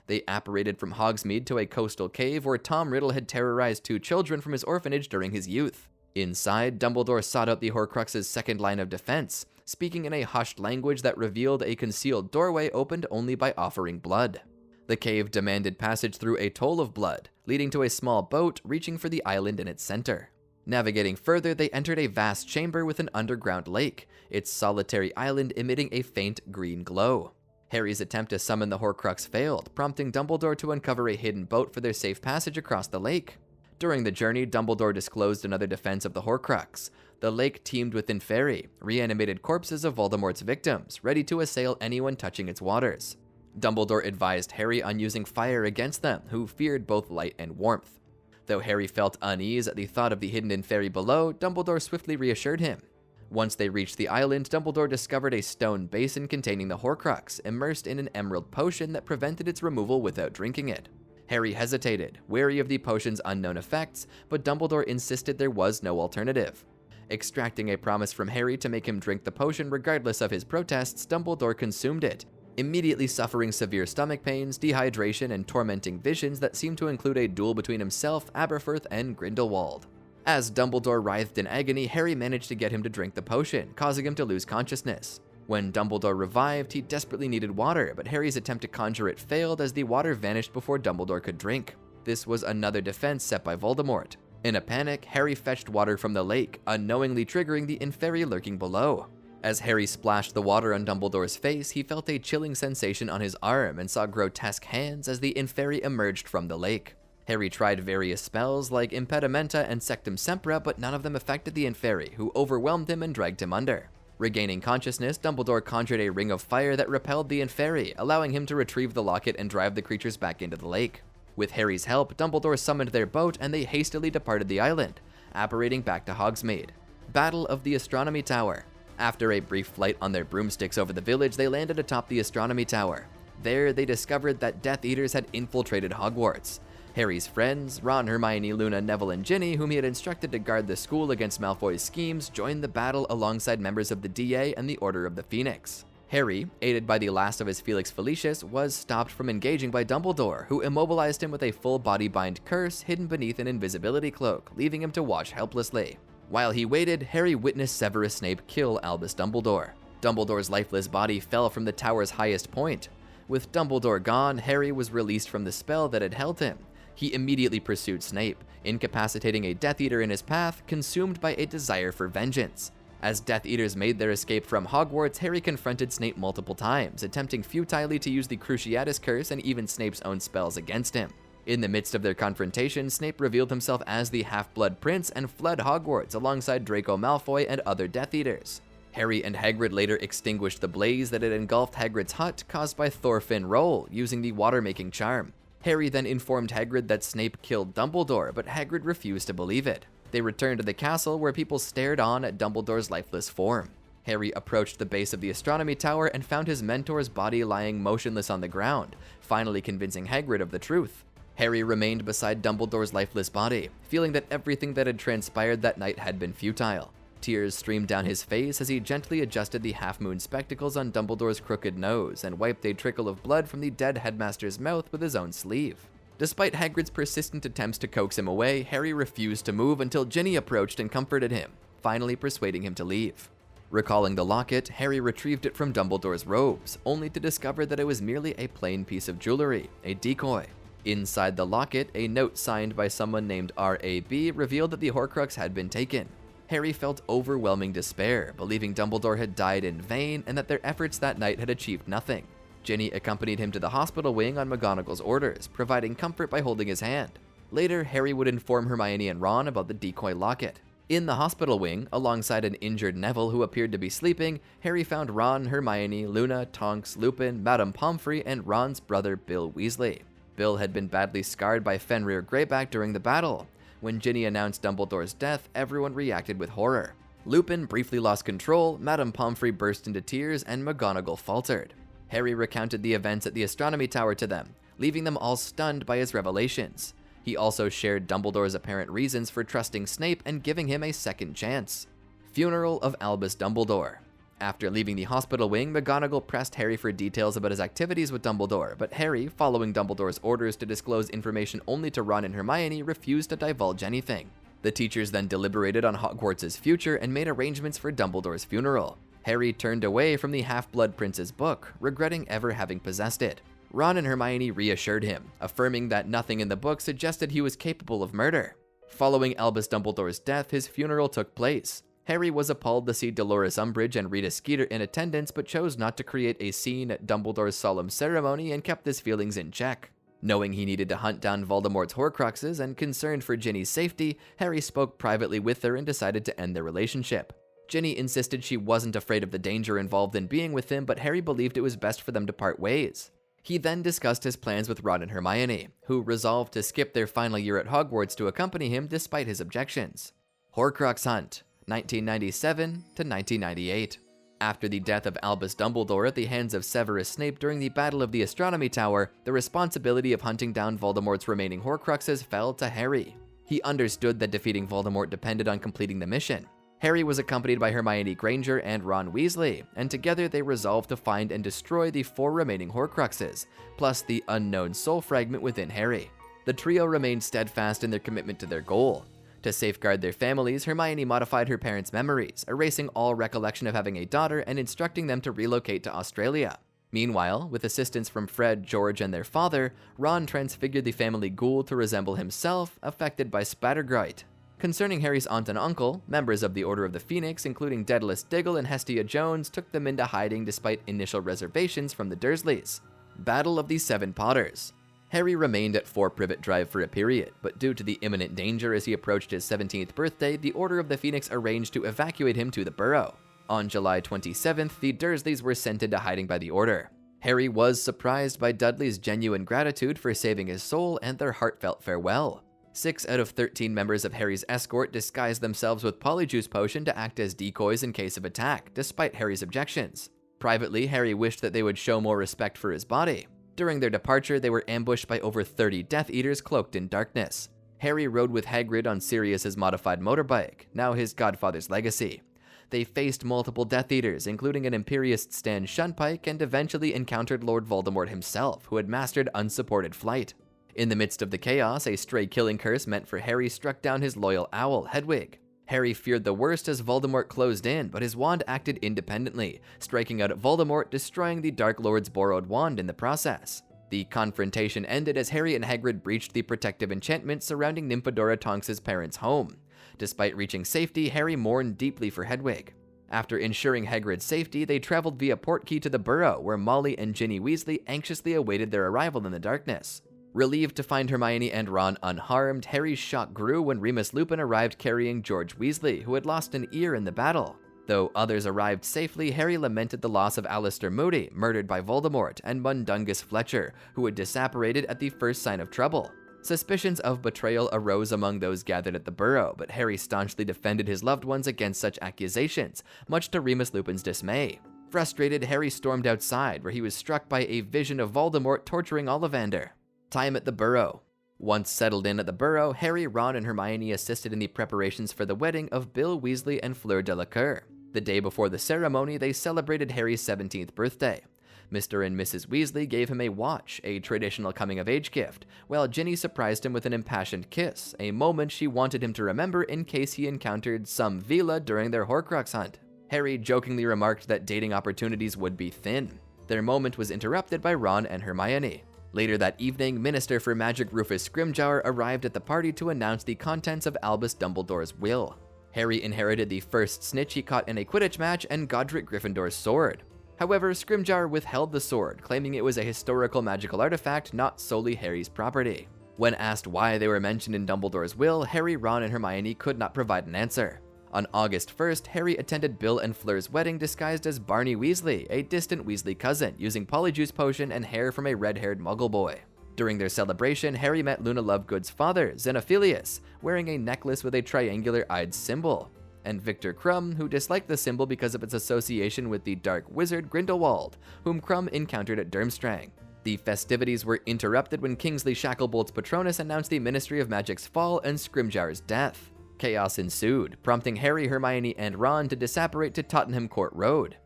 They apparated from Hogsmeade to a coastal cave where Tom Riddle had terrorized 2 children from his orphanage during his youth. Inside, Dumbledore sought out the Horcrux's second line of defense, speaking in a hushed language that revealed a concealed doorway opened only by offering blood. The cave demanded passage through a toll of blood, leading to a small boat reaching for the island in its center. Navigating further, they entered a vast chamber with an underground lake, its solitary island emitting a faint green glow. Harry's attempt to summon the Horcrux failed, prompting Dumbledore to uncover a hidden boat for their safe passage across the lake. During the journey, Dumbledore disclosed another defense of the Horcrux. The lake teemed with Inferi, reanimated corpses of Voldemort's victims, ready to assail anyone touching its waters. Dumbledore advised Harry on using fire against them, who feared both light and warmth. Though Harry felt unease at the thought of the hidden Inferi below, Dumbledore swiftly reassured him. Once they reached the island, Dumbledore discovered a stone basin containing the Horcrux, immersed in an emerald potion that prevented its removal without drinking it. Harry hesitated, wary of the potion's unknown effects, but Dumbledore insisted there was no alternative. Extracting a promise from Harry to make him drink the potion regardless of his protests, Dumbledore consumed it, immediately suffering severe stomach pains, dehydration, and tormenting visions that seemed to include a duel between himself, Aberforth, and Grindelwald. As Dumbledore writhed in agony, Harry managed to get him to drink the potion, causing him to lose consciousness. When Dumbledore revived, he desperately needed water, but Harry's attempt to conjure it failed as the water vanished before Dumbledore could drink. This was another defense set by Voldemort. In a panic, Harry fetched water from the lake, unknowingly triggering the Inferi lurking below. As Harry splashed the water on Dumbledore's face, he felt a chilling sensation on his arm and saw grotesque hands as the Inferi emerged from the lake. Harry tried various spells like Impedimenta and Sectum Sempra, but none of them affected the Inferi, who overwhelmed him and dragged him under. Regaining consciousness, Dumbledore conjured a ring of fire that repelled the Inferi, allowing him to retrieve the locket and drive the creatures back into the lake. With Harry's help, Dumbledore summoned their boat and they hastily departed the island, apparating back to Hogsmeade. Battle of the Astronomy Tower. After a brief flight on their broomsticks over the village, they landed atop the Astronomy Tower. There, they discovered that Death Eaters had infiltrated Hogwarts. Harry's friends, Ron, Hermione, Luna, Neville, and Ginny, whom he had instructed to guard the school against Malfoy's schemes, joined the battle alongside members of the DA and the Order of the Phoenix. Harry, aided by the last of his Felix Felicis, was stopped from engaging by Dumbledore, who immobilized him with a full-body bind curse hidden beneath an invisibility cloak, leaving him to watch helplessly. While he waited, Harry witnessed Severus Snape kill Albus Dumbledore. Dumbledore's lifeless body fell from the tower's highest point. With Dumbledore gone, Harry was released from the spell that had held him. He immediately pursued Snape, incapacitating a Death Eater in his path, consumed by a desire for vengeance. As Death Eaters made their escape from Hogwarts, Harry confronted Snape multiple times, attempting futilely to use the Cruciatus Curse and even Snape's own spells against him. In the midst of their confrontation, Snape revealed himself as the Half-Blood Prince and fled Hogwarts alongside Draco Malfoy and other Death Eaters. Harry and Hagrid later extinguished the blaze that had engulfed Hagrid's hut caused by Thorfinn Roll using the water-making charm. Harry then informed Hagrid that Snape killed Dumbledore, but Hagrid refused to believe it. They returned to the castle where people stared on at Dumbledore's lifeless form. Harry approached the base of the astronomy tower and found his mentor's body lying motionless on the ground, finally convincing Hagrid of the truth. Harry remained beside Dumbledore's lifeless body, feeling that everything that had transpired that night had been futile. Tears streamed down his face as he gently adjusted the half-moon spectacles on Dumbledore's crooked nose and wiped a trickle of blood from the dead headmaster's mouth with his own sleeve. Despite Hagrid's persistent attempts to coax him away, Harry refused to move until Ginny approached and comforted him, finally persuading him to leave. Recalling the locket, Harry retrieved it from Dumbledore's robes, only to discover that it was merely a plain piece of jewelry, a decoy. Inside the locket, a note signed by someone named R.A.B. revealed that the Horcrux had been taken. Harry felt overwhelming despair, believing Dumbledore had died in vain and that their efforts that night had achieved nothing. Ginny accompanied him to the hospital wing on McGonagall's orders, providing comfort by holding his hand. Later, Harry would inform Hermione and Ron about the decoy locket. In the hospital wing, alongside an injured Neville who appeared to be sleeping, Harry found Ron, Hermione, Luna, Tonks, Lupin, Madame Pomfrey, and Ron's brother Bill Weasley. Bill had been badly scarred by Fenrir Greyback during the battle. When Ginny announced Dumbledore's death, everyone reacted with horror. Lupin briefly lost control, Madame Pomfrey burst into tears, and McGonagall faltered. Harry recounted the events at the astronomy tower to them, leaving them all stunned by his revelations. He also shared Dumbledore's apparent reasons for trusting Snape and giving him a second chance. Funeral of Albus Dumbledore. After leaving the hospital wing, McGonagall pressed Harry for details about his activities with Dumbledore, but Harry, following Dumbledore's orders to disclose information only to Ron and Hermione, refused to divulge anything. The teachers then deliberated on Hogwarts' future and made arrangements for Dumbledore's funeral. Harry turned away from the Half-Blood Prince's book, regretting ever having possessed it. Ron and Hermione reassured him, affirming that nothing in the book suggested he was capable of murder. Following Albus Dumbledore's death, his funeral took place. Harry was appalled to see Dolores Umbridge and Rita Skeeter in attendance, but chose not to create a scene at Dumbledore's solemn ceremony and kept his feelings in check. Knowing he needed to hunt down Voldemort's Horcruxes and concerned for Ginny's safety, Harry spoke privately with her and decided to end their relationship. Ginny insisted she wasn't afraid of the danger involved in being with him, but Harry believed it was best for them to part ways. He then discussed his plans with Ron and Hermione, who resolved to skip their final year at Hogwarts to accompany him despite his objections. Horcrux Hunt, 1997 to 1998. After the death of Albus Dumbledore at the hands of Severus Snape during the Battle of the Astronomy Tower, the responsibility of hunting down Voldemort's remaining Horcruxes fell to Harry. He understood that defeating Voldemort depended on completing the mission. Harry was accompanied by Hermione Granger and Ron Weasley, and together they resolved to find and destroy the 4 remaining Horcruxes, plus the unknown soul fragment within Harry. The trio remained steadfast in their commitment to their goal. To safeguard their families, Hermione modified her parents' memories, erasing all recollection of having a daughter and instructing them to relocate to Australia. Meanwhile, with assistance from Fred, George, and their father, Ron transfigured the family ghoul to resemble himself, affected by Spattergroit. Concerning Harry's aunt and uncle, members of the Order of the Phoenix, including Daedalus Diggle and Hestia Jones, took them into hiding despite initial reservations from the Dursleys. Battle of the Seven Potters. Harry remained at 4 Privet Drive for a period, but due to the imminent danger as he approached his 17th birthday, the Order of the Phoenix arranged to evacuate him to the Burrow. On July 27th, the Dursleys were sent into hiding by the Order. Harry was surprised by Dudley's genuine gratitude for saving his soul and their heartfelt farewell. 6 out of 13 members of Harry's escort disguised themselves with Polyjuice Potion to act as decoys in case of attack, despite Harry's objections. Privately, Harry wished that they would show more respect for his body. During their departure, they were ambushed by over 30 Death Eaters cloaked in darkness. Harry rode with Hagrid on Sirius's modified motorbike, now his godfather's legacy. They faced multiple Death Eaters, including an Imperious Stan Shunpike, and eventually encountered Lord Voldemort himself, who had mastered unsupported flight. In the midst of the chaos, a stray killing curse meant for Harry struck down his loyal owl, Hedwig. Harry feared the worst as Voldemort closed in, but his wand acted independently, striking out at Voldemort, destroying the Dark Lord's borrowed wand in the process. The confrontation ended as Harry and Hagrid breached the protective enchantment surrounding Nymphadora Tonks' parents' home. Despite reaching safety, Harry mourned deeply for Hedwig. After ensuring Hagrid's safety, they traveled via Portkey to the Burrow, where Molly and Ginny Weasley anxiously awaited their arrival in the darkness. Relieved to find Hermione and Ron unharmed, Harry's shock grew when Remus Lupin arrived carrying George Weasley, who had lost an ear in the battle. Though others arrived safely, Harry lamented the loss of Alastor Moody, murdered by Voldemort, and Mundungus Fletcher, who had disapparated at the first sign of trouble. Suspicions of betrayal arose among those gathered at the Burrow, but Harry staunchly defended his loved ones against such accusations, much to Remus Lupin's dismay. Frustrated, Harry stormed outside, where he was struck by a vision of Voldemort torturing Ollivander. Time at the Burrow. Once settled in at the Burrow, Harry, Ron, and Hermione assisted in the preparations for the wedding of Bill Weasley and Fleur Delacour. The day before the ceremony, they celebrated Harry's 17th birthday. Mr. and Mrs. Weasley gave him a watch, a traditional coming-of-age gift, while Ginny surprised him with an impassioned kiss, a moment she wanted him to remember in case he encountered some Vila during their Horcrux hunt. Harry jokingly remarked that dating opportunities would be thin. Their moment was interrupted by Ron and Hermione. Later that evening, Minister for Magic Rufus Scrimgeour arrived at the party to announce the contents of Albus Dumbledore's will. Harry inherited the first snitch he caught in a Quidditch match and Godric Gryffindor's sword. However, Scrimgeour withheld the sword, claiming it was a historical magical artifact, not solely Harry's property. When asked why they were mentioned in Dumbledore's will, Harry, Ron, and Hermione could not provide an answer. On August 1st, Harry attended Bill and Fleur's wedding disguised as Barney Weasley, a distant Weasley cousin, using Polyjuice Potion and hair from a red-haired Muggle boy. During their celebration, Harry met Luna Lovegood's father, Xenophilius, wearing a necklace with a triangular-eyed symbol, and Victor Krum, who disliked the symbol because of its association with the dark wizard Grindelwald, whom Krum encountered at Durmstrang. The festivities were interrupted when Kingsley Shacklebolt's Patronus announced the Ministry of Magic's fall and Scrimgeour's death. Chaos ensued, prompting Harry, Hermione, and Ron to disapparate to Tottenham Court Road.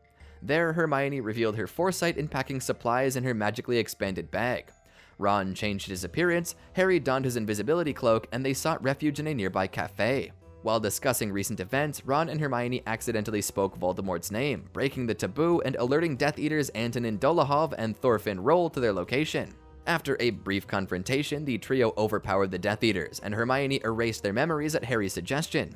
There, Hermione revealed her foresight in packing supplies in her magically expanded bag. Ron changed his appearance, Harry donned his invisibility cloak, and they sought refuge in a nearby cafe. While discussing recent events, Ron and Hermione accidentally spoke Voldemort's name, breaking the taboo and alerting Death Eaters Antonin Dolohov and Thorfinn Roll to their location. After a brief confrontation, the trio overpowered the Death Eaters, and Hermione erased their memories at Harry's suggestion.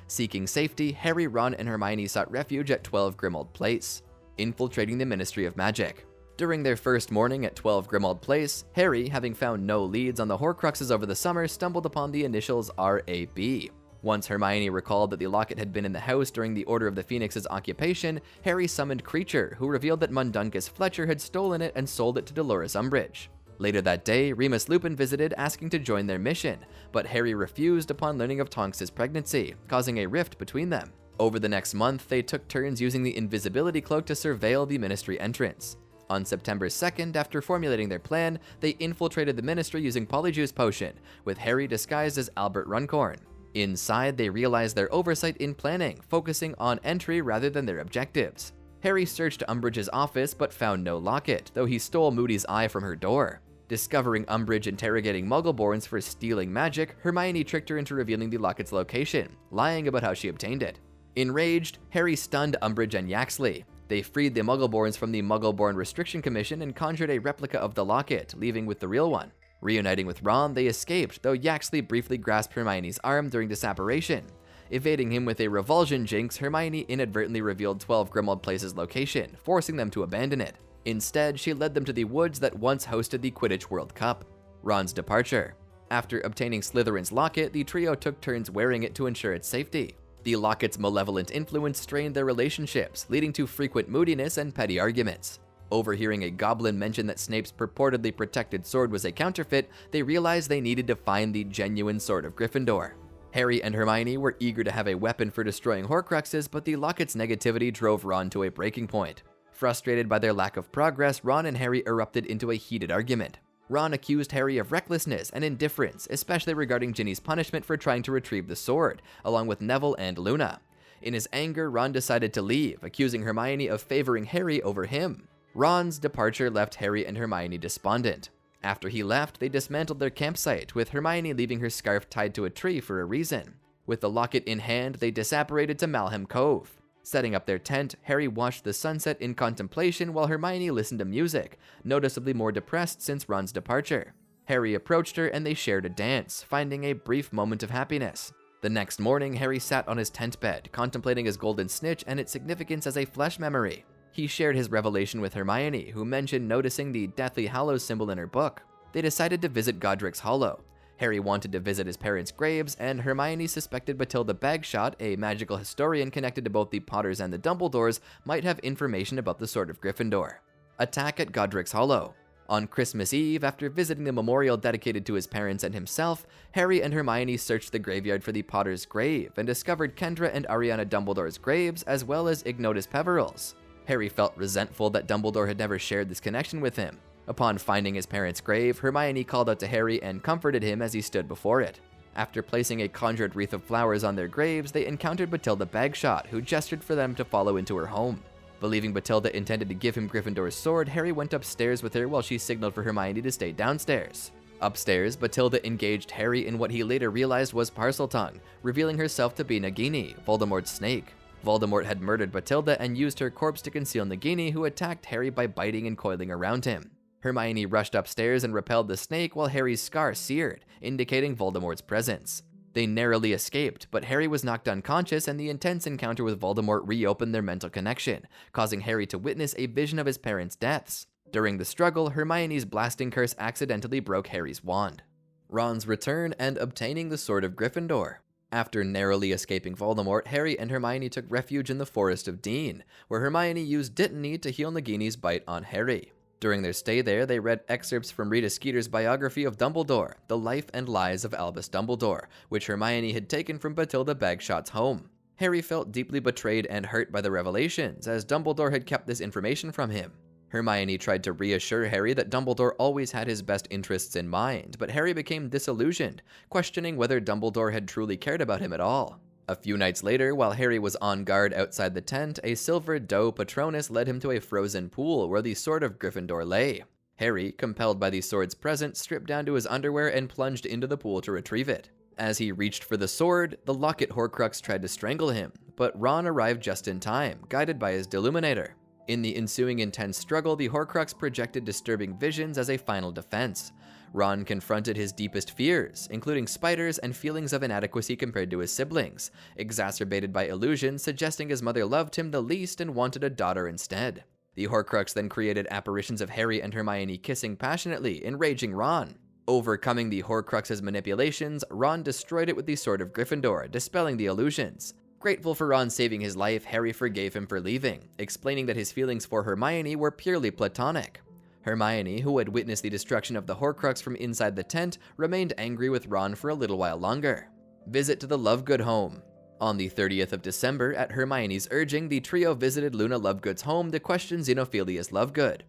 Seeking safety, Harry, Ron, and Hermione sought refuge at 12 Grimmauld Place, infiltrating the Ministry of Magic. During their first morning at 12 Grimmauld Place, Harry, having found no leads on the Horcruxes over the summer, stumbled upon the initials RAB. Once Hermione recalled that the locket had been in the house during the Order of the Phoenix's occupation, Harry summoned Creature, who revealed that Mundungus Fletcher had stolen it and sold it to Dolores Umbridge. Later that day, Remus Lupin visited, asking to join their mission, but Harry refused upon learning of Tonks's pregnancy, causing a rift between them. Over the next month, they took turns using the invisibility cloak to surveil the Ministry entrance. On September 2nd, after formulating their plan, they infiltrated the Ministry using Polyjuice Potion, with Harry disguised as Albert Runcorn. Inside, they realized their oversight in planning, focusing on entry rather than their objectives. Harry searched Umbridge's office but found no locket, though he stole Moody's eye from her door. Discovering Umbridge interrogating Muggleborns for stealing magic, Hermione tricked her into revealing the locket's location, lying about how she obtained it. Enraged, Harry stunned Umbridge and Yaxley. They freed the Muggleborns from the Muggleborn Restriction Commission and conjured a replica of the locket, leaving with the real one. Reuniting with Ron, they escaped, though Yaxley briefly grasped Hermione's arm during disapparation. Evading him with a revulsion jinx, Hermione inadvertently revealed 12 Grimmauld Place's location, forcing them to abandon it. Instead, she led them to the woods that once hosted the Quidditch World Cup. Ron's departure. After obtaining Slytherin's locket, the trio took turns wearing it to ensure its safety. The locket's malevolent influence strained their relationships, leading to frequent moodiness and petty arguments. Overhearing a goblin mention that Snape's purportedly protected sword was a counterfeit, they realized they needed to find the genuine sword of Gryffindor. Harry and Hermione were eager to have a weapon for destroying Horcruxes, but the locket's negativity drove Ron to a breaking point. Frustrated by their lack of progress, Ron and Harry erupted into a heated argument. Ron accused Harry of recklessness and indifference, especially regarding Ginny's punishment for trying to retrieve the sword, along with Neville and Luna. In his anger, Ron decided to leave, accusing Hermione of favoring Harry over him. Ron's departure left Harry and Hermione despondent. After he left, they dismantled their campsite, with Hermione leaving her scarf tied to a tree for a reason. With the locket in hand, they disapparated to Malham Cove. Setting up their tent, Harry watched the sunset in contemplation while Hermione listened to music, noticeably more depressed since Ron's departure. Harry approached her and they shared a dance, finding a brief moment of happiness. The next morning, Harry sat on his tent bed, contemplating his golden snitch and its significance as a flesh memory. He shared his revelation with Hermione, who mentioned noticing the Deathly Hallows symbol in her book. They decided to visit Godric's Hollow. Harry wanted to visit his parents' graves, and Hermione suspected Bathilda Bagshot, a magical historian connected to both the Potters and the Dumbledores, might have information about the Sword of Gryffindor. Attack at Godric's Hollow. On Christmas Eve, after visiting the memorial dedicated to his parents and himself, Harry and Hermione searched the graveyard for the Potter's grave and discovered Kendra and Ariana Dumbledore's graves, as well as Ignotus Peveril's. Harry felt resentful that Dumbledore had never shared this connection with him. Upon finding his parents' grave, Hermione called out to Harry and comforted him as he stood before it. After placing a conjured wreath of flowers on their graves, they encountered Bathilda Bagshot, who gestured for them to follow into her home. Believing Bathilda intended to give him Gryffindor's sword, Harry went upstairs with her while she signaled for Hermione to stay downstairs. Upstairs, Bathilda engaged Harry in what he later realized was Parseltongue, revealing herself to be Nagini, Voldemort's snake. Voldemort had murdered Bathilda and used her corpse to conceal Nagini, who attacked Harry by biting and coiling around him. Hermione rushed upstairs and repelled the snake while Harry's scar seared, indicating Voldemort's presence. They narrowly escaped, but Harry was knocked unconscious and the intense encounter with Voldemort reopened their mental connection, causing Harry to witness a vision of his parents' deaths. During the struggle, Hermione's blasting curse accidentally broke Harry's wand. Ron's return and obtaining the Sword of Gryffindor. After narrowly escaping Voldemort, Harry and Hermione took refuge in the Forest of Dean, where Hermione used Dittany to heal Nagini's bite on Harry. During their stay there, they read excerpts from Rita Skeeter's biography of Dumbledore, The Life and Lies of Albus Dumbledore, which Hermione had taken from Bathilda Bagshot's home. Harry felt deeply betrayed and hurt by the revelations, as Dumbledore had kept this information from him. Hermione tried to reassure Harry that Dumbledore always had his best interests in mind, but Harry became disillusioned, questioning whether Dumbledore had truly cared about him at all. A few nights later, while Harry was on guard outside the tent, a silver doe Patronus led him to a frozen pool where the Sword of Gryffindor lay. Harry, compelled by the sword's presence, stripped down to his underwear and plunged into the pool to retrieve it. As he reached for the sword, the Locket Horcrux tried to strangle him, but Ron arrived just in time, guided by his Deluminator. In the ensuing intense struggle, the Horcrux projected disturbing visions as a final defense. Ron confronted his deepest fears, including spiders and feelings of inadequacy compared to his siblings, exacerbated by illusions suggesting his mother loved him the least and wanted a daughter instead. The Horcrux then created apparitions of Harry and Hermione kissing passionately, enraging Ron. Overcoming the Horcrux's manipulations, Ron destroyed it with the Sword of Gryffindor, dispelling the illusions. Grateful for Ron saving his life, Harry forgave him for leaving, explaining that his feelings for Hermione were purely platonic. Hermione, who had witnessed the destruction of the Horcrux from inside the tent, remained angry with Ron for a little while longer. Visit to the Lovegood home. On the 30th of December, at Hermione's urging, the trio visited Luna Lovegood's home to question Xenophilius Lovegood.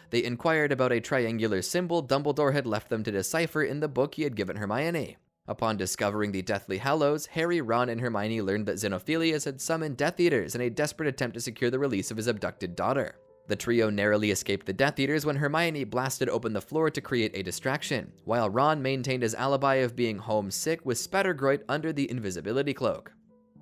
They inquired about a triangular symbol Dumbledore had left them to decipher in the book he had given Hermione. Upon discovering the Deathly Hallows, Harry, Ron, and Hermione learned that Xenophilius had summoned Death Eaters in a desperate attempt to secure the release of his abducted daughter. The trio narrowly escaped the Death Eaters when Hermione blasted open the floor to create a distraction, while Ron maintained his alibi of being homesick with Spattergroit under the invisibility cloak.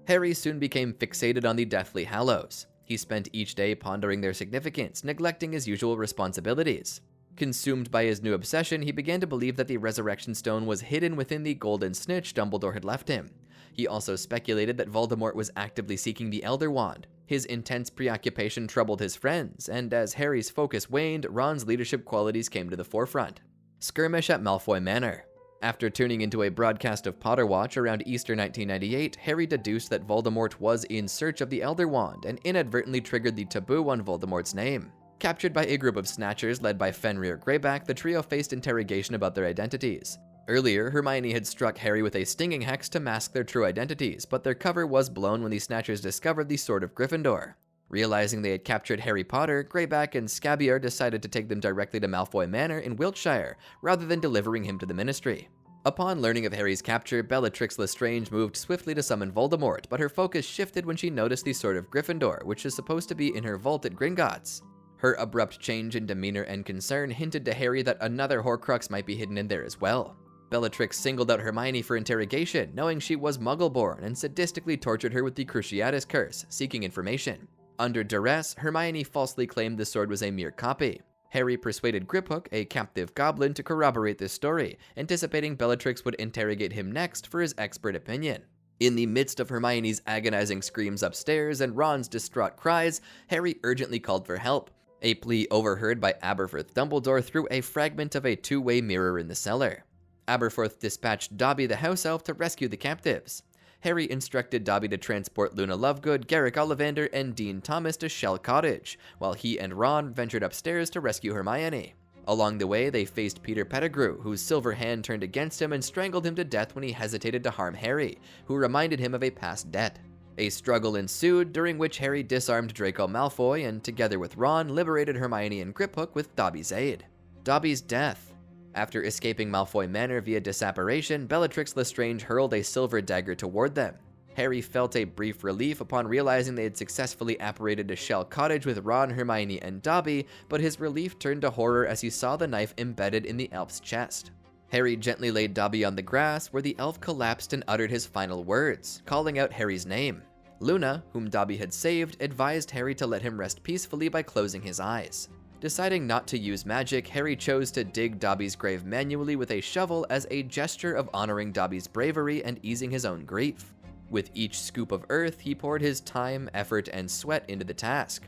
Harry soon became fixated on the Deathly Hallows. He spent each day pondering their significance, neglecting his usual responsibilities. Consumed by his new obsession, he began to believe that the Resurrection Stone was hidden within the golden snitch Dumbledore had left him. He also speculated that Voldemort was actively seeking the Elder Wand. His intense preoccupation troubled his friends, and as Harry's focus waned, Ron's leadership qualities came to the forefront. Skirmish at Malfoy Manor. After tuning into a broadcast of Potter Watch around Easter 1998, Harry deduced that Voldemort was in search of the Elder Wand and inadvertently triggered the taboo on Voldemort's name. Captured by a group of snatchers led by Fenrir Greyback, the trio faced interrogation about their identities. Earlier, Hermione had struck Harry with a stinging hex to mask their true identities, but their cover was blown when the snatchers discovered the Sword of Gryffindor. Realizing they had captured Harry Potter, Greyback and Scabiar decided to take them directly to Malfoy Manor in Wiltshire, rather than delivering him to the Ministry. Upon learning of Harry's capture, Bellatrix Lestrange moved swiftly to summon Voldemort, but her focus shifted when she noticed the Sword of Gryffindor, which is supposed to be in her vault at Gringotts. Her abrupt change in demeanor and concern hinted to Harry that another Horcrux might be hidden in there as well. Bellatrix singled out Hermione for interrogation, knowing she was Muggle-born, and sadistically tortured her with the Cruciatus Curse, seeking information. Under duress, Hermione falsely claimed the sword was a mere copy. Harry persuaded Griphook, a captive goblin, to corroborate this story, anticipating Bellatrix would interrogate him next for his expert opinion. In the midst of Hermione's agonizing screams upstairs and Ron's distraught cries, Harry urgently called for help, a plea overheard by Aberforth Dumbledore through a fragment of a two-way mirror in the cellar. Aberforth dispatched Dobby the house elf to rescue the captives. Harry instructed Dobby to transport Luna Lovegood, Garrick Ollivander, and Dean Thomas to Shell Cottage, while he and Ron ventured upstairs to rescue Hermione. Along the way, they faced Peter Pettigrew, whose silver hand turned against him and strangled him to death when he hesitated to harm Harry, who reminded him of a past debt. A struggle ensued, during which Harry disarmed Draco Malfoy and, together with Ron, liberated Hermione and Griphook with Dobby's aid. Dobby's death. After escaping Malfoy Manor via disapparation, Bellatrix Lestrange hurled a silver dagger toward them. Harry felt a brief relief upon realizing they had successfully apparated to Shell Cottage with Ron, Hermione, and Dobby, but his relief turned to horror as he saw the knife embedded in the elf's chest. Harry gently laid Dobby on the grass, where the elf collapsed and uttered his final words, calling out Harry's name. Luna, whom Dobby had saved, advised Harry to let him rest peacefully by closing his eyes. Deciding not to use magic, Harry chose to dig Dobby's grave manually with a shovel as a gesture of honoring Dobby's bravery and easing his own grief. With each scoop of earth, he poured his time, effort, and sweat into the task.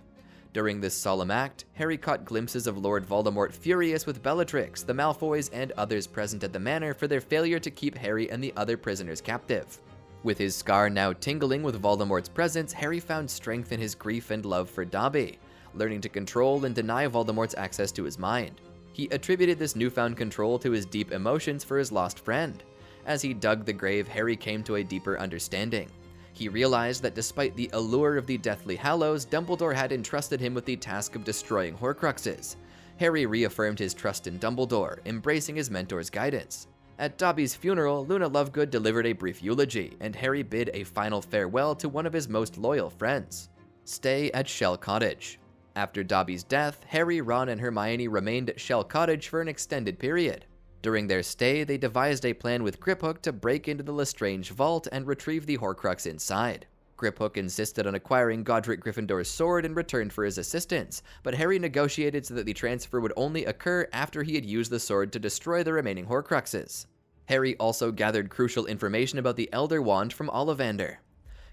During this solemn act, Harry caught glimpses of Lord Voldemort furious with Bellatrix, the Malfoys, and others present at the manor for their failure to keep Harry and the other prisoners captive. With his scar now tingling with Voldemort's presence, Harry found strength in his grief and love for Dobby, learning to control and deny Voldemort's access to his mind. He attributed this newfound control to his deep emotions for his lost friend. As he dug the grave, Harry came to a deeper understanding. He realized that despite the allure of the Deathly Hallows, Dumbledore had entrusted him with the task of destroying Horcruxes. Harry reaffirmed his trust in Dumbledore, embracing his mentor's guidance. At Dobby's funeral, Luna Lovegood delivered a brief eulogy, and Harry bid a final farewell to one of his most loyal friends. Stay at Shell Cottage. After Dobby's death, Harry, Ron, and Hermione remained at Shell Cottage for an extended period. During their stay, they devised a plan with Griphook to break into the Lestrange vault and retrieve the Horcrux inside. Griphook insisted on acquiring Godric Gryffindor's sword in return for his assistance, but Harry negotiated so that the transfer would only occur after he had used the sword to destroy the remaining Horcruxes. Harry also gathered crucial information about the Elder Wand from Ollivander.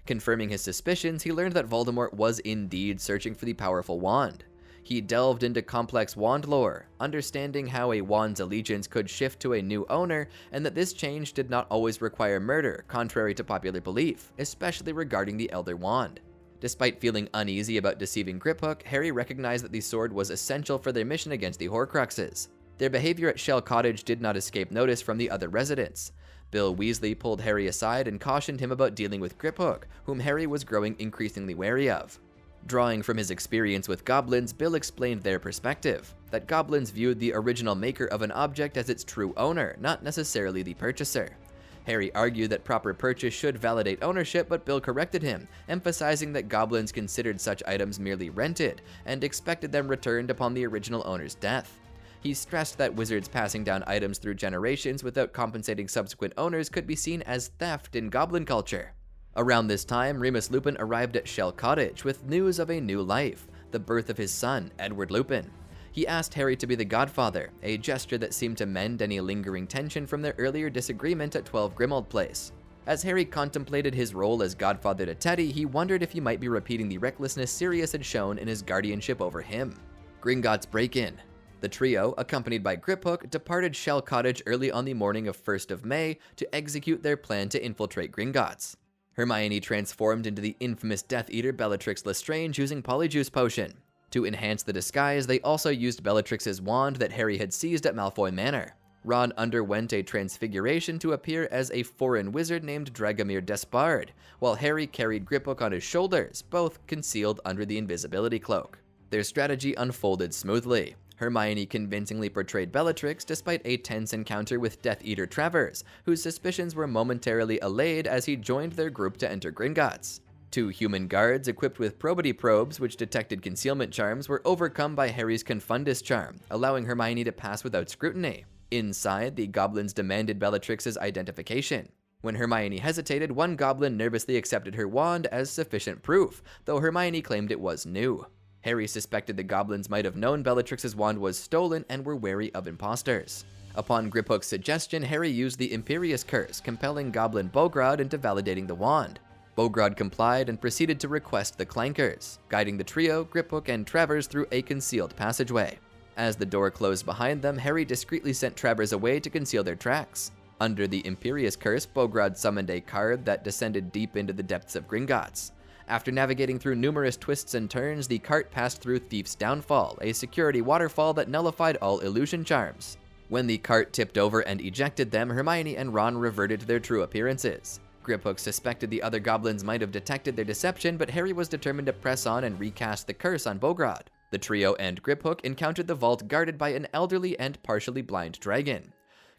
Confirming his suspicions, he learned that Voldemort was indeed searching for the powerful wand. He delved into complex wand lore, understanding how a wand's allegiance could shift to a new owner, and that this change did not always require murder, contrary to popular belief, especially regarding the Elder Wand. Despite feeling uneasy about deceiving Griphook, Harry recognized that the sword was essential for their mission against the Horcruxes. Their behavior at Shell Cottage did not escape notice from the other residents. Bill Weasley pulled Harry aside and cautioned him about dealing with Griphook, whom Harry was growing increasingly wary of. Drawing from his experience with goblins, Bill explained their perspective, that goblins viewed the original maker of an object as its true owner, not necessarily the purchaser. Harry argued that proper purchase should validate ownership, but Bill corrected him, emphasizing that goblins considered such items merely rented, and expected them returned upon the original owner's death. He stressed that wizards passing down items through generations without compensating subsequent owners could be seen as theft in goblin culture. Around this time, Remus Lupin arrived at Shell Cottage with news of a new life, the birth of his son, Edward Lupin. He asked Harry to be the godfather, a gesture that seemed to mend any lingering tension from their earlier disagreement at 12 Grimmauld Place. As Harry contemplated his role as godfather to Teddy, he wondered if he might be repeating the recklessness Sirius had shown in his guardianship over him. Gringotts break-in. The trio, accompanied by Griphook, departed Shell Cottage early on the morning of 1st of May to execute their plan to infiltrate Gringotts. Hermione transformed into the infamous Death Eater Bellatrix Lestrange using Polyjuice Potion. To enhance the disguise, they also used Bellatrix's wand that Harry had seized at Malfoy Manor. Ron underwent a transfiguration to appear as a foreign wizard named Dragomir Despard, while Harry carried Griphook on his shoulders, both concealed under the invisibility cloak. Their strategy unfolded smoothly. Hermione convincingly portrayed Bellatrix despite a tense encounter with Death Eater Travers, whose suspicions were momentarily allayed as he joined their group to enter Gringotts. 2 human guards equipped with probity probes which detected concealment charms were overcome by Harry's Confundus charm, allowing Hermione to pass without scrutiny. Inside, the goblins demanded Bellatrix's identification. When Hermione hesitated, one goblin nervously accepted her wand as sufficient proof, though Hermione claimed it was new. Harry suspected the goblins might have known Bellatrix's wand was stolen and were wary of imposters. Upon Griphook's suggestion, Harry used the Imperious Curse, compelling Goblin Bogrod into validating the wand. Bogrod complied and proceeded to request the Clankers, guiding the trio, Griphook, and Travers through a concealed passageway. As the door closed behind them, Harry discreetly sent Travers away to conceal their tracks. Under the Imperious Curse, Bogrod summoned a card that descended deep into the depths of Gringotts. After navigating through numerous twists and turns, the cart passed through Thief's Downfall, a security waterfall that nullified all illusion charms. When the cart tipped over and ejected them, Hermione and Ron reverted to their true appearances. Griphook suspected the other goblins might have detected their deception, but Harry was determined to press on and recast the curse on Bogrod. The trio and Griphook encountered the vault guarded by an elderly and partially blind dragon.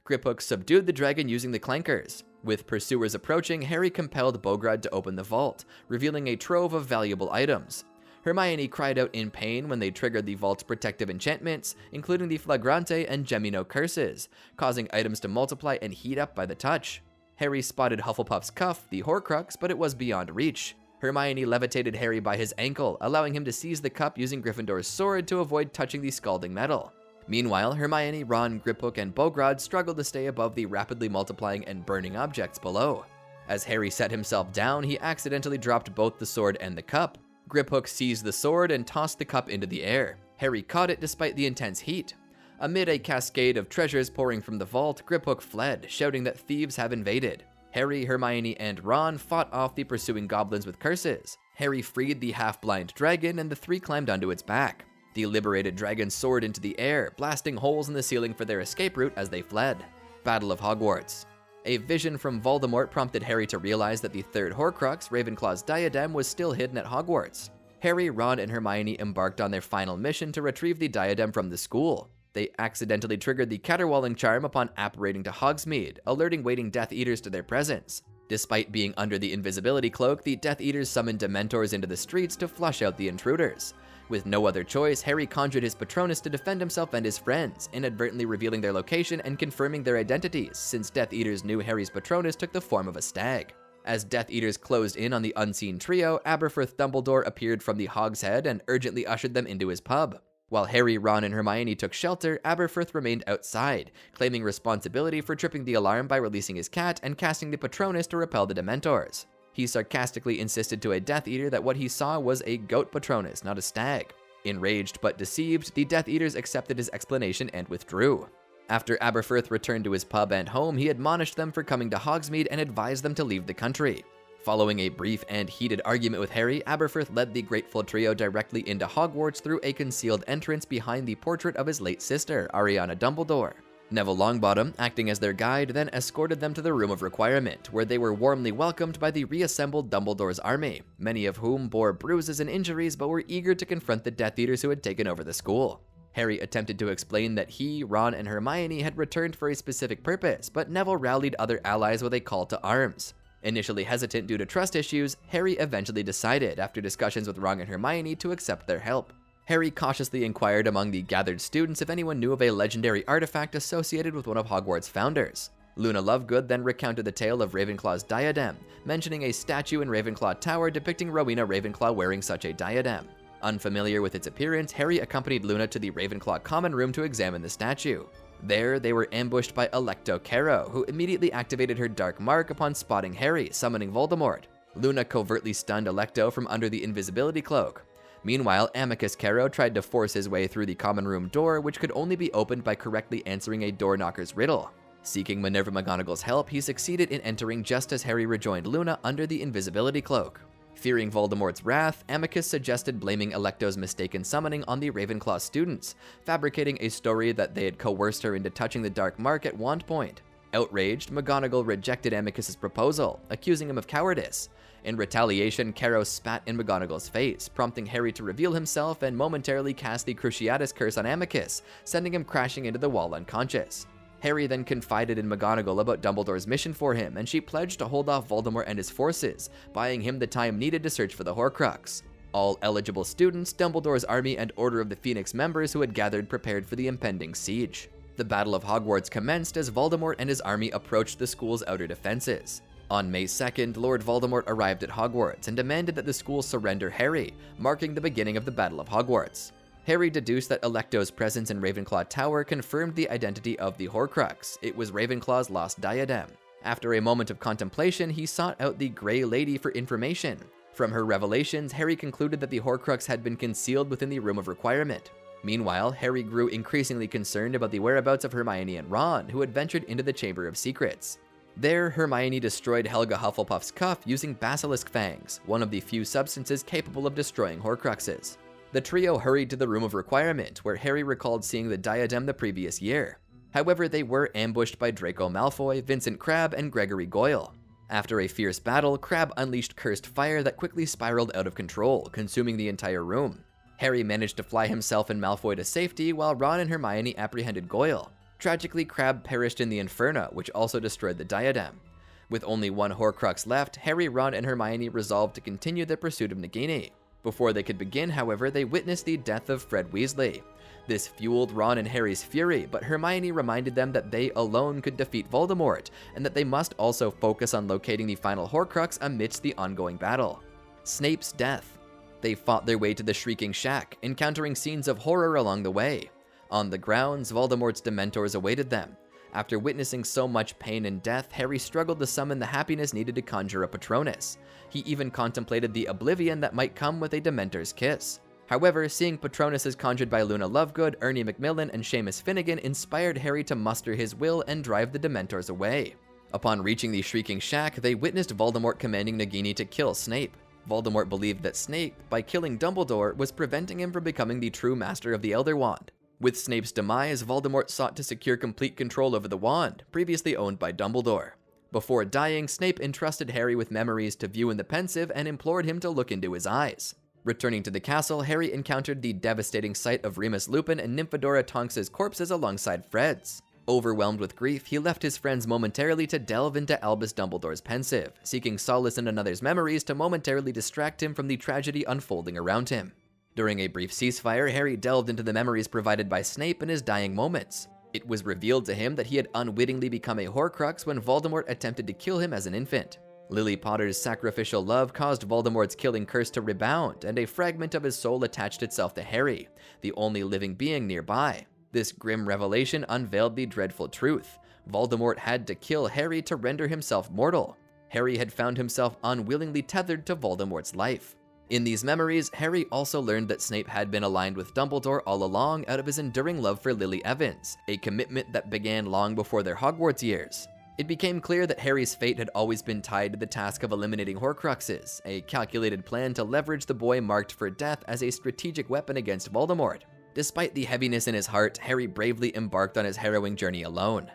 Griphook subdued the dragon using the Clankers. With pursuers approaching, Harry compelled Bogrod to open the vault, revealing a trove of valuable items. Hermione cried out in pain when they triggered the vault's protective enchantments, including the Flagrante and Gemino curses, causing items to multiply and heat up by the touch. Harry spotted Hufflepuff's cuff, the Horcrux, but it was beyond reach. Hermione levitated Harry by his ankle, allowing him to seize the cup using Gryffindor's sword to avoid touching the scalding metal. Meanwhile, Hermione, Ron, Griphook, and Bogrod struggled to stay above the rapidly multiplying and burning objects below. As Harry set himself down, he accidentally dropped both the sword and the cup. Griphook seized the sword and tossed the cup into the air. Harry caught it despite the intense heat. Amid a cascade of treasures pouring from the vault, Griphook fled, shouting that thieves have invaded. Harry, Hermione, and Ron fought off the pursuing goblins with curses. Harry freed the half-blind dragon, and the three climbed onto its back. The liberated dragon soared into the air, blasting holes in the ceiling for their escape route as they fled. Battle of Hogwarts. A vision from Voldemort prompted Harry to realize that the third Horcrux, Ravenclaw's diadem, was still hidden at Hogwarts. Harry, Ron, and Hermione embarked on their final mission to retrieve the diadem from the school. They accidentally triggered the caterwauling charm upon apparating to Hogsmeade, alerting waiting Death Eaters to their presence. Despite being under the invisibility cloak, the Death Eaters summoned Dementors into the streets to flush out the intruders. With no other choice, Harry conjured his Patronus to defend himself and his friends, inadvertently revealing their location and confirming their identities, since Death Eaters knew Harry's Patronus took the form of a stag. As Death Eaters closed in on the unseen trio, Aberforth Dumbledore appeared from the Hogshead and urgently ushered them into his pub. While Harry, Ron, and Hermione took shelter, Aberforth remained outside, claiming responsibility for tripping the alarm by releasing his cat and casting the Patronus to repel the Dementors. He sarcastically insisted to a Death Eater that what he saw was a goat Patronus, not a stag. Enraged but deceived, the Death Eaters accepted his explanation and withdrew. After Aberforth returned to his pub and home, he admonished them for coming to Hogsmeade and advised them to leave the country. Following a brief and heated argument with Harry, Aberforth led the grateful trio directly into Hogwarts through a concealed entrance behind the portrait of his late sister, Ariana Dumbledore. Neville Longbottom, acting as their guide, then escorted them to the Room of Requirement, where they were warmly welcomed by the reassembled Dumbledore's army, many of whom bore bruises and injuries but were eager to confront the Death Eaters who had taken over the school. Harry attempted to explain that he, Ron, and Hermione had returned for a specific purpose, but Neville rallied other allies with a call to arms. Initially hesitant due to trust issues, Harry eventually decided, after discussions with Ron and Hermione, to accept their help. Harry cautiously inquired among the gathered students if anyone knew of a legendary artifact associated with one of Hogwarts' founders. Luna Lovegood then recounted the tale of Ravenclaw's diadem, mentioning a statue in Ravenclaw Tower depicting Rowena Ravenclaw wearing such a diadem. Unfamiliar with its appearance, Harry accompanied Luna to the Ravenclaw common room to examine the statue. There, they were ambushed by Alecto Carrow, who immediately activated her Dark Mark upon spotting Harry, summoning Voldemort. Luna covertly stunned Alecto from under the invisibility cloak. Meanwhile, Amicus Carrow tried to force his way through the common room door, which could only be opened by correctly answering a door knocker's riddle. Seeking Minerva McGonagall's help, he succeeded in entering just as Harry rejoined Luna under the invisibility cloak. Fearing Voldemort's wrath, Amicus suggested blaming Alecto's mistaken summoning on the Ravenclaw students, fabricating a story that they had coerced her into touching the Dark Mark at Wand Point. Outraged, McGonagall rejected Amicus's proposal, accusing him of cowardice. In retaliation, Carrow spat in McGonagall's face, prompting Harry to reveal himself and momentarily cast the Cruciatus Curse on Amicus, sending him crashing into the wall unconscious. Harry then confided in McGonagall about Dumbledore's mission for him, and she pledged to hold off Voldemort and his forces, buying him the time needed to search for the Horcrux. All eligible students, Dumbledore's army, and Order of the Phoenix members who had gathered prepared for the impending siege. The Battle of Hogwarts commenced as Voldemort and his army approached the school's outer defenses. On May 2nd, Lord Voldemort arrived at Hogwarts and demanded that the school surrender Harry, marking the beginning of the Battle of Hogwarts. Harry deduced that Alecto's presence in Ravenclaw Tower confirmed the identity of the Horcrux. It was Ravenclaw's lost diadem. After a moment of contemplation, he sought out the Grey Lady for information. From her revelations, Harry concluded that the Horcrux had been concealed within the Room of Requirement. Meanwhile, Harry grew increasingly concerned about the whereabouts of Hermione and Ron, who had ventured into the Chamber of Secrets. There, Hermione destroyed Helga Hufflepuff's cuff using basilisk fangs, one of the few substances capable of destroying Horcruxes. The trio hurried to the Room of Requirement, where Harry recalled seeing the diadem the previous year. However, they were ambushed by Draco Malfoy, Vincent Crabbe, and Gregory Goyle. After a fierce battle, Crabbe unleashed cursed fire that quickly spiraled out of control, consuming the entire room. Harry managed to fly himself and Malfoy to safety, while Ron and Hermione apprehended Goyle. Tragically, Crabbe perished in the Inferno, which also destroyed the diadem. With only one Horcrux left, Harry, Ron, and Hermione resolved to continue their pursuit of Nagini. Before they could begin, however, they witnessed the death of Fred Weasley. This fueled Ron and Harry's fury, but Hermione reminded them that they alone could defeat Voldemort, and that they must also focus on locating the final Horcrux amidst the ongoing battle. Snape's death. They fought their way to the Shrieking Shack, encountering scenes of horror along the way. On the grounds, Voldemort's Dementors awaited them. After witnessing so much pain and death, Harry struggled to summon the happiness needed to conjure a Patronus. He even contemplated the oblivion that might come with a Dementor's kiss. However, seeing Patronuses conjured by Luna Lovegood, Ernie Macmillan, and Seamus Finnegan inspired Harry to muster his will and drive the Dementors away. Upon reaching the Shrieking Shack, they witnessed Voldemort commanding Nagini to kill Snape. Voldemort believed that Snape, by killing Dumbledore, was preventing him from becoming the true master of the Elder Wand. With Snape's demise, Voldemort sought to secure complete control over the wand, previously owned by Dumbledore. Before dying, Snape entrusted Harry with memories to view in the pensive and implored him to look into his eyes. Returning to the castle, Harry encountered the devastating sight of Remus Lupin and Nymphadora Tonks's corpses alongside Fred's. Overwhelmed with grief, he left his friends momentarily to delve into Albus Dumbledore's pensive, seeking solace in another's memories to momentarily distract him from the tragedy unfolding around him. During a brief ceasefire, Harry delved into the memories provided by Snape in his dying moments. It was revealed to him that he had unwittingly become a Horcrux when Voldemort attempted to kill him as an infant. Lily Potter's sacrificial love caused Voldemort's killing curse to rebound, and a fragment of his soul attached itself to Harry, the only living being nearby. This grim revelation unveiled the dreadful truth. Voldemort had to kill Harry to render himself mortal. Harry had found himself unwillingly tethered to Voldemort's life. In these memories, Harry also learned that Snape had been aligned with Dumbledore all along out of his enduring love for Lily Evans, a commitment that began long before their Hogwarts years. It became clear that Harry's fate had always been tied to the task of eliminating Horcruxes, a calculated plan to leverage the boy marked for death as a strategic weapon against Voldemort. Despite the heaviness in his heart, Harry bravely embarked on his harrowing journey alone.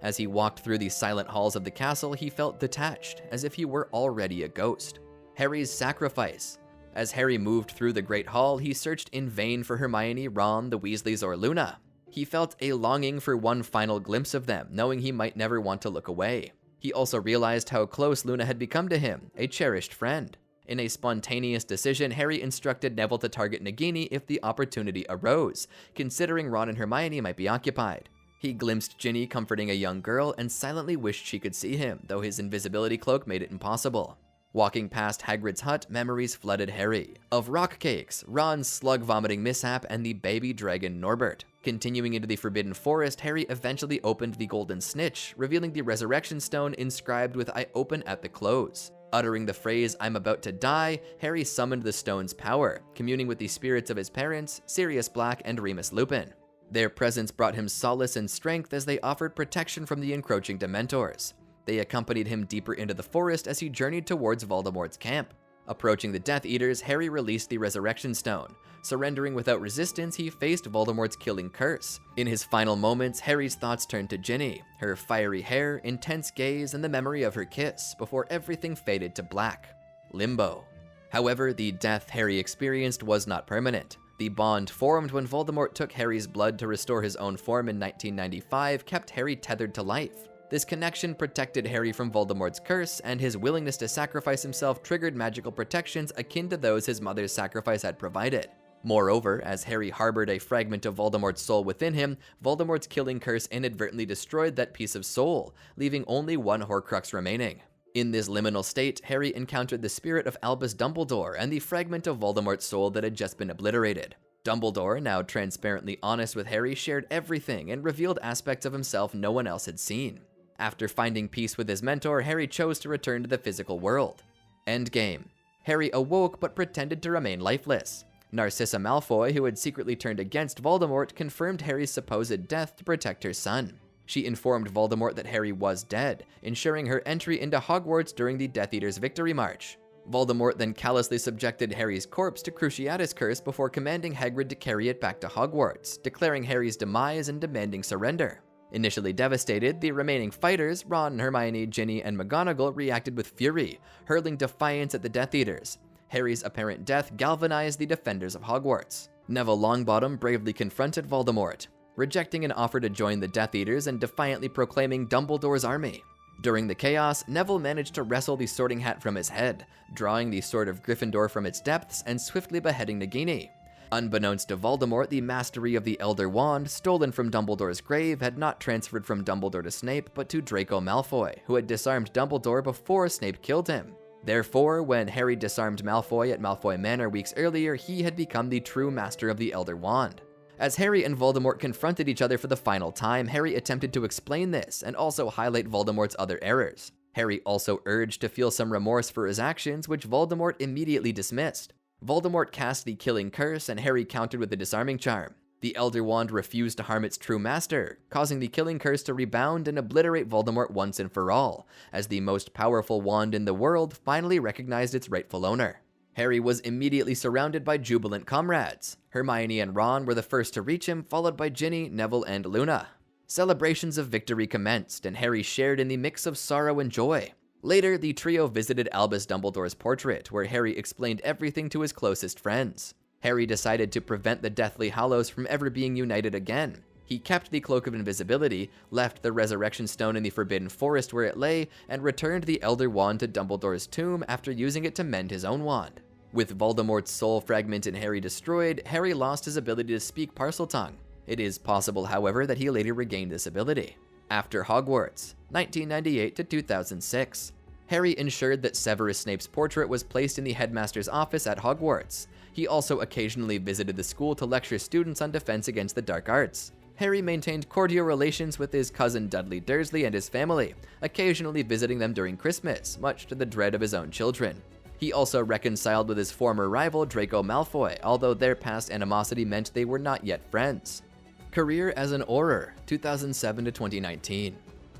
As he walked through the silent halls of the castle, he felt detached, as if he were already a ghost. Harry's sacrifice. As Harry moved through the Great Hall, he searched in vain for Hermione, Ron, the Weasleys, or Luna. He felt a longing for one final glimpse of them, knowing he might never want to look away. He also realized how close Luna had become to him, a cherished friend. In a spontaneous decision, Harry instructed Neville to target Nagini if the opportunity arose, considering Ron and Hermione might be occupied. He glimpsed Ginny comforting a young girl and silently wished she could see him, though his invisibility cloak made it impossible. Walking past Hagrid's hut, memories flooded Harry. Of rock cakes, Ron's slug-vomiting mishap, and the baby dragon Norbert. Continuing into the Forbidden Forest, Harry eventually opened the Golden Snitch, revealing the Resurrection Stone inscribed with "I open at the close." Uttering the phrase, "I'm about to die," Harry summoned the stone's power, communing with the spirits of his parents, Sirius Black and Remus Lupin. Their presence brought him solace and strength as they offered protection from the encroaching Dementors. They accompanied him deeper into the forest as he journeyed towards Voldemort's camp. Approaching the Death Eaters, Harry released the Resurrection Stone. Surrendering without resistance, he faced Voldemort's killing curse. In his final moments, Harry's thoughts turned to Ginny, her fiery hair, intense gaze, and the memory of her kiss, before everything faded to black. Limbo. However, the death Harry experienced was not permanent. The bond formed when Voldemort took Harry's blood to restore his own form in 1995 kept Harry tethered to life. This connection protected Harry from Voldemort's curse, and his willingness to sacrifice himself triggered magical protections akin to those his mother's sacrifice had provided. Moreover, as Harry harbored a fragment of Voldemort's soul within him, Voldemort's killing curse inadvertently destroyed that piece of soul, leaving only one Horcrux remaining. In this liminal state, Harry encountered the spirit of Albus Dumbledore and the fragment of Voldemort's soul that had just been obliterated. Dumbledore, now transparently honest with Harry, shared everything and revealed aspects of himself no one else had seen. After finding peace with his mentor, Harry chose to return to the physical world. Endgame. Harry awoke but pretended to remain lifeless. Narcissa Malfoy, who had secretly turned against Voldemort, confirmed Harry's supposed death to protect her son. She informed Voldemort that Harry was dead, ensuring her entry into Hogwarts during the Death Eaters' victory march. Voldemort then callously subjected Harry's corpse to Cruciatus Curse before commanding Hagrid to carry it back to Hogwarts, declaring Harry's demise and demanding surrender. Initially devastated, the remaining fighters, Ron, Hermione, Ginny, and McGonagall, reacted with fury, hurling defiance at the Death Eaters. Harry's apparent death galvanized the defenders of Hogwarts. Neville Longbottom bravely confronted Voldemort, rejecting an offer to join the Death Eaters and defiantly proclaiming Dumbledore's army. During the chaos, Neville managed to wrestle the Sorting Hat from his head, drawing the Sword of Gryffindor from its depths and swiftly beheading Nagini. Unbeknownst to Voldemort, the mastery of the Elder Wand, stolen from Dumbledore's grave, had not transferred from Dumbledore to Snape, but to Draco Malfoy, who had disarmed Dumbledore before Snape killed him. Therefore, when Harry disarmed Malfoy at Malfoy Manor weeks earlier, he had become the true master of the Elder Wand. As Harry and Voldemort confronted each other for the final time, Harry attempted to explain this and also highlight Voldemort's other errors. Harry also urged to feel some remorse for his actions, which Voldemort immediately dismissed. Voldemort cast the Killing Curse, and Harry countered with the Disarming Charm. The Elder Wand refused to harm its true master, causing the Killing Curse to rebound and obliterate Voldemort once and for all, as the most powerful wand in the world finally recognized its rightful owner. Harry was immediately surrounded by jubilant comrades. Hermione and Ron were the first to reach him, followed by Ginny, Neville, and Luna. Celebrations of victory commenced, and Harry shared in the mix of sorrow and joy. Later, the trio visited Albus Dumbledore's portrait, where Harry explained everything to his closest friends. Harry decided to prevent the Deathly Hallows from ever being united again. He kept the Cloak of Invisibility, left the Resurrection Stone in the Forbidden Forest where it lay, and returned the Elder Wand to Dumbledore's tomb after using it to mend his own wand. With Voldemort's soul fragment in Harry destroyed, Harry lost his ability to speak Parseltongue. It is possible, however, that he later regained this ability. After Hogwarts, 1998 to 2006. Harry ensured that Severus Snape's portrait was placed in the headmaster's office at Hogwarts. He also occasionally visited the school to lecture students on defense against the dark arts. Harry maintained cordial relations with his cousin Dudley Dursley and his family, occasionally visiting them during Christmas, much to the dread of his own children. He also reconciled with his former rival Draco Malfoy, although their past animosity meant they were not yet friends. Career as an Auror, 2007 to 2019.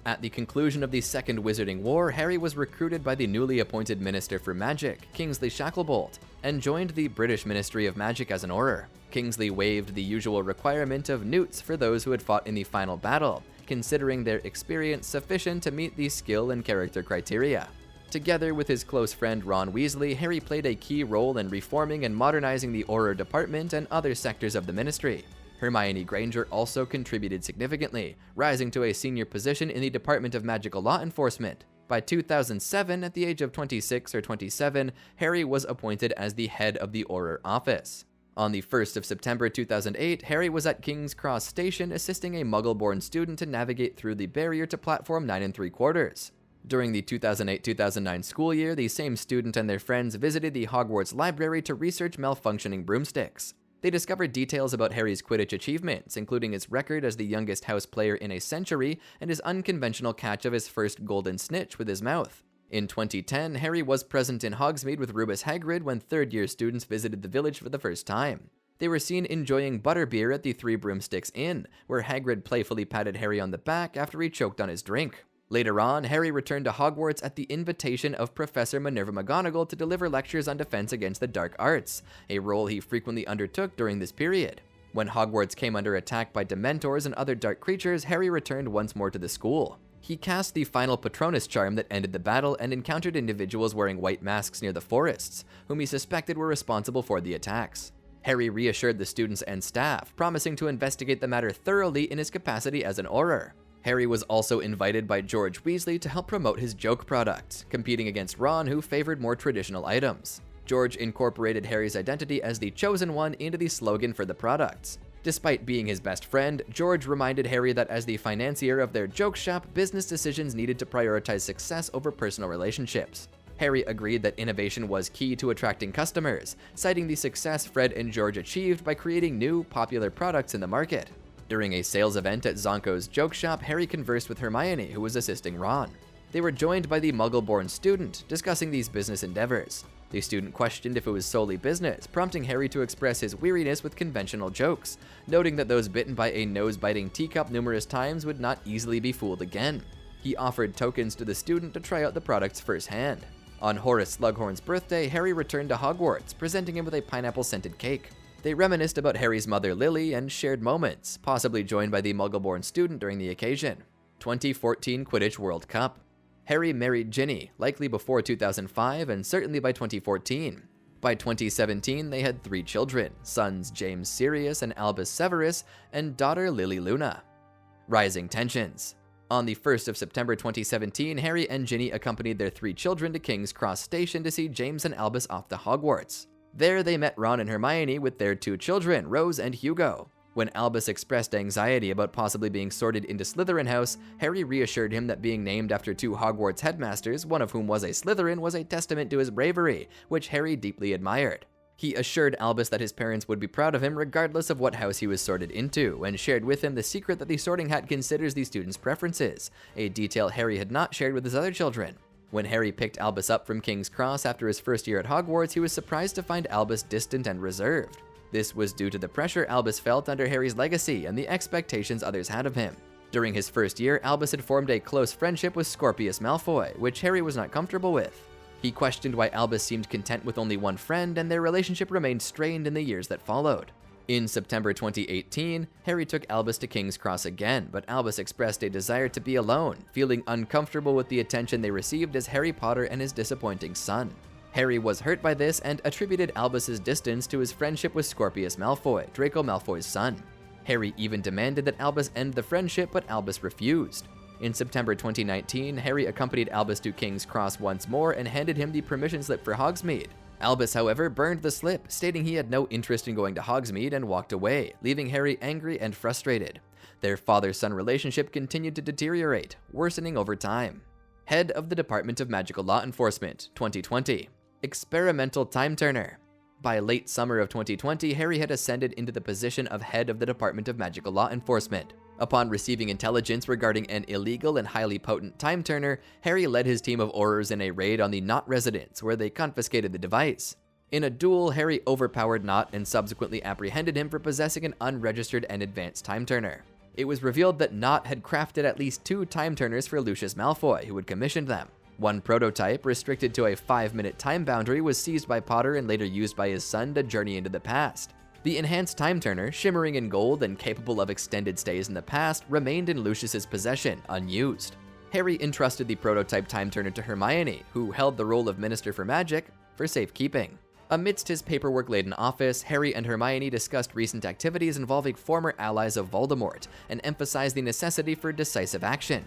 At the conclusion of the Second Wizarding War, Harry was recruited by the newly appointed Minister for Magic, Kingsley Shacklebolt, and joined the British Ministry of Magic as an Auror. Kingsley waived the usual requirement of newts for those who had fought in the final battle, considering their experience sufficient to meet the skill and character criteria. Together with his close friend Ron Weasley, Harry played a key role in reforming and modernizing the Auror department and other sectors of the ministry. Hermione Granger also contributed significantly, rising to a senior position in the Department of Magical Law Enforcement. By 2007, at the age of 26 or 27, Harry was appointed as the head of the Auror office. On the 1st of September 2008, Harry was at King's Cross Station assisting a Muggle-born student to navigate through the barrier to platform 9 3/4. During the 2008-2009 school year, the same student and their friends visited the Hogwarts library to research malfunctioning broomsticks. They discovered details about Harry's Quidditch achievements, including his record as the youngest house player in a century and his unconventional catch of his first golden snitch with his mouth. In 2010, Harry was present in Hogsmeade with Rubus Hagrid when third-year students visited the village for the first time. They were seen enjoying butterbeer at the Three Broomsticks Inn, where Hagrid playfully patted Harry on the back after he choked on his drink. Later on, Harry returned to Hogwarts at the invitation of Professor Minerva McGonagall to deliver lectures on defense against the dark arts, a role he frequently undertook during this period. When Hogwarts came under attack by Dementors and other dark creatures, Harry returned once more to the school. He cast the final Patronus charm that ended the battle and encountered individuals wearing white masks near the forests, whom he suspected were responsible for the attacks. Harry reassured the students and staff, promising to investigate the matter thoroughly in his capacity as an Auror. Harry was also invited by George Weasley to help promote his joke products, competing against Ron, who favored more traditional items. George incorporated Harry's identity as the Chosen One into the slogan for the products. Despite being his best friend, George reminded Harry that as the financier of their joke shop, business decisions needed to prioritize success over personal relationships. Harry agreed that innovation was key to attracting customers, citing the success Fred and George achieved by creating new, popular products in the market. During a sales event at Zonko's joke shop, Harry conversed with Hermione, who was assisting Ron. They were joined by the Muggle-born student, discussing these business endeavors. The student questioned if it was solely business, prompting Harry to express his weariness with conventional jokes, noting that those bitten by a nose-biting teacup numerous times would not easily be fooled again. He offered tokens to the student to try out the products firsthand. On Horace Slughorn's birthday, Harry returned to Hogwarts, presenting him with a pineapple-scented cake. They reminisced about Harry's mother Lily and shared moments, possibly joined by the Muggle-born student during the occasion. 2014 Quidditch World Cup. Harry married Ginny, likely before 2005 and certainly by 2014. By 2017, they had 3 children, sons James Sirius and Albus Severus, and daughter Lily Luna. Rising tensions. On the 1st of September 2017, Harry and Ginny accompanied their 3 children to King's Cross Station to see James and Albus off to Hogwarts. There they met Ron and Hermione with their 2 children, Rose and Hugo. When Albus expressed anxiety about possibly being sorted into Slytherin House, Harry reassured him that being named after 2 Hogwarts headmasters, one of whom was a Slytherin, was a testament to his bravery, which Harry deeply admired. He assured Albus that his parents would be proud of him regardless of what house he was sorted into, and shared with him the secret that the Sorting Hat considers the students' preferences, a detail Harry had not shared with his other children. When Harry picked Albus up from King's Cross after his first year at Hogwarts, he was surprised to find Albus distant and reserved. This was due to the pressure Albus felt under Harry's legacy and the expectations others had of him. During his first year, Albus had formed a close friendship with Scorpius Malfoy, which Harry was not comfortable with. He questioned why Albus seemed content with only one friend, and their relationship remained strained in the years that followed. In September 2018, Harry took Albus to King's Cross again, but Albus expressed a desire to be alone, feeling uncomfortable with the attention they received as Harry Potter and his disappointing son. Harry was hurt by this and attributed Albus's distance to his friendship with Scorpius Malfoy, Draco Malfoy's son. Harry even demanded that Albus end the friendship, but Albus refused. In September 2019, Harry accompanied Albus to King's Cross once more and handed him the permission slip for Hogsmeade. Albus, however, burned the slip, stating he had no interest in going to Hogsmeade and walked away, leaving Harry angry and frustrated. Their father-son relationship continued to deteriorate, worsening over time. Head of the Department of Magical Law Enforcement, 2020. Experimental Time Turner. By late summer of 2020, Harry had ascended into the position of head of the Department of Magical Law Enforcement. Upon receiving intelligence regarding an illegal and highly potent time turner, Harry led his team of Aurors in a raid on the Knot residence, where they confiscated the device. In a duel, Harry overpowered Knot and subsequently apprehended him for possessing an unregistered and advanced time turner. It was revealed that Knot had crafted at least 2 time turners for Lucius Malfoy, who had commissioned them. One prototype, restricted to a 5-minute time boundary, was seized by Potter and later used by his son to journey into the past. The enhanced time turner, shimmering in gold and capable of extended stays in the past, remained in Lucius's possession, unused. Harry entrusted the prototype time turner to Hermione, who held the role of Minister for Magic, for safekeeping. Amidst his paperwork-laden office, Harry and Hermione discussed recent activities involving former allies of Voldemort and emphasized the necessity for decisive action.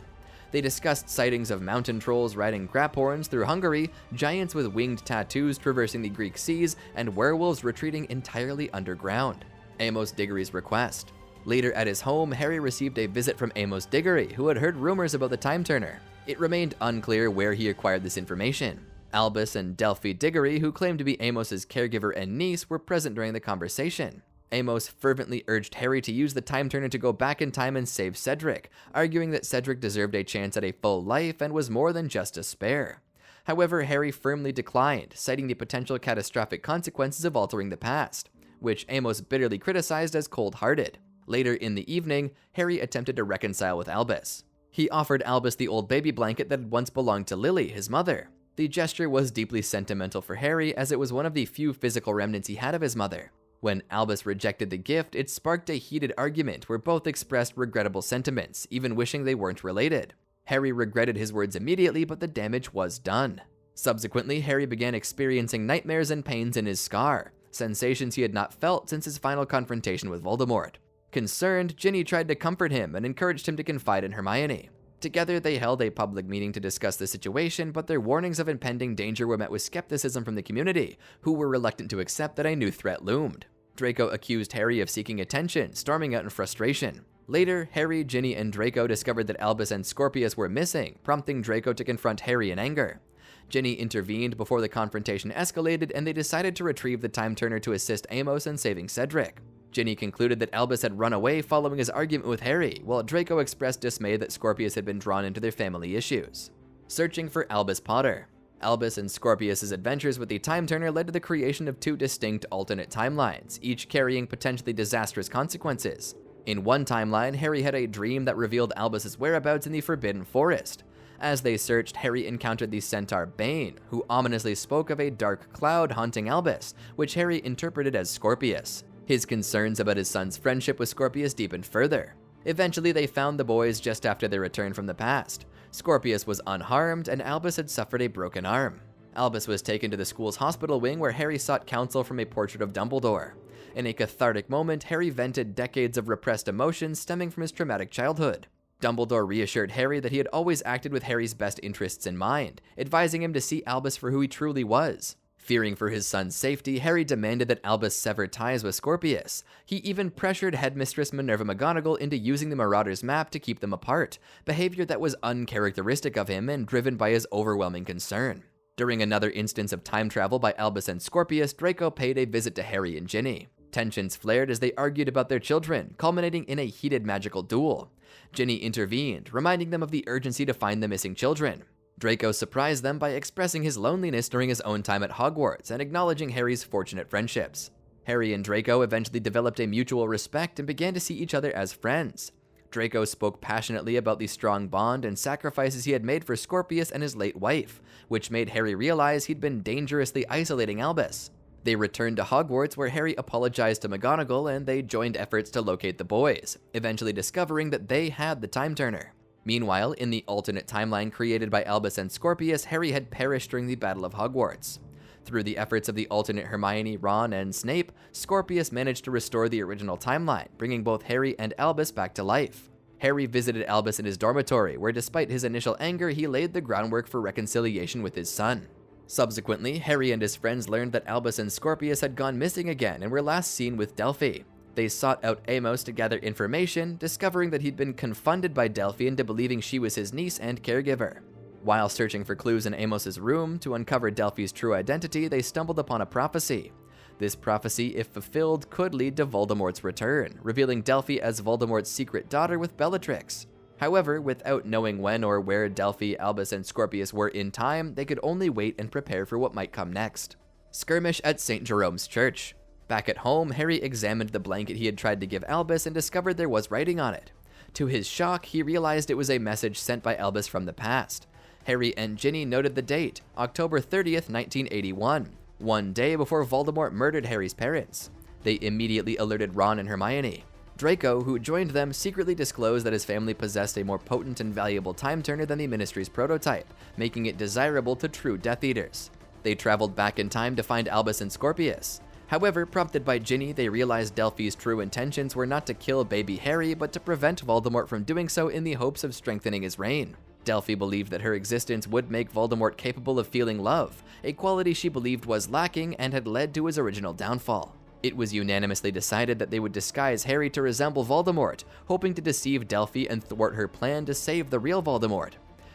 They discussed sightings of mountain trolls riding graphorns through Hungary, giants with winged tattoos traversing the Greek seas, and werewolves retreating entirely underground. Amos Diggory's request. Later at his home, Harry received a visit from Amos Diggory, who had heard rumors about the time turner. It remained unclear where he acquired this information. Albus and Delphi Diggory, who claimed to be Amos's caregiver and niece, were present during the conversation. Amos fervently urged Harry to use the time turner to go back in time and save Cedric, arguing that Cedric deserved a chance at a full life and was more than just a spare. However, Harry firmly declined, citing the potential catastrophic consequences of altering the past, which Amos bitterly criticized as cold-hearted. Later in the evening, Harry attempted to reconcile with Albus. He offered Albus the old baby blanket that had once belonged to Lily, his mother. The gesture was deeply sentimental for Harry, as it was one of the few physical remnants he had of his mother. When Albus rejected the gift, it sparked a heated argument where both expressed regrettable sentiments, even wishing they weren't related. Harry regretted his words immediately, but the damage was done. Subsequently, Harry began experiencing nightmares and pains in his scar, sensations he had not felt since his final confrontation with Voldemort. Concerned, Ginny tried to comfort him and encouraged him to confide in Hermione. Together, they held a public meeting to discuss the situation, but their warnings of impending danger were met with skepticism from the community, who were reluctant to accept that a new threat loomed. Draco accused Harry of seeking attention, storming out in frustration. Later, Harry, Ginny, and Draco discovered that Albus and Scorpius were missing, prompting Draco to confront Harry in anger. Ginny intervened before the confrontation escalated, and they decided to retrieve the Time Turner to assist Amos in saving Cedric. Ginny concluded that Albus had run away following his argument with Harry, while Draco expressed dismay that Scorpius had been drawn into their family issues. Searching for Albus Potter. Albus and Scorpius' adventures with the Time Turner led to the creation of two distinct alternate timelines, each carrying potentially disastrous consequences. In one timeline, Harry had a dream that revealed Albus' whereabouts in the Forbidden Forest. As they searched, Harry encountered the centaur Bane, who ominously spoke of a dark cloud haunting Albus, which Harry interpreted as Scorpius. His concerns about his son's friendship with Scorpius deepened further. Eventually, they found the boys just after their return from the past. Scorpius was unharmed, and Albus had suffered a broken arm. Albus was taken to the school's hospital wing, where Harry sought counsel from a portrait of Dumbledore. In a cathartic moment, Harry vented decades of repressed emotions stemming from his traumatic childhood. Dumbledore reassured Harry that he had always acted with Harry's best interests in mind, advising him to see Albus for who he truly was. Fearing for his son's safety, Harry demanded that Albus sever ties with Scorpius. He even pressured Headmistress Minerva McGonagall into using the Marauder's map to keep them apart, behavior that was uncharacteristic of him and driven by his overwhelming concern. During another instance of time travel by Albus and Scorpius, Draco paid a visit to Harry and Ginny. Tensions flared as they argued about their children, culminating in a heated magical duel. Ginny intervened, reminding them of the urgency to find the missing children. Draco surprised them by expressing his loneliness during his own time at Hogwarts and acknowledging Harry's fortunate friendships. Harry and Draco eventually developed a mutual respect and began to see each other as friends. Draco spoke passionately about the strong bond and sacrifices he had made for Scorpius and his late wife, which made Harry realize he'd been dangerously isolating Albus. They returned to Hogwarts, where Harry apologized to McGonagall, and they joined efforts to locate the boys, eventually discovering that they had the Time Turner. Meanwhile, in the alternate timeline created by Albus and Scorpius, Harry had perished during the Battle of Hogwarts. Through the efforts of the alternate Hermione, Ron, and Snape, Scorpius managed to restore the original timeline, bringing both Harry and Albus back to life. Harry visited Albus in his dormitory, where despite his initial anger, he laid the groundwork for reconciliation with his son. Subsequently, Harry and his friends learned that Albus and Scorpius had gone missing again and were last seen with Delphi. They sought out Amos to gather information, discovering that he'd been confunded by Delphi into believing she was his niece and caregiver. While searching for clues in Amos's room to uncover Delphi's true identity, they stumbled upon a prophecy. This prophecy, if fulfilled, could lead to Voldemort's return, revealing Delphi as Voldemort's secret daughter with Bellatrix. However, without knowing when or where Delphi, Albus, and Scorpius were in time, they could only wait and prepare for what might come next. Skirmish at St. Jerome's Church. Back at home, Harry examined the blanket he had tried to give Albus and discovered there was writing on it. To his shock, he realized it was a message sent by Albus from the past. Harry and Ginny noted the date, October 30th, 1981, one day before Voldemort murdered Harry's parents. They immediately alerted Ron and Hermione. Draco, who joined them, secretly disclosed that his family possessed a more potent and valuable Time Turner than the Ministry's prototype, making it desirable to true Death Eaters. They traveled back in time to find Albus and Scorpius. However, prompted by Ginny, they realized Delphi's true intentions were not to kill baby Harry, but to prevent Voldemort from doing so in the hopes of strengthening his reign. Delphi believed that her existence would make Voldemort capable of feeling love, a quality she believed was lacking and had led to his original downfall. It was unanimously decided that they would disguise Harry to resemble Voldemort, hoping to deceive Delphi and thwart her plan to save the real Voldemort.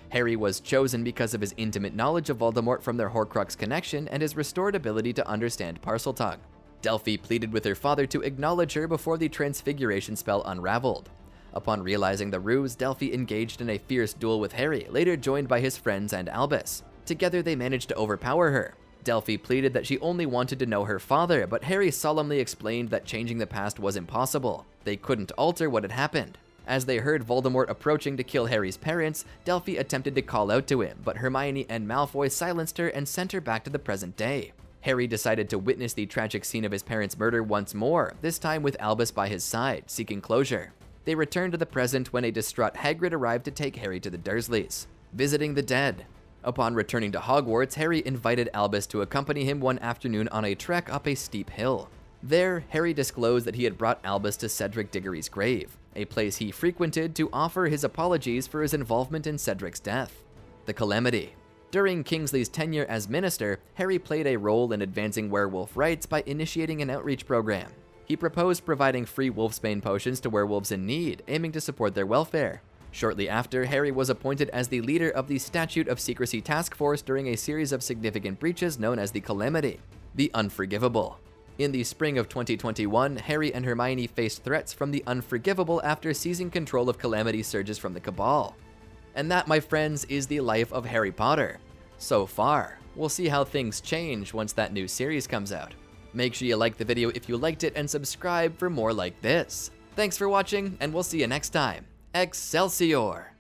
Harry was chosen because of his intimate knowledge of Voldemort from their Horcrux connection and his restored ability to understand Parseltongue. Delphi pleaded with her father to acknowledge her before the transfiguration spell unraveled. Upon realizing the ruse, Delphi engaged in a fierce duel with Harry, later joined by his friends and Albus. Together they managed to overpower her. Delphi pleaded that she only wanted to know her father, but Harry solemnly explained that changing the past was impossible. They couldn't alter what had happened. As they heard Voldemort approaching to kill Harry's parents, Delphi attempted to call out to him, but Hermione and Malfoy silenced her and sent her back to the present day. Harry decided to witness the tragic scene of his parents' murder once more, this time with Albus by his side, seeking closure. They returned to the present when a distraught Hagrid arrived to take Harry to the Dursleys. Visiting the dead. Upon returning to Hogwarts, Harry invited Albus to accompany him one afternoon on a trek up a steep hill. There, Harry disclosed that he had brought Albus to Cedric Diggory's grave, a place he frequented to offer his apologies for his involvement in Cedric's death. The Calamity. During Kingsley's tenure as minister, Harry played a role in advancing werewolf rights by initiating an outreach program. He proposed providing free wolfsbane potions to werewolves in need, aiming to support their welfare. Shortly after, Harry was appointed as the leader of the Statute of Secrecy Task Force during a series of significant breaches known as the Calamity, the Unforgivable. In the spring of 2021, Harry and Hermione faced threats from the Unforgivable after seizing control of Calamity surges from the Cabal. And that, my friends, is the life of Harry Potter. So far. We'll see how things change once that new series comes out. Make sure you like the video if you liked it and subscribe for more like this. Thanks for watching, and we'll see you next time. Excelsior!